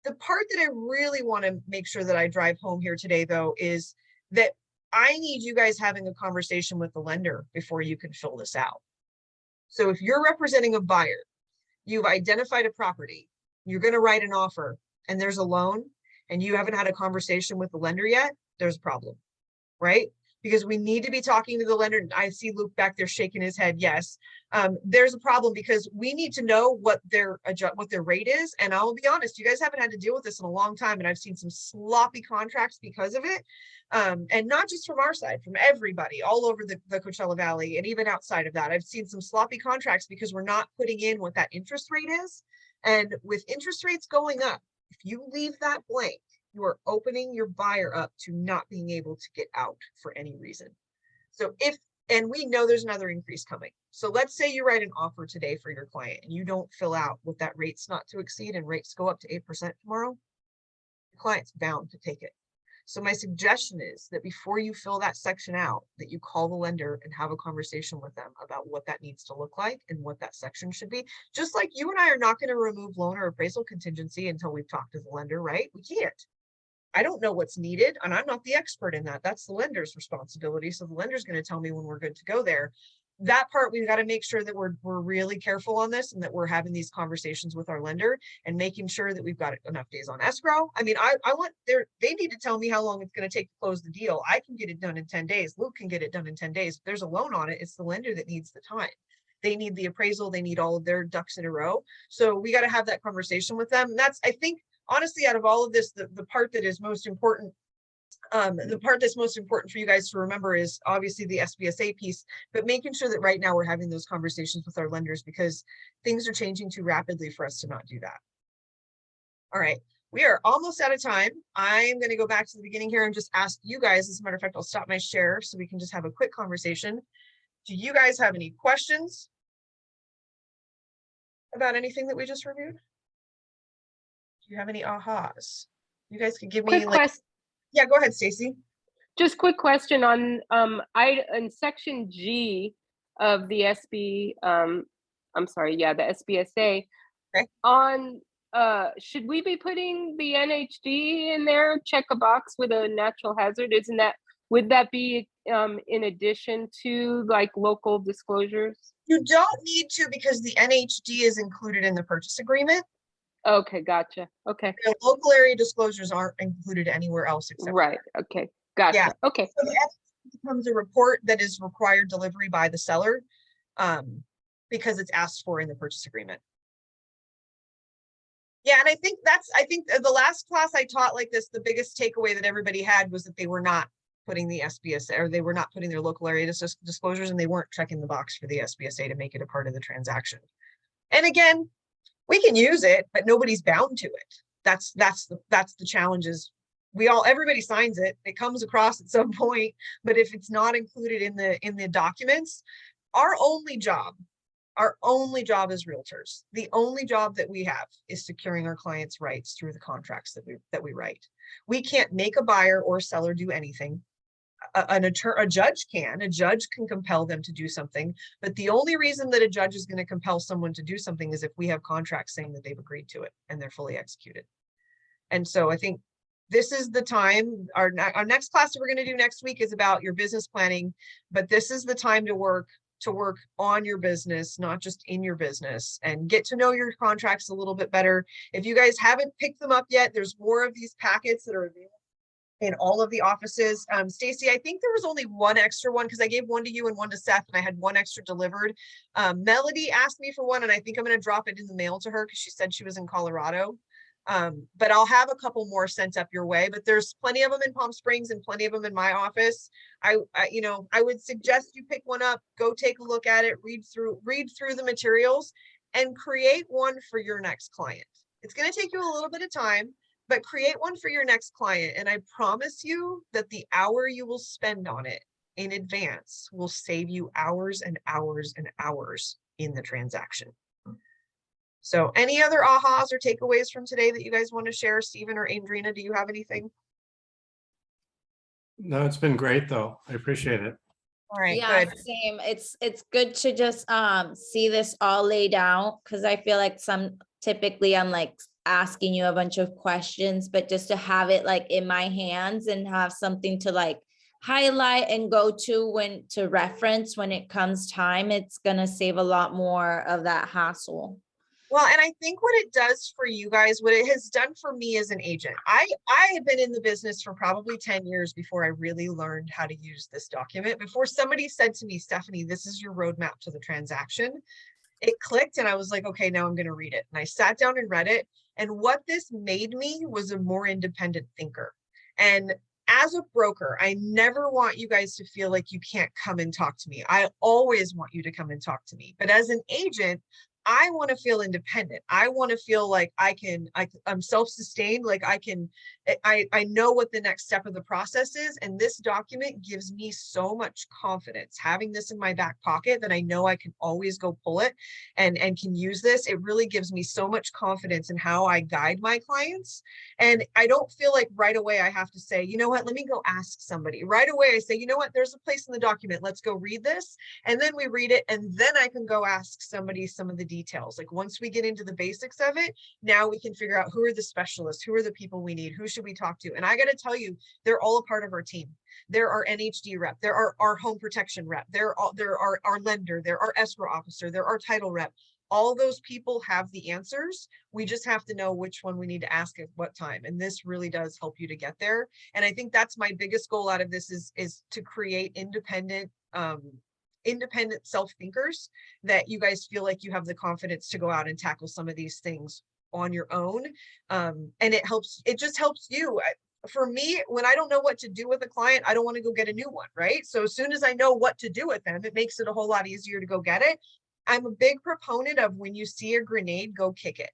S1: The part that I really want to make sure that I drive home here today, though, is that I need you guys having a conversation with the lender before you can fill this out. So if you're representing a buyer, you've identified a property, you're going to write an offer, and there's a loan, and you haven't had a conversation with the lender yet, there's a problem, right? Because we need to be talking to the lender. I see Luke back there shaking his head. Yes, there's a problem because we need to know what their rate is. And I'll be honest, you guys haven't had to deal with this in a long time, and I've seen some sloppy contracts because of it. And not just from our side, from everybody all over the Coachella Valley, and even outside of that, I've seen some sloppy contracts because we're not putting in what that interest rate is. And with interest rates going up, if you leave that blank, you are opening your buyer up to not being able to get out for any reason. So and we know there's another increase coming. So let's say you write an offer today for your client and you don't fill out what that rate's not to exceed, and rates go up to 8% tomorrow, the client's bound to take it. So my suggestion is that before you fill that section out, that you call the lender and have a conversation with them about what that needs to look like and what that section should be. Just like you and I are not going to remove loan or appraisal contingency until we've talked to the lender, right? We can't. I don't know what's needed, and I'm not the expert in that. That's the lender's responsibility. So the lender's going to tell me when we're good to go there. That part, we've got to make sure that we're really careful on this, and that we're having these conversations with our lender and making sure that we've got enough days on escrow. I mean, I want they need to tell me how long it's going to take to close the deal. I can get it done in 10 days. Luke can get it done in 10 days. If there's a loan on it, it's the lender that needs the time. They need the appraisal. They need all of their ducks in a row. So we got to have that conversation with them. And that's, I think, honestly, out of all of this, the part that is most important, the part that's most important for you guys to remember is obviously the SBSA piece, but making sure that right now we're having those conversations with our lenders, because things are changing too rapidly for us to not do that. All right, we are almost out of time. I'm going to go back to the beginning here and just ask you guys, as a matter of fact, I'll stop my share so we can just have a quick conversation. Do you guys have any questions about anything that we just reviewed? Do you have any ahas? You guys could give me yeah, go ahead, Stacy.
S3: Just quick question on in section G of the the SBSA.
S1: Okay.
S3: On should we be putting the NHD in there? Check a box with a natural hazard. Would that be in addition to like local disclosures?
S1: You don't need to, because the NHD is included in the purchase agreement.
S3: Okay, gotcha. Okay.
S1: The local area disclosures aren't included anywhere else except
S3: right. Okay, gotcha. Yeah. Okay.
S1: So the NHD becomes a report that is required delivery by the seller, because it's asked for in the purchase agreement. Yeah, and I think the last class I taught like this, the biggest takeaway that everybody had was that they were not putting the SBSA, or they were not putting their local area disclosures, and they weren't checking the box for the SBSA to make it a part of the transaction. And again, we can use it, but nobody's bound to it. That's the challenge. Is everybody signs it. It comes across at some point, but if it's not included in the documents, our only job as realtors, the only job that we have is securing our clients' rights through the contracts that we write. We can't make a buyer or seller do anything a judge can compel them to do something, but the only reason that a judge is going to compel someone to do something is if we have contracts saying that they've agreed to it and they're fully executed. And so I think this is the time. Our next class that we're going to do next week is about your business planning, but this is the time to work on your business, not just in your business, and get to know your contracts a little bit better. If you guys haven't picked them up yet, there's more of these packets that are available in all of the offices. Stacy, I think there was only one extra one because I gave one to you and one to Seth, and I had one extra delivered. Melody asked me for one, and I think I'm going to drop it in the mail to her because she said she was in Colorado. But I'll have a couple more sent up your way, but there's plenty of them in Palm Springs and plenty of them in my office. I would suggest you pick one up, go take a look at it, read through the materials, and create one for your next client. It's going to take you a little bit of time, but create one for your next client. And I promise you that the hour you will spend on it in advance will save you hours and hours and hours in the transaction. So any other ahas or takeaways from today that you guys want to share? Stephen or Andrina, do you have anything?
S4: No, it's been great though. I appreciate it.
S1: All right,
S5: Yeah,
S1: good.
S5: same. It's good to just see this all laid out, because I feel like typically I'm like asking you a bunch of questions, but just to have it like in my hands and have something to like highlight and go to reference when it comes time, it's gonna save a lot more of that hassle.
S1: Well, and I think what it does for you guys, what it has done for me as an agent, I had been in the business for probably 10 years before I really learned how to use this document. Before somebody said to me, Stephanie, this is your roadmap to the transaction, it clicked and I was like, okay, now I'm going to read it. And I sat down and read it. And what this made me was a more independent thinker. And as a broker, I never want you guys to feel like you can't come and talk to me. I always want you to come and talk to me. But as an agent, I want to feel independent. I want to feel like I'm self-sustained, like I know what the next step of the process is. And this document gives me so much confidence having this in my back pocket that I know I can always go pull it and can use this. It really gives me so much confidence in how I guide my clients. And I don't feel like right away I have to say, you know what, let me go ask somebody. Right away I say, you know what, there's a place in the document. Let's go read this. And then we read it. And then I can go ask somebody some of the details. Like once we get into the basics of it, now we can figure out who are the specialists, who are the people we need, who should we talk to. And I got to tell you, they're all a part of our team. There are NHD rep, there are our home protection rep, there are our lender, there are escrow officer, there are title rep. All those people have the answers. We just have to know which one we need to ask at what time. And this really does help you to get there. And I think that's my biggest goal out of this is to create independent self-thinkers that you guys feel like you have the confidence to go out and tackle some of these things on your own. And it just helps you. For me, when I don't know what to do with a client, I don't want to go get a new one, right? So as soon as I know what to do with them, it makes it a whole lot easier to go get it. I'm a big proponent of when you see a grenade, go kick it.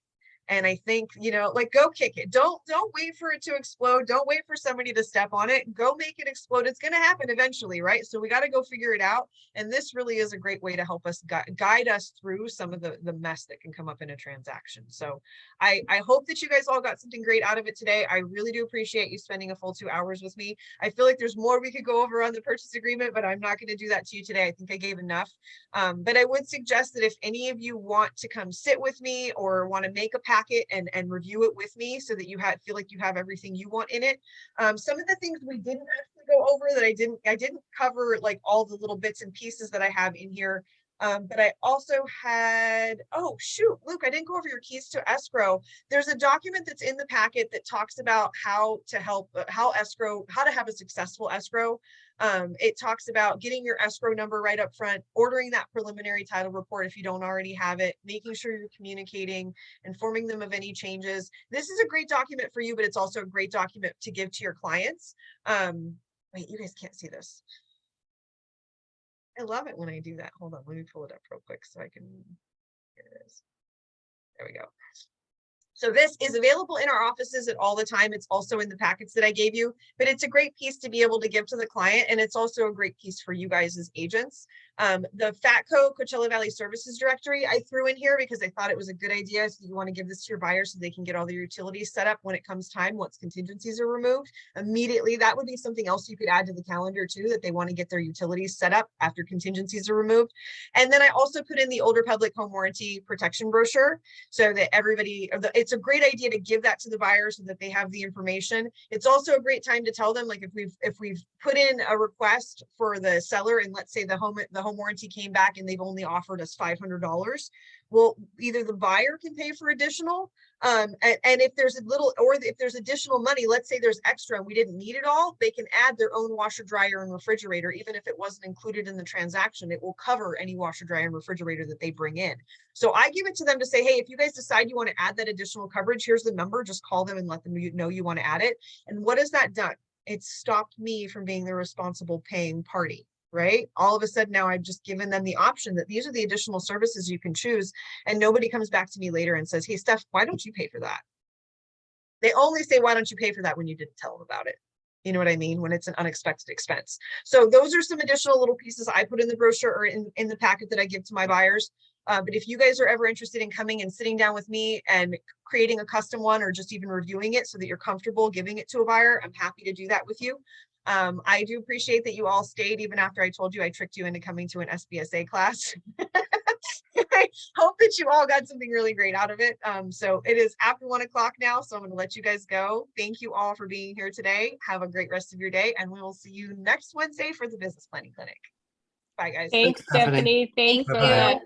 S1: And I think, like, go kick it. Don't wait for it to explode. Don't wait for somebody to step on it. Go make it explode. It's going to happen eventually, right? So we got to go figure it out. And this really is a great way to help us guide us through some of the mess that can come up in a transaction. So I hope that you guys all got something great out of it today. I really do appreciate you spending a full 2 hours with me. I feel like there's more we could go over on the purchase agreement, but I'm not going to do that to you today. I think I gave enough. But I would suggest that if any of you want to come sit with me or want to make a packet and review it with me so that you feel like you have everything you want in it. Some of the things we didn't actually go over that I didn't cover, like all the little bits and pieces that I have in here. But I also had, oh shoot, Luke, I didn't go over your keys to escrow. There's a document that's in the packet that talks about how to have a successful escrow. It talks about getting your escrow number right up front, ordering that preliminary title report if you don't already have it, making sure you're communicating, informing them of any changes. This is a great document for you, but it's also a great document to give to your clients. Wait, you guys can't see this. I love it when I do that. Hold on, let me pull it up real quick so I can, here it is. There we go. So this is available in our offices at all the time. It's also in the packets that I gave you, but it's a great piece to be able to give to the client. And it's also a great piece for you guys as agents. The FATCO Coachella Valley Services Directory I threw in here because I thought it was a good idea. So you want to give this to your buyers so they can get all their utilities set up when it comes time, once contingencies are removed. Immediately, that would be something else you could add to the calendar too, that they want to get their utilities set up after contingencies are removed. And then I also put in the older public home warranty protection brochure so that everybody, it's a great idea to give that to the buyers so that they have the information. It's also a great time to tell them, like, if we've put in a request for the seller, and let's say the home warranty came back and they've only offered us $500, well, either the buyer can pay for additional, and if there's a little, or if there's additional money, let's say there's extra and we didn't need it all, they can add their own washer, dryer, and refrigerator. Even if it wasn't included in the transaction, it will cover any washer, dryer, and refrigerator that they bring in. So I give it to them to say, hey, if you guys decide you want to add that additional coverage, here's the number, just call them and let them know you want to add it. And what has that done? It's stopped me from being the responsible paying party, right? All of a sudden now I've just given them the option that these are the additional services you can choose. And nobody comes back to me later and says, hey, Steph, why don't you pay for that? They only say, why don't you pay for that when you didn't tell them about it? You know what I mean? When it's an unexpected expense. So those are some additional little pieces I put in the brochure or in the packet that I give to my buyers. But if you guys are ever interested in coming and sitting down with me and creating a custom one, or just even reviewing it so that you're comfortable giving it to a buyer, I'm happy to do that with you. I do appreciate that you all stayed even after I told you I tricked you into coming to an SBSA class. I hope that you all got something really great out of it. So it is after 1 o'clock now, so I'm going to let you guys go. Thank you all for being here today. Have a great rest of your day, and we will see you next Wednesday for the Business Planning Clinic. Bye, guys.
S3: Thanks,
S4: Stephanie.
S3: Stephanie. Thanks
S5: Thank
S3: so
S4: Bye-bye.
S3: much.